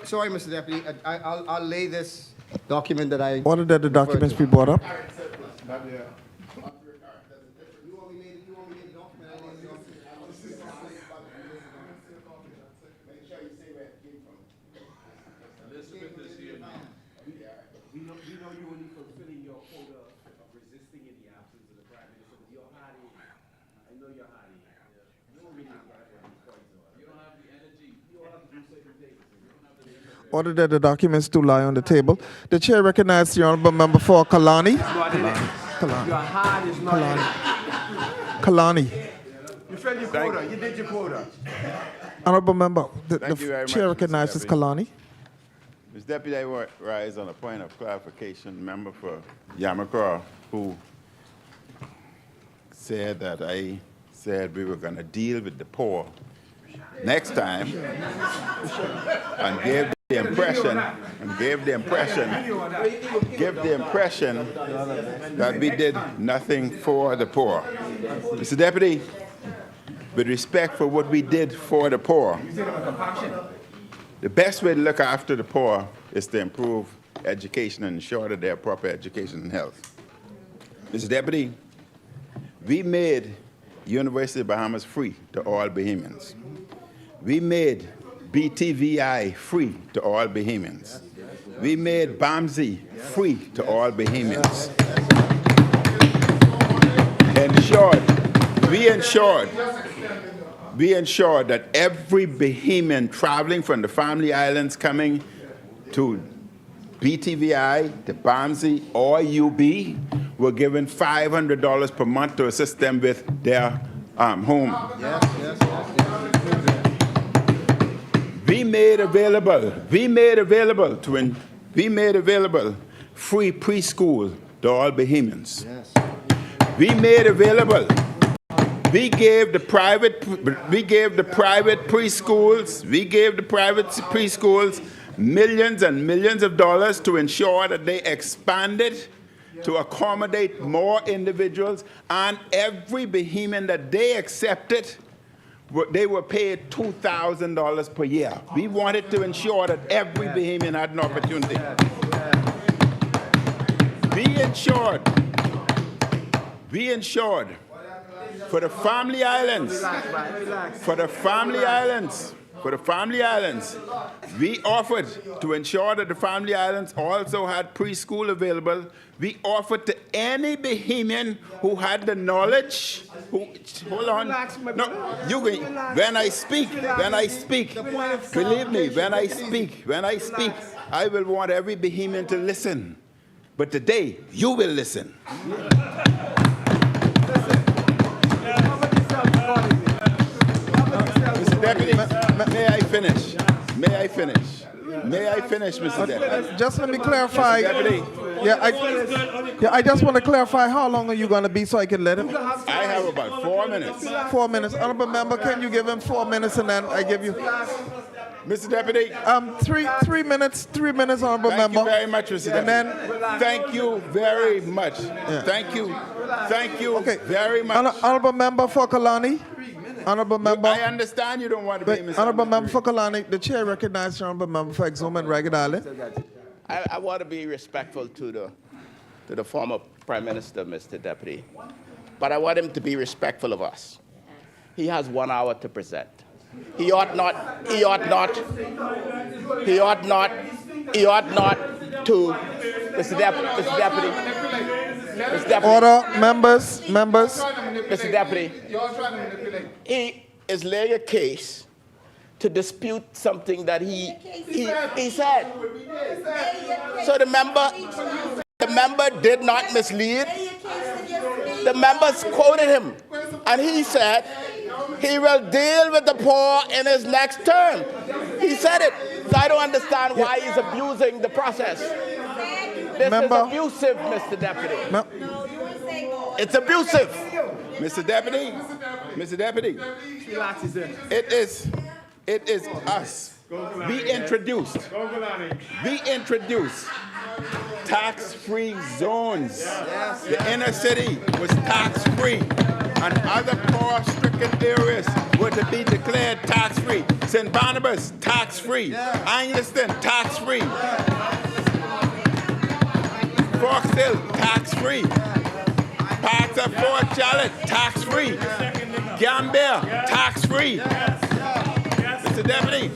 Sorry, Mr. Deputy, I'll lay this document that I... Order that the documents be brought up. Order that the documents do lie on the table. The chair recognizes the honorable member for Kalani. Kalani. You filled your quota. You did your quota. Honorable member, the Thank you very much, chair Mr. recognizes Deputy. Kalani. Mr. Deputy, I rise on a point of clarification. Member for Yamacraw, who said that I said we were going to deal with the poor next time, and gave the impression that we did nothing for the poor. Mr. Deputy, with respect for what we did for the poor, the best way to look after the poor is to improve education and ensure that they have proper education and health. Mr. Deputy, we made University of Bahamas free to all Bahamians. We made BTVI free to all Bahamians. We made BAMSI free to all Bahamians. We ensured that every Bahamian traveling from the family islands coming to BTVI, to BAMSI, or UB were given $500 per month to assist them with their home. We made available free preschool to all Bahamians. We made available. We gave the private preschools millions and millions of dollars to ensure that they expanded to accommodate more individuals, and every Bahamian that they accepted, they were paid $2,000 per year. We wanted to ensure that every Bahamian had an opportunity. We ensured for the family islands, we offered to ensure that the family islands also had preschool available. We offered to any Bahamian who had the knowledge, hold on. No, when I speak, believe me, when I speak, I will want every Bahamian to listen. But today, you will listen. Mr. Deputy, may I finish, Mr. Deputy? Just let me clarify. I just want to clarify, how long are you going to be so I can let him? I have about 4 minutes. 4 minutes. Honorable member, can you give him 4 minutes and then I give you... Mr. Deputy. 3 minutes, honorable member. Thank you very much, Mr. Deputy. And then... Thank you very much. Yeah. Thank you very much. Honorable member for Kalani. Honorable member. I understand you don't want to be Mr. Honorable member for Kalani. The chair recognizes the honorable member for Exum and Ragged Island. I want to be respectful to the former Prime Minister, Mr. Deputy, but I want him to be respectful of us. He has 1 hour to present. He ought not to, Mr. Deputy. Order, members. Mr. Deputy, he is laying a case to dispute something that he said. So the member did not mislead. The members quoted him, and he said he will deal with the poor in his next term. He said it. So I don't understand why he's abusing the process. This is abusive, Mr. Deputy. It's abusive. Mr. Deputy, Mr. Deputy, it is us. We introduced tax-free zones. The inner city was tax-free, and other poor-stricken areas were to be declared tax-free. St. Barnabas, tax-free. Angleston, tax-free. Fox Hill, tax-free. Parts of Fort Charlotte, tax-free. Gambia, tax-free. Mr. Deputy,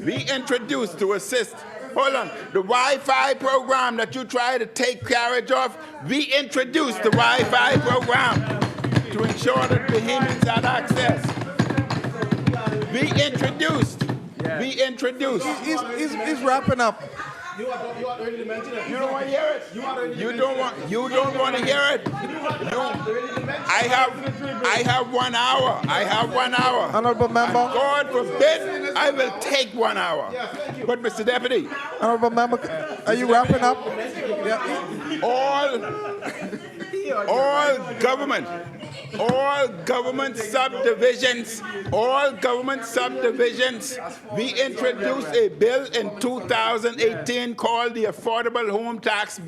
we introduced to assist, hold on, the Wi-Fi program that you try to take carriage of, we introduced the Wi-Fi program to ensure that Bahamians had access. We introduced. He's wrapping up. You don't want to hear it. You don't want to hear it. I have 1 hour. Honorable member. God forbid I will take 1 hour. But Mr. Deputy. Honorable member, are you wrapping up? Yeah. All government subdivisions, we introduced a bill in 2018 called the Affordable Home Tax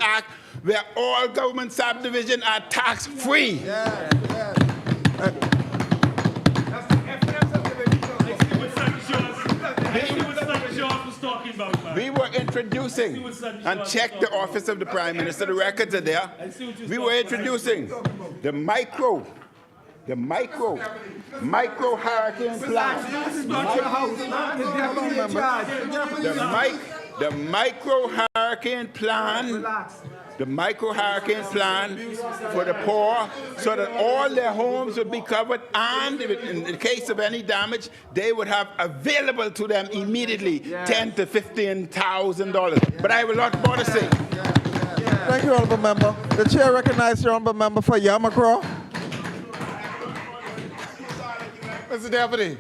Act, where all government subdivisions are tax-free. We were introducing, and check the office of the Prime Minister, the records are there. We were introducing the micro hurricane plan. The micro hurricane plan for the poor, so that all their homes would be covered, and in the case of any damage, they would have available to them immediately $10,000 to $15,000. But I will not bother saying. Thank you, honorable member. The chair recognizes the honorable member for Yamacraw. Mr. Deputy.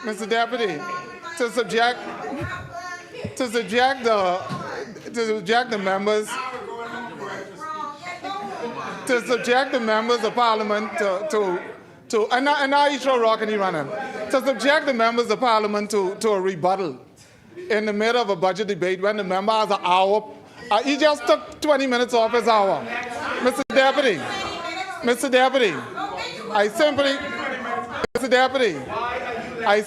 Mr. Deputy, to subject the members of Parliament and now he's throw rock and he running, to subject the members of Parliament to a rebuttal in the middle of a budget debate when the member has an hour. He just took 20 minutes off his hour. Mr. Deputy, I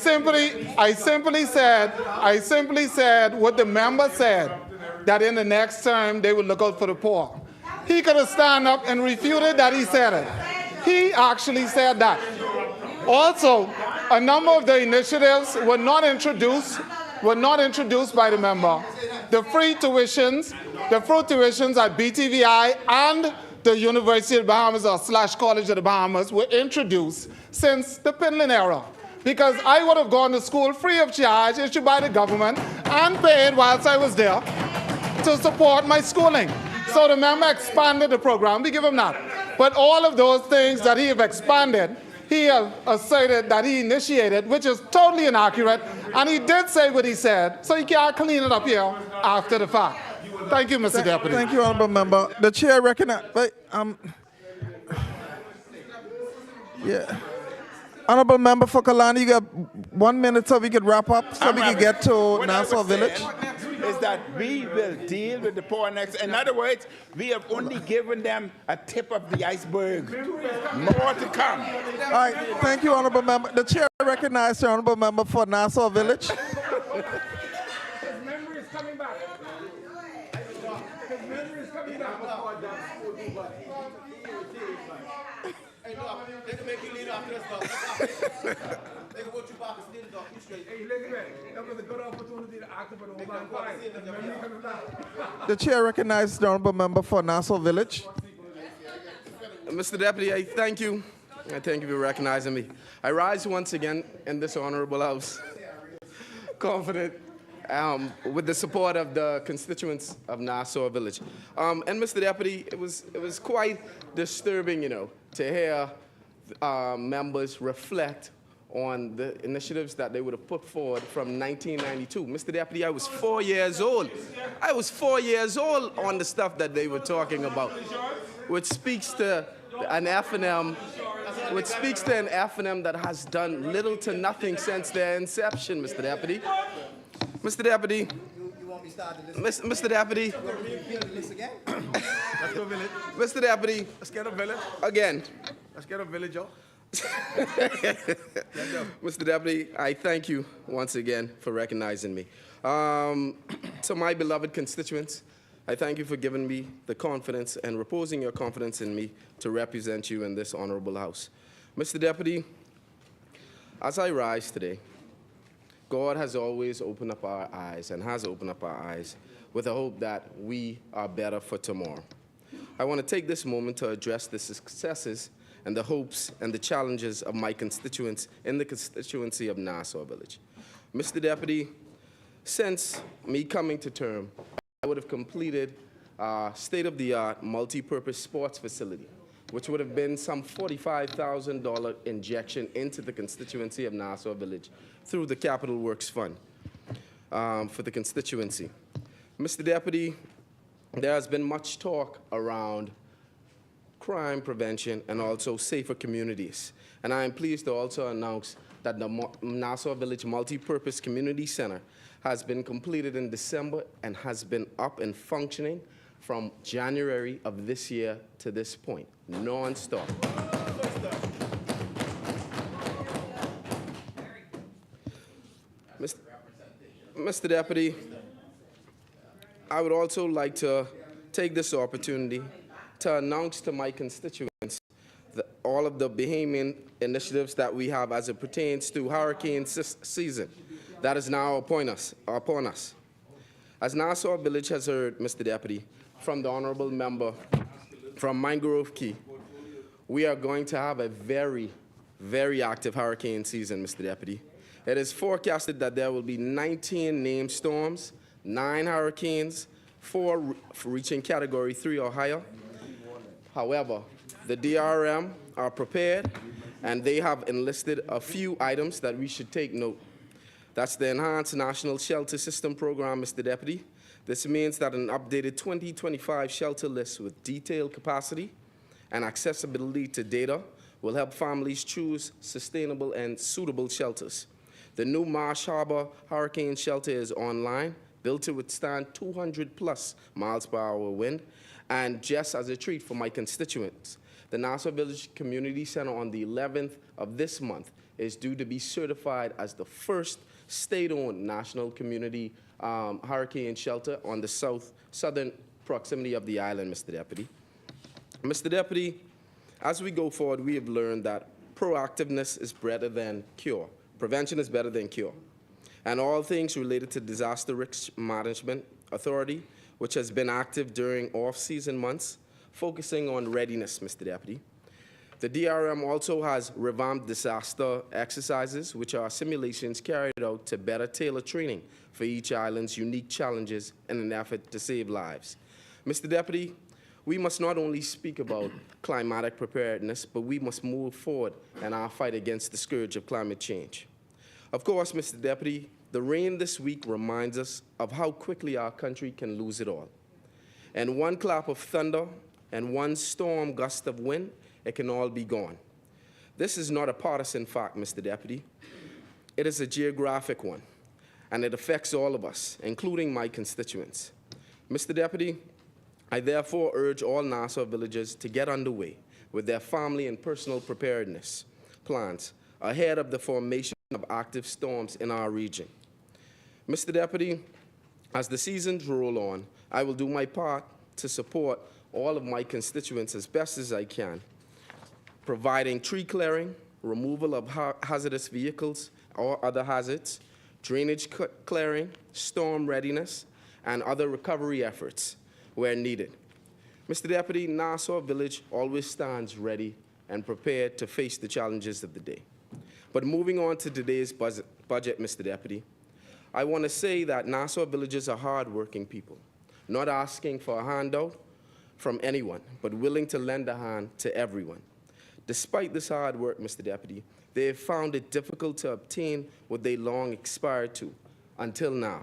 simply said what the member said, that in the next term they would look out for the poor. He could have stand up and refuted that he said it. He actually said that. Also, a number of the initiatives were not introduced by the member. The free tuitions at BTVI and the University of the Bahamas / College of the Bahamas were introduced since the Pinland era. Because I would have gone to school free of charge, issued by the government, and paid whilst I was there to support my schooling. So the member expanded the program, we give him that. But all of those things that he have expanded, he has asserted that he initiated, which is totally inaccurate, and he did say what he said, so he can't clean it up here after the fact. Thank you, Mr. Deputy. Thank you, honorable member. The chair recognizes. Honorable member for Kalani, you got 1 minute so we can wrap up, so we can get to Nassau Village. Is that we will deal with the poor next. In other words, we have only given them a tip of the iceberg. More to come. All right, thank you, honorable member. The chair recognizes the honorable member for Nassau Village. His memory is coming back. They can make you lead after this stuff. They can put you back and steal the dog. You straight. Hey, look at that. That was a good opportunity to act for the whole quiet. The chair recognizes the honorable member for Nassau Village. Mr. Deputy, I thank you. I thank you for recognizing me. I rise once again in this honorable house, confident with the support of the constituents of Nassau Village. And Mr. Deputy, it was quite disturbing, to hear members reflect on the initiatives that they would have put forward from 1992. Mr. Deputy, I was 4 years old. I was 4 years old on the stuff that they were talking about, which speaks to an F&M that has done little to nothing since their inception, Mr. Deputy. Mr. Deputy, Mr. Deputy, Let's go village. Mr. Deputy, Let's get a village. again, Let's get a village, y'all. Mr. Deputy, I thank you once again for recognizing me. To my beloved constituents, I thank you for giving me the confidence and reposing your confidence in me to represent you in this honorable House. Mr. Deputy, as I rise today, God has always opened up our eyes and has opened up our eyes with a hope that we are better for tomorrow. I want to take this moment to address the successes and the hopes and the challenges of my constituents in the constituency of Nassau Village. Mr. Deputy, since me coming to term, I would have completed a state-of-the-art multi-purpose sports facility, which would have been some $45,000 injection into the constituency of Nassau Village through the Capital Works Fund for the constituency. Mr. Deputy, there has been much talk around crime prevention and also safer communities. And I am pleased to also announce that the Nassau Village Multi-Purpose Community Center has been completed in December and has been up and functioning from January of this year to this point, non-stop. Mr. Deputy, I would also like to take this opportunity to announce to my constituents all of the Bahamian initiatives that we have as it pertains to hurricane season that is now upon us. As Nassau Village has heard, Mr. Deputy, from the honorable member from Mangrove Key, we are going to have a very, very active hurricane season, Mr. Deputy. It is forecasted that there will be 19 named storms, 9 hurricanes, 4 reaching Category 3 or higher. However, the DRM are prepared, and they have enlisted a few items that we should take note. That's the Enhanced National Shelter System Program, Mr. Deputy. This means that an updated 2025 shelter list with detailed capacity and accessibility to data will help families choose sustainable and suitable shelters. The new Marsh Harbor Hurricane Shelter is online, built to withstand 200+ miles per hour wind. And just as a treat for my constituents, the Nassau Village Community Center on the 11th of this month is due to be certified as the first state-owned national community hurricane shelter on the southern proximity of the island, Mr. Deputy. Mr. Deputy, as we go forward, we have learned that proactiveness is better than cure. Prevention is better than cure. And all things related to Disaster Risk Management Authority, which has been active during off-season months, focusing on readiness, Mr. Deputy. The DRM also has revamped disaster exercises, which are simulations carried out to better tailor training for each island's unique challenges in an effort to save lives. Mr. Deputy, we must not only speak about climatic preparedness, but we must move forward in our fight against the scourge of climate change. Of course, Mr. Deputy, the rain this week reminds us of how quickly our country can lose it all. And one clap of thunder and one storm gust of wind, it can all be gone. This is not a partisan fact, Mr. Deputy. It is a geographic one, and it affects all of us, including my constituents. Mr. Deputy, I therefore urge all Nassau villagers to get underway with their family and personal preparedness plans ahead of the formation of active storms in our region. Mr. Deputy, as the seasons roll on, I will do my part to support all of my constituents as best as I can, providing tree clearing, removal of hazardous vehicles or other hazards, drainage clearing, storm readiness, and other recovery efforts where needed. Mr. Deputy, Nassau Village always stands ready and prepared to face the challenges of the day. But moving on to today's budget, Mr. Deputy, I want to say that Nassau villagers are hardworking people, not asking for a handout from anyone, but willing to lend a hand to everyone. Despite this hard work, Mr. Deputy, they have found it difficult to obtain what they long aspired to until now.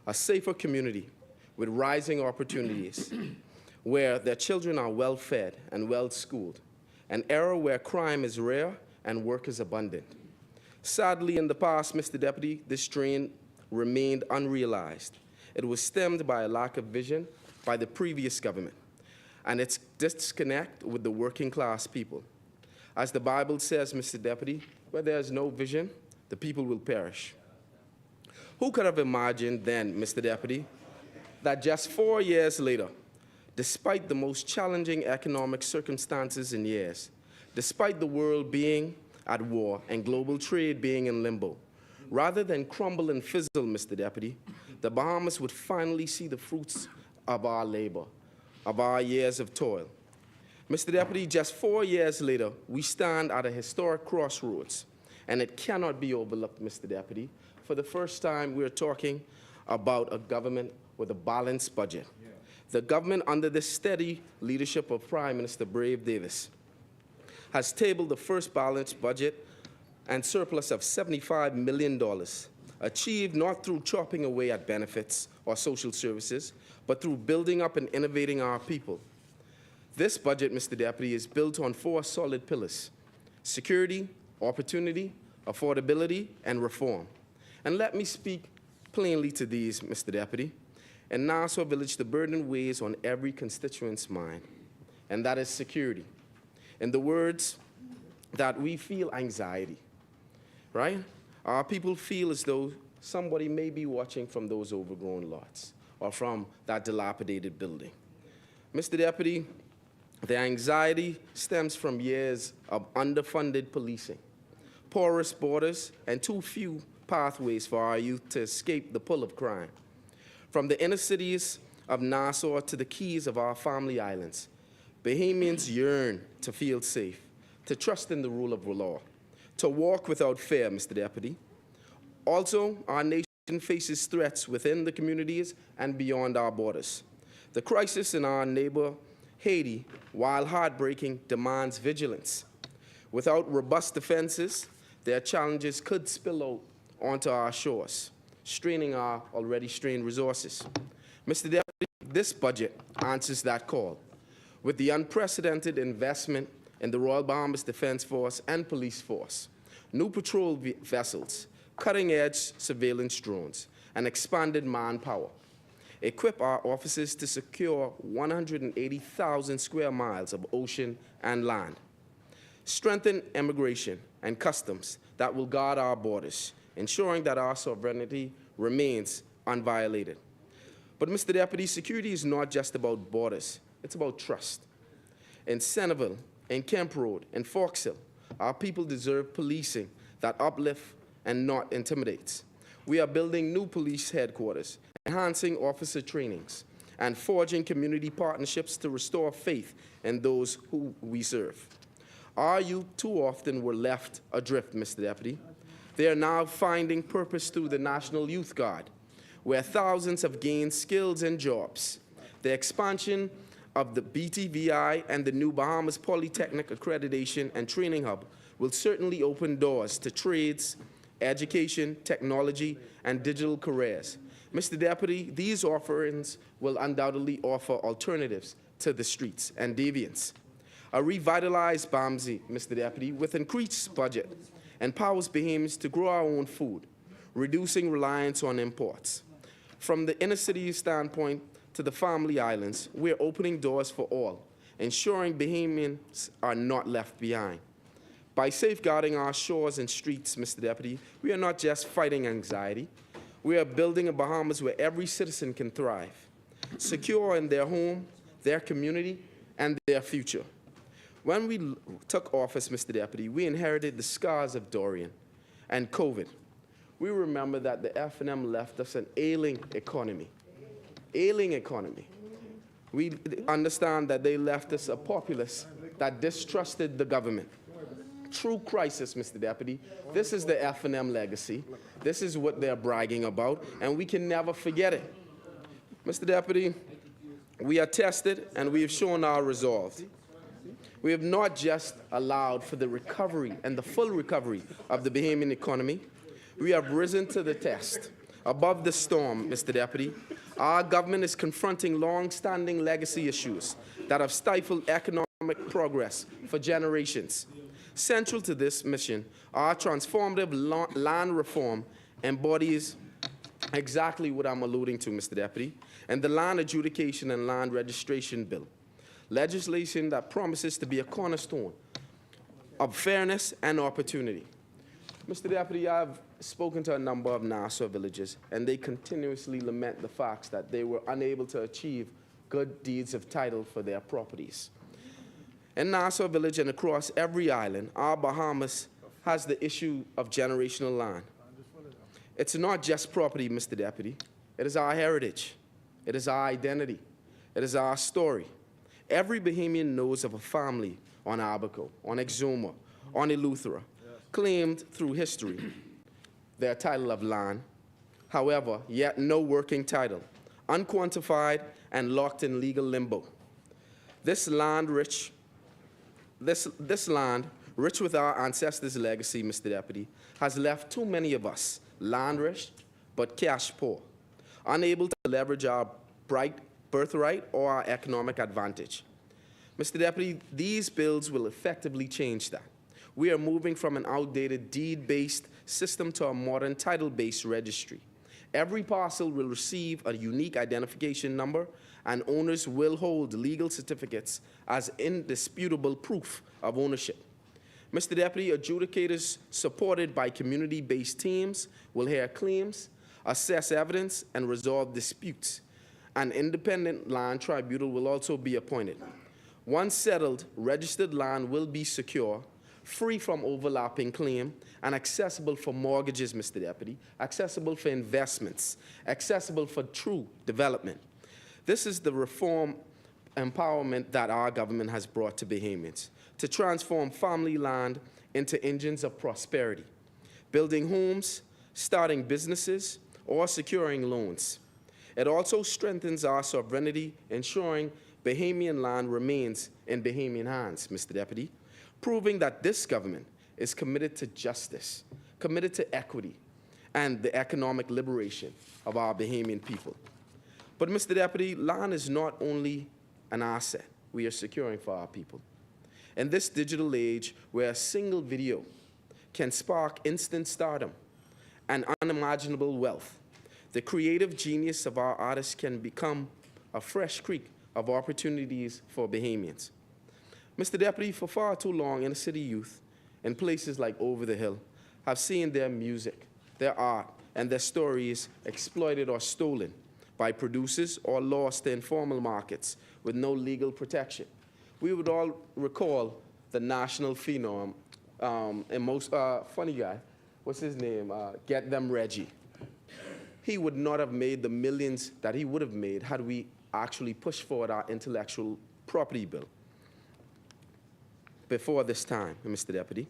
A safer community with rising opportunities, where their children are well-fed and well-schooled, an era where crime is rare and work is abundant. Sadly, in the past, Mr. Deputy, this dream remained unrealized. It was stemmed by a lack of vision by the previous government and its disconnect with the working class people. As the Bible says, Mr. Deputy, where there is no vision, the people will perish. Who could have imagined then, Mr. Deputy, that just 4 years later, despite the most challenging economic circumstances in years, despite the world being at war and global trade being in limbo, rather than crumble and fizzle, Mr. Deputy, the Bahamas would finally see the fruits of our labor, of our years of toil. Mr. Deputy, just 4 years later, we stand at a historic crossroads, and it cannot be overlooked, Mr. Deputy. For the first time, we're talking about a government with a balanced budget. The government, under the steady leadership of Prime Minister Brave Davis, has tabled the first balanced budget and surplus of $75 million, achieved not through chopping away at benefits or social services, but through building up and innovating our people. This budget, Mr. Deputy, is built on 4 solid pillars: security, opportunity, affordability, and reform. And let me speak plainly to these, Mr. Deputy. In Nassau Village, the burden weighs on every constituent's mind, and that is security. In the words that we feel anxiety, right? Our people feel as though somebody may be watching from those overgrown lots or from that dilapidated building. Mr. Deputy, the anxiety stems from years of underfunded policing, porous borders, and too few pathways for our youth to escape the pull of crime. From the inner cities of Nassau to the keys of our family islands, Bahamians yearn to feel safe, to trust in the rule of law, to walk without fear, Mr. Deputy. Also, our nation faces threats within the communities and beyond our borders. The crisis in our neighbor, Haiti, while heartbreaking, demands vigilance. Without robust defenses, their challenges could spill out onto our shores, straining our already strained resources. Mr. Deputy, this budget answers that call. With the unprecedented investment in the Royal Bahamas Defense Force and Police Force, new patrol vessels, cutting-edge surveillance drones, and expanded manpower, equip our officers to secure 180,000 square miles of ocean and land, strengthen immigration and customs that will guard our borders, ensuring that our sovereignty remains unviolated. But, Mr. Deputy, security is not just about borders. It's about trust. In Centerville, in Kemp Road, in Fox Hill, our people deserve policing that uplifts and not intimidates. We are building new police headquarters, enhancing officer trainings, and forging community partnerships to restore faith in those who we serve. Our youth too often were left adrift, Mr. Deputy. They are now finding purpose through the National Youth Guard, where thousands have gained skills and jobs. The expansion of the BTVI and the new Bahamas Polytechnic Accreditation and Training Hub will certainly open doors to trades, education, technology, and digital careers. Mr. Deputy, these offerings will undoubtedly offer alternatives to the streets and deviance. A revitalized BAMSI, Mr. Deputy, with increased budget, empowers Bahamians to grow our own food, reducing reliance on imports. From the inner city standpoint to the family islands, we're opening doors for all, ensuring Bahamians are not left behind. By safeguarding our shores and streets, Mr. Deputy, we are not just fighting anxiety. We are building a Bahamas where every citizen can thrive, secure in their home, their community, and their future. When we took office, Mr. Deputy, we inherited the scars of Dorian and COVID. We remember that the F&M left us an ailing economy. Ailing economy. We understand that they left us a populace that distrusted the government. True crisis, Mr. Deputy. This is the F&M legacy. This is what they're bragging about, and we can never forget it. Mr. Deputy, we are tested, and we have shown our resolve. We have not just allowed for the recovery and the full recovery of the Bahamian economy, we have risen to the test. Above the storm, Mr. Deputy, our government is confronting long-standing legacy issues that have stifled economic progress for generations. Central to this mission, our transformative land reform embodies exactly what I'm alluding to, Mr. Deputy, and the Land Adjudication and Land Registration Bill, legislation that promises to be a cornerstone of fairness and opportunity. Mr. Deputy, I've spoken to a number of Nassau villages, and they continuously lament the facts that they were unable to achieve good deeds of title for their properties. In Nassau Village and across every island, our Bahamas has the issue of generational land. It's not just property, Mr. Deputy. It is our heritage. It is our identity. It is our story. Every Bahamian knows of a family on Abaco, on Exuma, on Eleuthera, claimed through history their title of land. However, yet no working title, unquantified and locked in legal limbo. This land, rich with our ancestors' legacy, Mr. Deputy, has left too many of us land rich but cash poor, unable to leverage our bright birthright or our economic advantage. Mr. Deputy, these bills will effectively change that. We are moving from an outdated deed-based system to a modern title-based registry. Every parcel will receive a unique identification number, and owners will hold legal certificates as indisputable proof of ownership. Mr. Deputy, adjudicators supported by community-based teams will hear claims, assess evidence, and resolve disputes. An independent land tribunal will also be appointed. Once settled, registered land will be secure, free from overlapping claim, and accessible for mortgages, Mr. Deputy, accessible for investments, accessible for true development. This is the reform empowerment that our government has brought to Bahamians, to transform family land into engines of prosperity, building homes, starting businesses, or securing loans. It also strengthens our sovereignty, ensuring Bahamian land remains in Bahamian hands, Mr. Deputy, proving that this government is committed to justice, committed to equity, and the economic liberation of our Bahamian people. But, Mr. Deputy, land is not only an asset we are securing for our people. In this digital age where a single video can spark instant stardom and unimaginable wealth, the creative genius of our artists can become a fresh creek of opportunities for Bahamians. Mr. Deputy, for far too long, inner city youth in places like Over the Hill have seen their music, their art, and their stories exploited or stolen by producers or lost to informal markets with no legal protection. We would all recall the national phenom, and most funny guy, what's his name? Get Them Reggie. He would not have made the millions that he would have made had we actually pushed forward our intellectual property bill before this time, Mr. Deputy.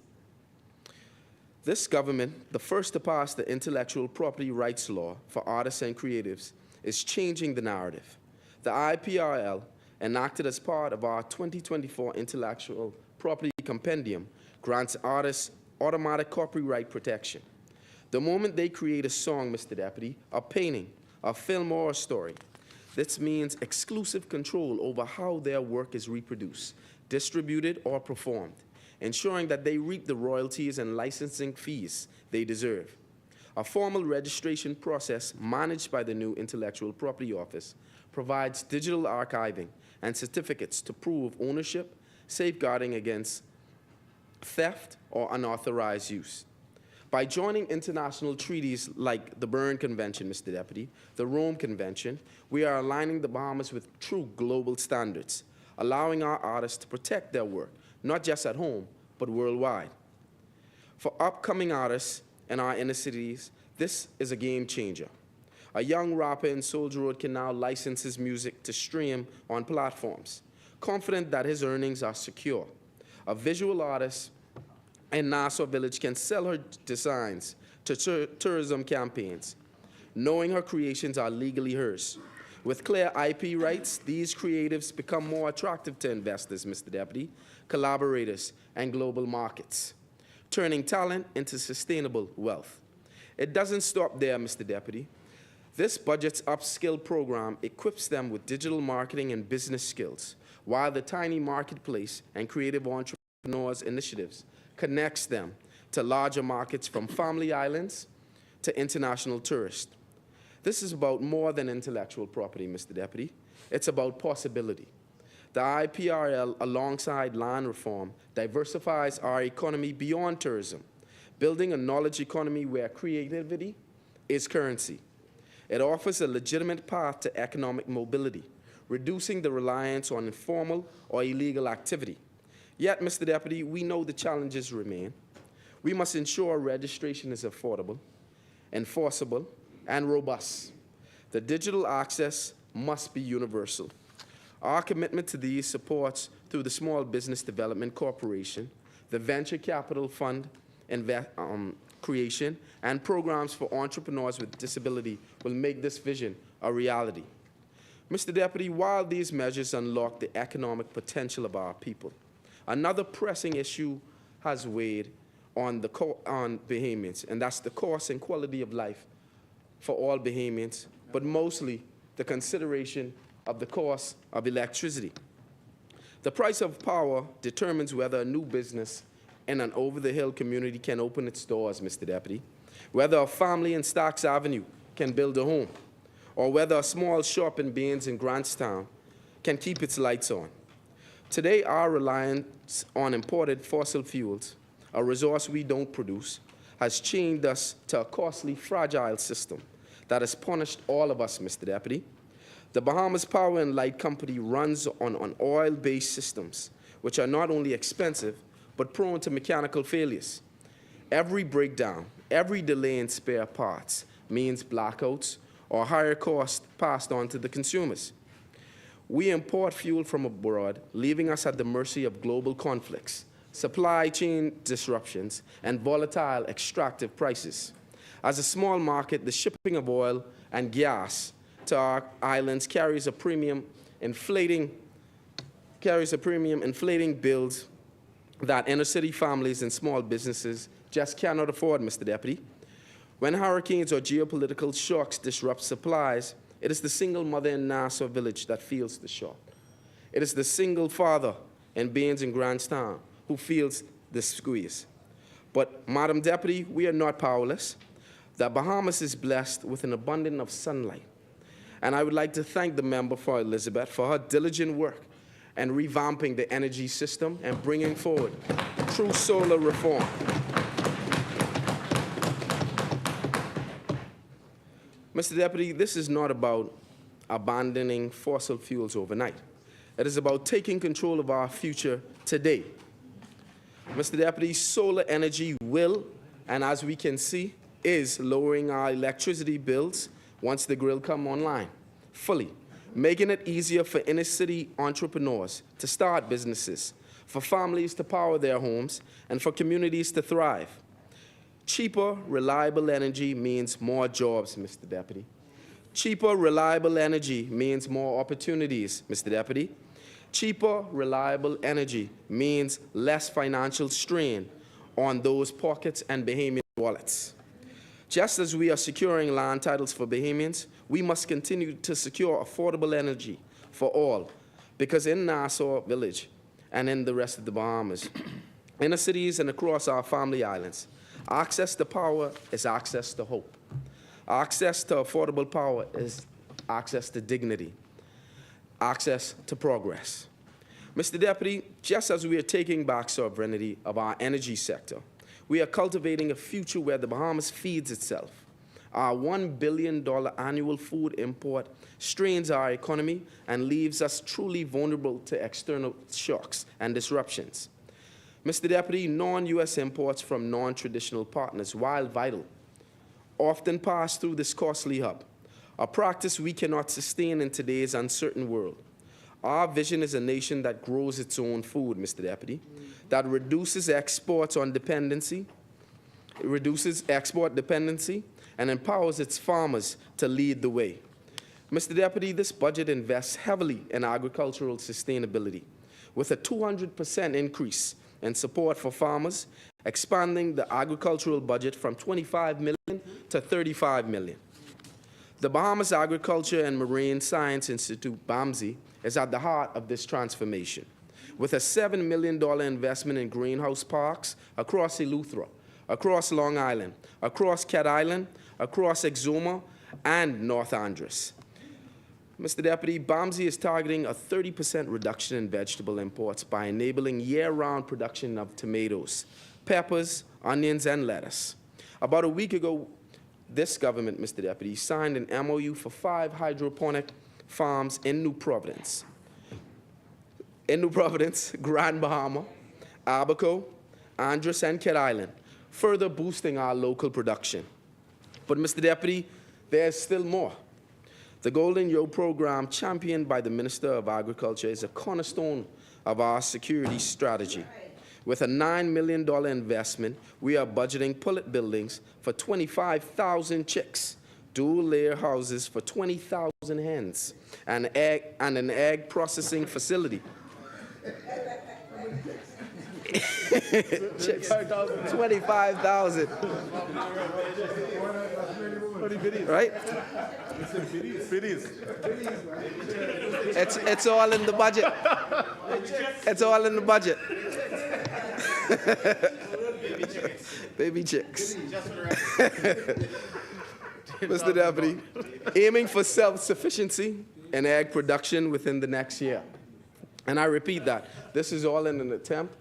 This government, the first to pass the intellectual property rights law for artists and creatives, is changing the narrative. The IPRL, enacted as part of our 2024 Intellectual Property Compendium, grants artists automatic copyright protection. The moment they create a song, Mr. Deputy, a painting, a film, or a story, this means exclusive control over how their work is reproduced, distributed, or performed, ensuring that they reap the royalties and licensing fees they deserve. A formal registration process managed by the new Intellectual Property Office provides digital archiving and certificates to prove ownership, safeguarding against theft or unauthorized use. By joining international treaties like the Berne Convention, Mr. Deputy, the Rome Convention, we are aligning the Bahamas with true global standards, allowing our artists to protect their work, not just at home, but worldwide. For upcoming artists in our inner cities, this is a game changer. A young rapper in Soldier Road can now license his music to stream on platforms, confident that his earnings are secure. A visual artist in Nassau Village can sell her designs to tourism campaigns, knowing her creations are legally hers. With clear IP rights, these creatives become more attractive to investors, Mr. Deputy, collaborators, and global markets, turning talent into sustainable wealth. It doesn't stop there, Mr. Deputy. This budget's upskill program equips them with digital marketing and business skills, while the Tiny Marketplace and Creative Entrepreneurs Initiatives connects them to larger markets from family islands to international tourists. This is about more than intellectual property, Mr. Deputy. It's about possibility. The IPRL, alongside land reform, diversifies our economy beyond tourism, building a knowledge economy where creativity is currency. It offers a legitimate path to economic mobility, reducing the reliance on informal or illegal activity. Yet, Mr. Deputy, we know the challenges remain. We must ensure registration is affordable, enforceable, and robust. The digital access must be universal. Our commitment to these supports through the Small Business Development Corporation, the Venture Capital Fund creation, and programs for entrepreneurs with disability will make this vision a reality. Mr. Deputy, while these measures unlock the economic potential of our people, another pressing issue has weighed on Bahamians, and that's the cost and quality of life for all Bahamians, but mostly the consideration of the cost of electricity. The price of power determines whether a new business in an over-the-hill community can open its doors, Mr. Deputy, whether a family in Stocks Avenue can build a home, or whether a small shop in Baines in Grantstown can keep its lights on. Today, our reliance on imported fossil fuels, a resource we don't produce, has chained us to a costly, fragile system that has punished all of us, Mr. Deputy. The Bahamas Power and Light Company runs on oil-based systems, which are not only expensive, but prone to mechanical failures. Every breakdown, every delay in spare parts means blackouts or higher costs passed on to the consumers. We import fuel from abroad, leaving us at the mercy of global conflicts, supply chain disruptions, and volatile extractive prices. As a small market, the shipping of oil and gas to our islands carries a premium, inflating bills that inner-city families and small businesses just cannot afford, Mr. Deputy. When hurricanes or geopolitical shocks disrupt supplies, it is the single mother in Nassau village that feels the shock. It is the single father in Baines and Grantstown who feels the squeeze. But, Madam Deputy, we are not powerless. The Bahamas is blessed with an abundance of sunlight. And I would like to thank the member for Elizabeth for her diligent work and revamping the energy system and bringing forward true solar reform. Mr. Deputy, this is not about abandoning fossil fuels overnight. It is about taking control of our future today. Mr. Deputy, solar energy will, and as we can see, is lowering our electricity bills once the grid come online fully, making it easier for inner-city entrepreneurs to start businesses, for families to power their homes, and for communities to thrive. Cheaper, reliable energy means more jobs, Mr. Deputy. Cheaper, reliable energy means more opportunities, Mr. Deputy. Cheaper, reliable energy means less financial strain on those pockets and Bahamian wallets. Just as we are securing land titles for Bahamians, we must continue to secure affordable energy for all, because in Nassau Village and in the rest of the Bahamas, inner cities and across our family islands, access to power is access to hope. Access to affordable power is access to dignity, access to progress. Mr. Deputy, just as we are taking back sovereignty of our energy sector, we are cultivating a future where the Bahamas feeds itself. Our $1 billion annual food import strains our economy and leaves us truly vulnerable to external shocks and disruptions. Mr. Deputy, non-U.S. imports from non-traditional partners, while vital, often pass through this costly hub, a practice we cannot sustain in today's uncertain world. Our vision is a nation that grows its own food, Mr. Deputy, that reduces export dependency, and empowers its farmers to lead the way. Mr. Deputy, this budget invests heavily in agricultural sustainability, with a 200% increase in support for farmers, expanding the agricultural budget from $25 million to $35 million. The Bahamas Agriculture and Marine Science Institute, BAMSI, is at the heart of this transformation, with a $7 million investment in greenhouse parks across Eleuthera, across Long Island, across Cat Island, across Exuma, and North Andros. Mr. Deputy, BAMSI is targeting a 30% reduction in vegetable imports by enabling year-round production of tomatoes, peppers, onions, and lettuce. About a week ago, this government, Mr. Deputy, signed an MOU for 5 hydroponic farms in New Providence. Grand Bahama, Abaco, Andros, and Cat Island, further boosting our local production. But, Mr. Deputy, there's still more. The Golden Yo program, championed by the Minister of Agriculture, is a cornerstone of our security strategy. With a $9 million investment, we are budgeting pullet buildings for 25,000 chicks, dual-layer houses for 20,000 hens, and an egg processing facility. Chicks, 25,000. Right? It's all in the budget. It's all in the budget. Baby chicks. Mr. Deputy, aiming for self-sufficiency in egg production within the next year. And I repeat that. This is all in an attempt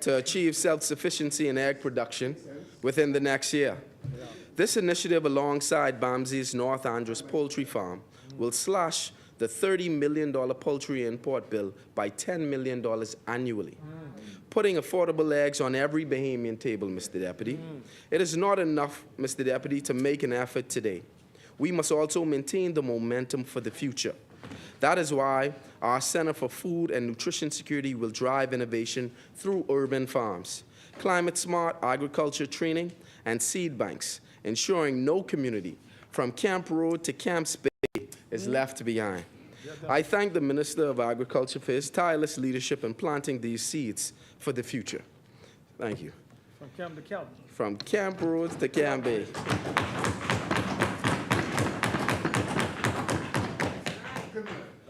to achieve self-sufficiency in egg production within the next year. This initiative, alongside BAMSI's North Andros Poultry Farm, will slash the $30 million poultry import bill by $10 million annually, putting affordable eggs on every Bahamian table, Mr. Deputy. It is not enough, Mr. Deputy, to make an effort today. We must also maintain the momentum for the future. That is why our Center for Food and Nutrition Security will drive innovation through urban farms, climate-smart agriculture training, and seed banks, ensuring no community, from Camp Road to Camps Bay, is left behind. I thank the Minister of Agriculture for his tireless leadership in planting these seeds for the future. Thank you. From Camp to Camp. From Camp Road to Camp Bay.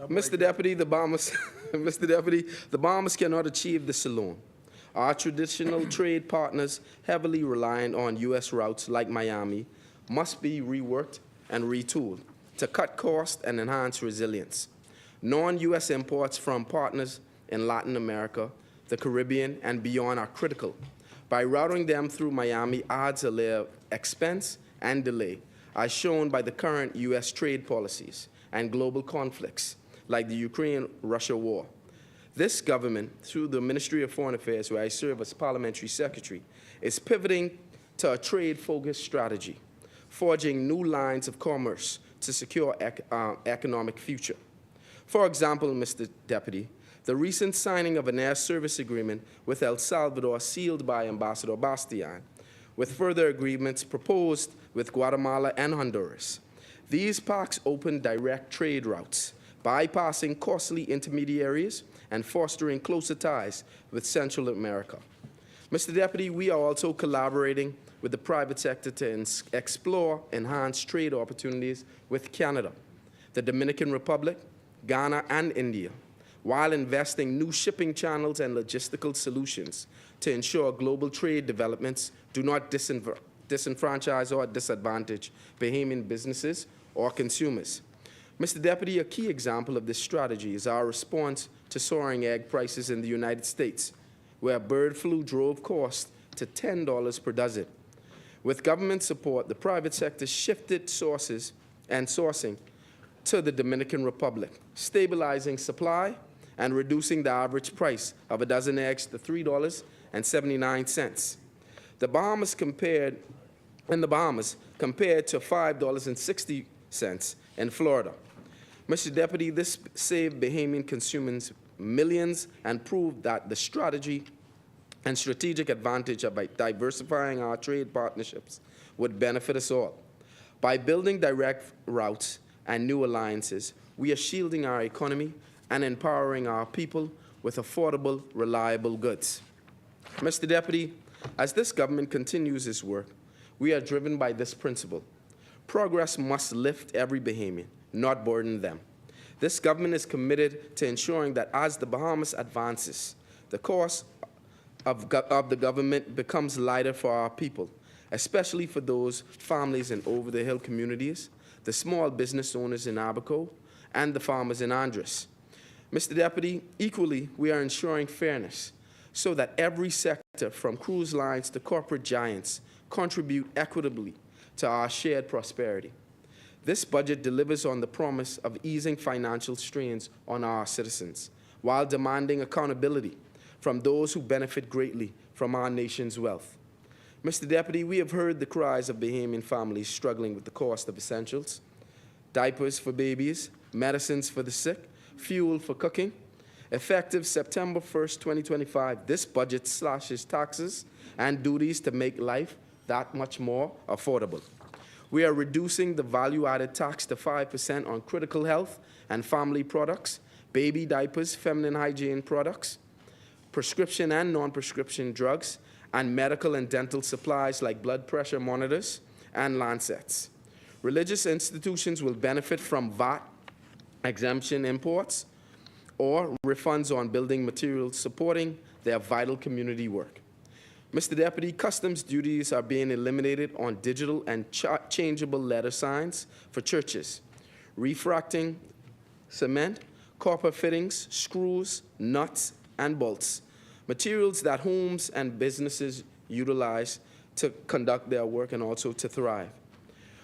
Mr. Deputy, the Bahamas cannot achieve this alone. Our traditional trade partners, heavily reliant on U.S. routes like Miami, must be reworked and retooled to cut costs and enhance resilience. Non-U.S. imports from partners in Latin America, the Caribbean, and beyond are critical. By routing them through Miami adds a layer of expense and delay, as shown by the current U.S. trade policies and global conflicts, like the Ukraine-Russia war. This government, through the Ministry of Foreign Affairs, where I serve as Parliamentary Secretary, is pivoting to a trade-focused strategy, forging new lines of commerce to secure economic future. For example, Mr. Deputy, the recent signing of an air service agreement with El Salvador, sealed by Ambassador Bastian, with further agreements proposed with Guatemala and Honduras. These pacts open direct trade routes, bypassing costly intermediaries and fostering closer ties with Central America. Mr. Deputy, we are also collaborating with the private sector to explore enhanced trade opportunities with Canada, the Dominican Republic, Ghana, and India, while investing new shipping channels and logistical solutions to ensure global trade developments do not disenfranchise or disadvantage Bahamian businesses or consumers. Mr. Deputy, a key example of this strategy is our response to soaring egg prices in the United States, where bird flu drove costs to $10 per dozen. With government support, the private sector shifted sources and sourcing to the Dominican Republic, stabilizing supply and reducing the average price of a dozen eggs to $3.79. The Bahamas compared to $5.60 in Florida. Mr. Deputy, this saved Bahamian consumers millions and proved that the strategy and strategic advantage of diversifying our trade partnerships would benefit us all. By building direct routes and new alliances, we are shielding our economy and empowering our people with affordable, reliable goods. Mr. Deputy, as this government continues its work, we are driven by this principle. Progress must lift every Bahamian, not burden them. This government is committed to ensuring that as the Bahamas advances, the cost of the government becomes lighter for our people, especially for those families in over-the-hill communities, the small business owners in Abaco, and the farmers in Andres. Mr. Deputy, equally, we are ensuring fairness so that every sector, from cruise lines to corporate giants, contribute equitably to our shared prosperity. This budget delivers on the promise of easing financial strains on our citizens, while demanding accountability from those who benefit greatly from our nation's wealth. Mr. Deputy, we have heard the cries of Bahamian families struggling with the cost of essentials: diapers for babies, medicines for the sick, fuel for cooking. Effective September 1st, 2025, this budget slashes taxes and duties to make life that much more affordable. We are reducing the value-added tax to 5% on critical health and family products, baby diapers, feminine hygiene products, prescription and non-prescription drugs, and medical and dental supplies like blood pressure monitors and lancets. Religious institutions will benefit from VAT exemption imports or refunds on building materials supporting their vital community work. Mr. Deputy, customs duties are being eliminated on digital and changeable letter signs for churches, refracting cement, copper fittings, screws, nuts, and bolts, materials that homes and businesses utilize to conduct their work and also to thrive.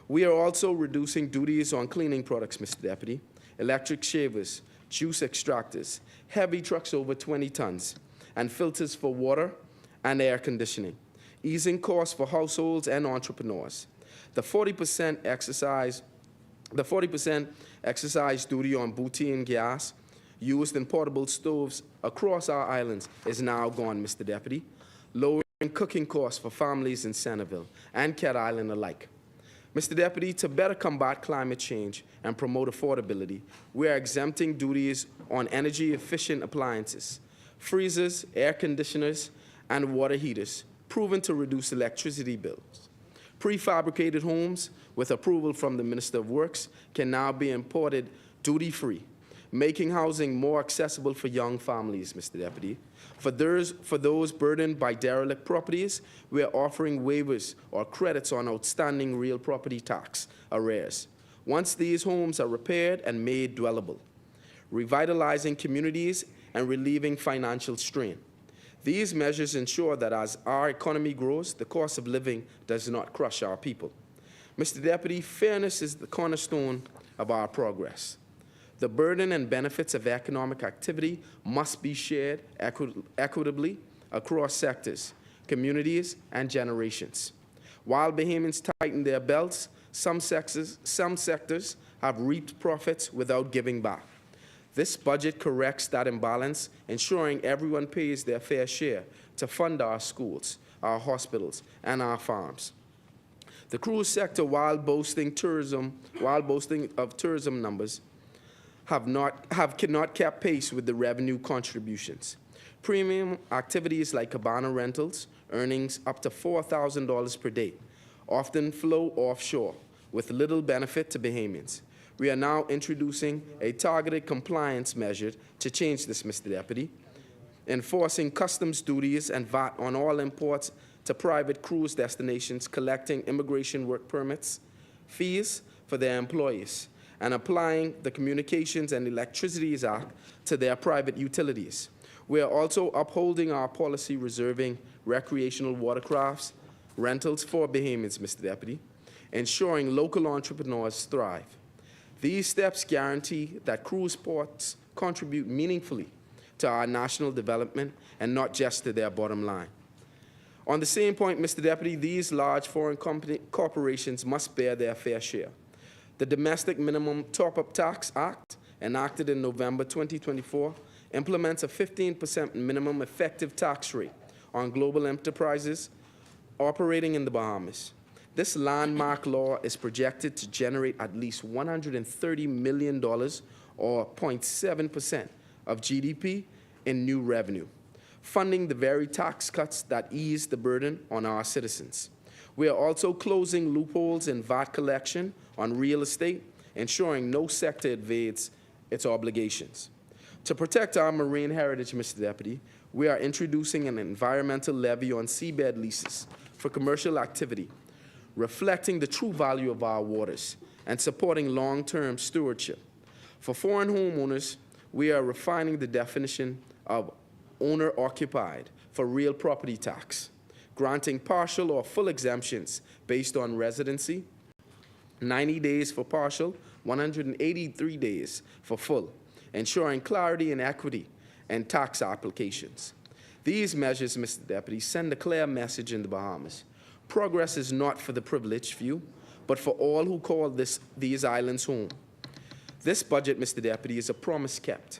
We are also reducing duties on cleaning products, Mr. Deputy: electric shavers, juice extractors, heavy trucks over 20 tons, and filters for water and air conditioning, easing costs for households and entrepreneurs. The 40% excise duty on butane gas used in portable stoves across our islands is now gone, Mr. Deputy, lowering cooking costs for families in Centerville and Cat Island alike. Mr. Deputy, to better combat climate change and promote affordability, we are exempting duties on energy-efficient appliances, freezers, air conditioners, and water heaters, proven to reduce electricity bills. Prefabricated homes, with approval from the Minister of Works, can now be imported duty-free, making housing more accessible for young families, Mr. Deputy. For those burdened by derelict properties, we are offering waivers or credits on outstanding real property tax arrears once these homes are repaired and made dwellable, revitalizing communities and relieving financial strain. These measures ensure that as our economy grows, the cost of living does not crush our people. Mr. Deputy, fairness is the cornerstone of our progress. The burden and benefits of economic activity must be shared equitably across sectors, communities, and generations. While Bahamians tighten their belts, some sectors have reaped profits without giving back. This budget corrects that imbalance, ensuring everyone pays their fair share to fund our schools, our hospitals, and our farms. The cruise sector, while boasting of tourism numbers, have not kept pace with the revenue contributions. Premium activities like cabana rentals, earnings up to $4,000 per day, often flow offshore with little benefit to Bahamians. We are now introducing a targeted compliance measure to change this, Mr. Deputy, enforcing customs duties and VAT on all imports to private cruise destinations, collecting immigration work permits, fees for their employees, and applying the Communications and Electricities Act to their private utilities. We are also upholding our policy reserving recreational watercrafts rentals for Bahamians, Mr. Deputy, ensuring local entrepreneurs thrive. These steps guarantee that cruise ports contribute meaningfully to our national development and not just to their bottom line. On the same point, Mr. Deputy, these large foreign corporations must bear their fair share. The Domestic Minimum Top-Up Tax Act, enacted in November 2024, implements a 15% minimum effective tax rate on global enterprises operating in the Bahamas. This landmark law is projected to generate at least $130 million, or 0.7% of GDP, in new revenue, funding the very tax cuts that ease the burden on our citizens. We are also closing loopholes in VAT collection on real estate, ensuring no sector evades its obligations. To protect our marine heritage, Mr. Deputy, we are introducing an environmental levy on seabed leases for commercial activity, reflecting the true value of our waters and supporting long-term stewardship. For foreign homeowners, we are refining the definition of owner-occupied for real property tax, granting partial or full exemptions based on residency, 90 days for partial, 183 days for full, ensuring clarity and equity in tax applications. These measures, Mr. Deputy, send a clear message in the Bahamas. Progress is not for the privileged few, but for all who call these islands home. This budget, Mr. Deputy, is a promise kept,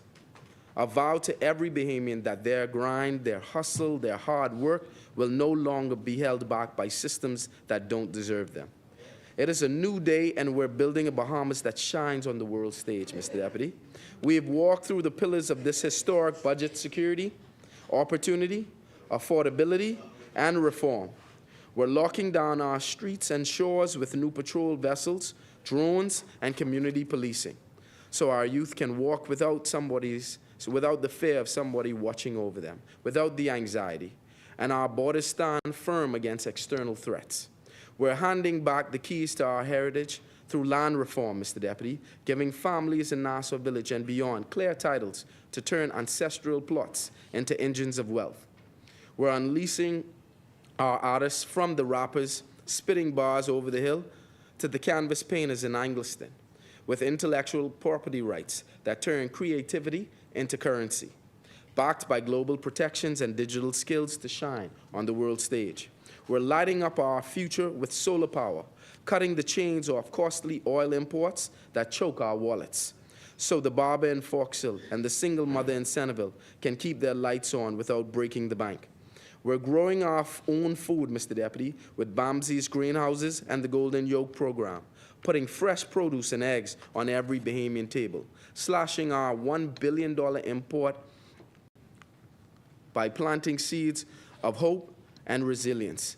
a vow to every Bahamian that their grind, their hustle, their hard work will no longer be held back by systems that don't deserve them. It is a new day, and we're building a Bahamas that shines on the world stage, Mr. Deputy. We have walked through the pillars of this historic budget: security, opportunity, affordability, and reform. We're locking down our streets and shores with new patrol vessels, drones, and community policing, so our youth can walk without the fear of somebody watching over them, without the anxiety, and our borders stand firm against external threats. We're handing back the keys to our heritage through land reform, Mr. Deputy, giving families in Nassau Village and beyond clear titles to turn ancestral plots into engines of wealth. We're unleashing our artists, from the rappers spitting bars over the hill to the canvas painters in Angliston, with intellectual property rights that turn creativity into currency, backed by global protections and digital skills to shine on the world stage. We're lighting up our future with solar power, cutting the chains off costly oil imports that choke our wallets, so the barber in Foxhill and the single mother in Centerville can keep their lights on without breaking the bank. We're growing our own food, Mr. Deputy, with Bamsi's greenhouses and the Golden Yoke program, putting fresh produce and eggs on every Bahamian table, slashing our $1 billion import by planting seeds of hope and resilience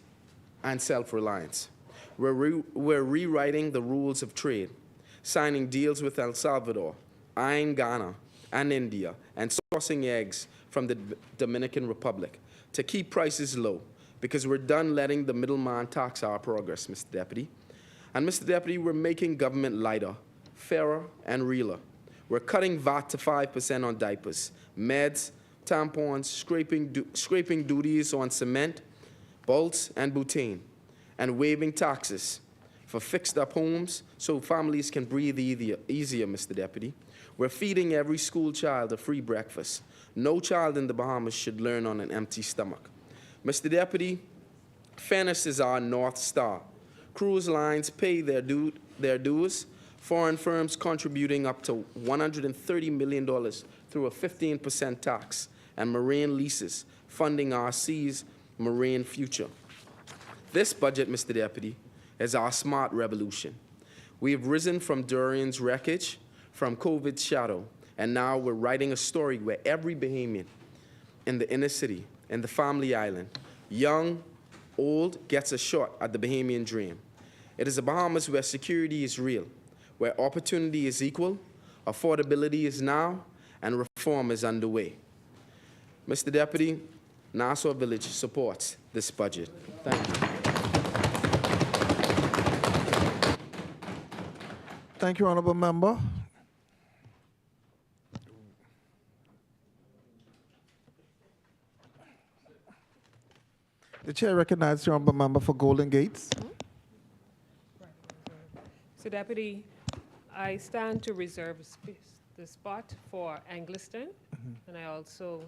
and self-reliance. We're rewriting the rules of trade, signing deals with El Salvador, eyeing Ghana and India, and sourcing eggs from the Dominican Republic to keep prices low, because we're done letting the middleman tax our progress, Mr. Deputy. And Mr. Deputy, we're making government lighter, fairer, and realer. We're cutting VAT to 5% on diapers, meds, tampons, scraping duties on cement, bolts, and butane, and waiving taxes for fixed-up homes so families can breathe easier, Mr. Deputy. We're feeding every school child a free breakfast. No child in the Bahamas should learn on an empty stomach. Mr. Deputy, fairness is our North Star. Cruise lines pay their dues, foreign firms contributing up to $130 million through a 15% tax, and marine leases funding our sea's marine future. This budget, Mr. Deputy, is our smart revolution. We have risen from Dorian's wreckage, from COVID's shadow, and now we're writing a story where every Bahamian in the inner city, in the family island, young, old, gets a shot at the Bahamian dream. It is a Bahamas where security is real, where opportunity is equal, affordability is now, and reform is underway. Mr. Deputy, Nassau Village supports this budget. Thank you. Thank you, Honorable Member. The chair recognizes the Honorable Member for Golden Gates. So, Deputy, I stand to reserve the spot for Angliston, and I also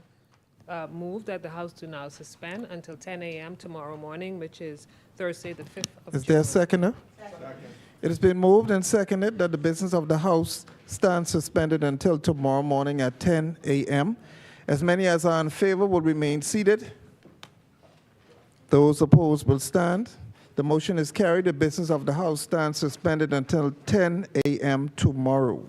move that the House do now suspend until 10 a.m. tomorrow morning, which is Thursday, the 5th of June. Is there a seconder? Second. It has been moved and seconded that the business of the House stands suspended until tomorrow morning at 10 a.m. As many as are in favor will remain seated. Those opposed will stand. The motion is carried. The business of the House stands suspended until 10 a.m. tomorrow.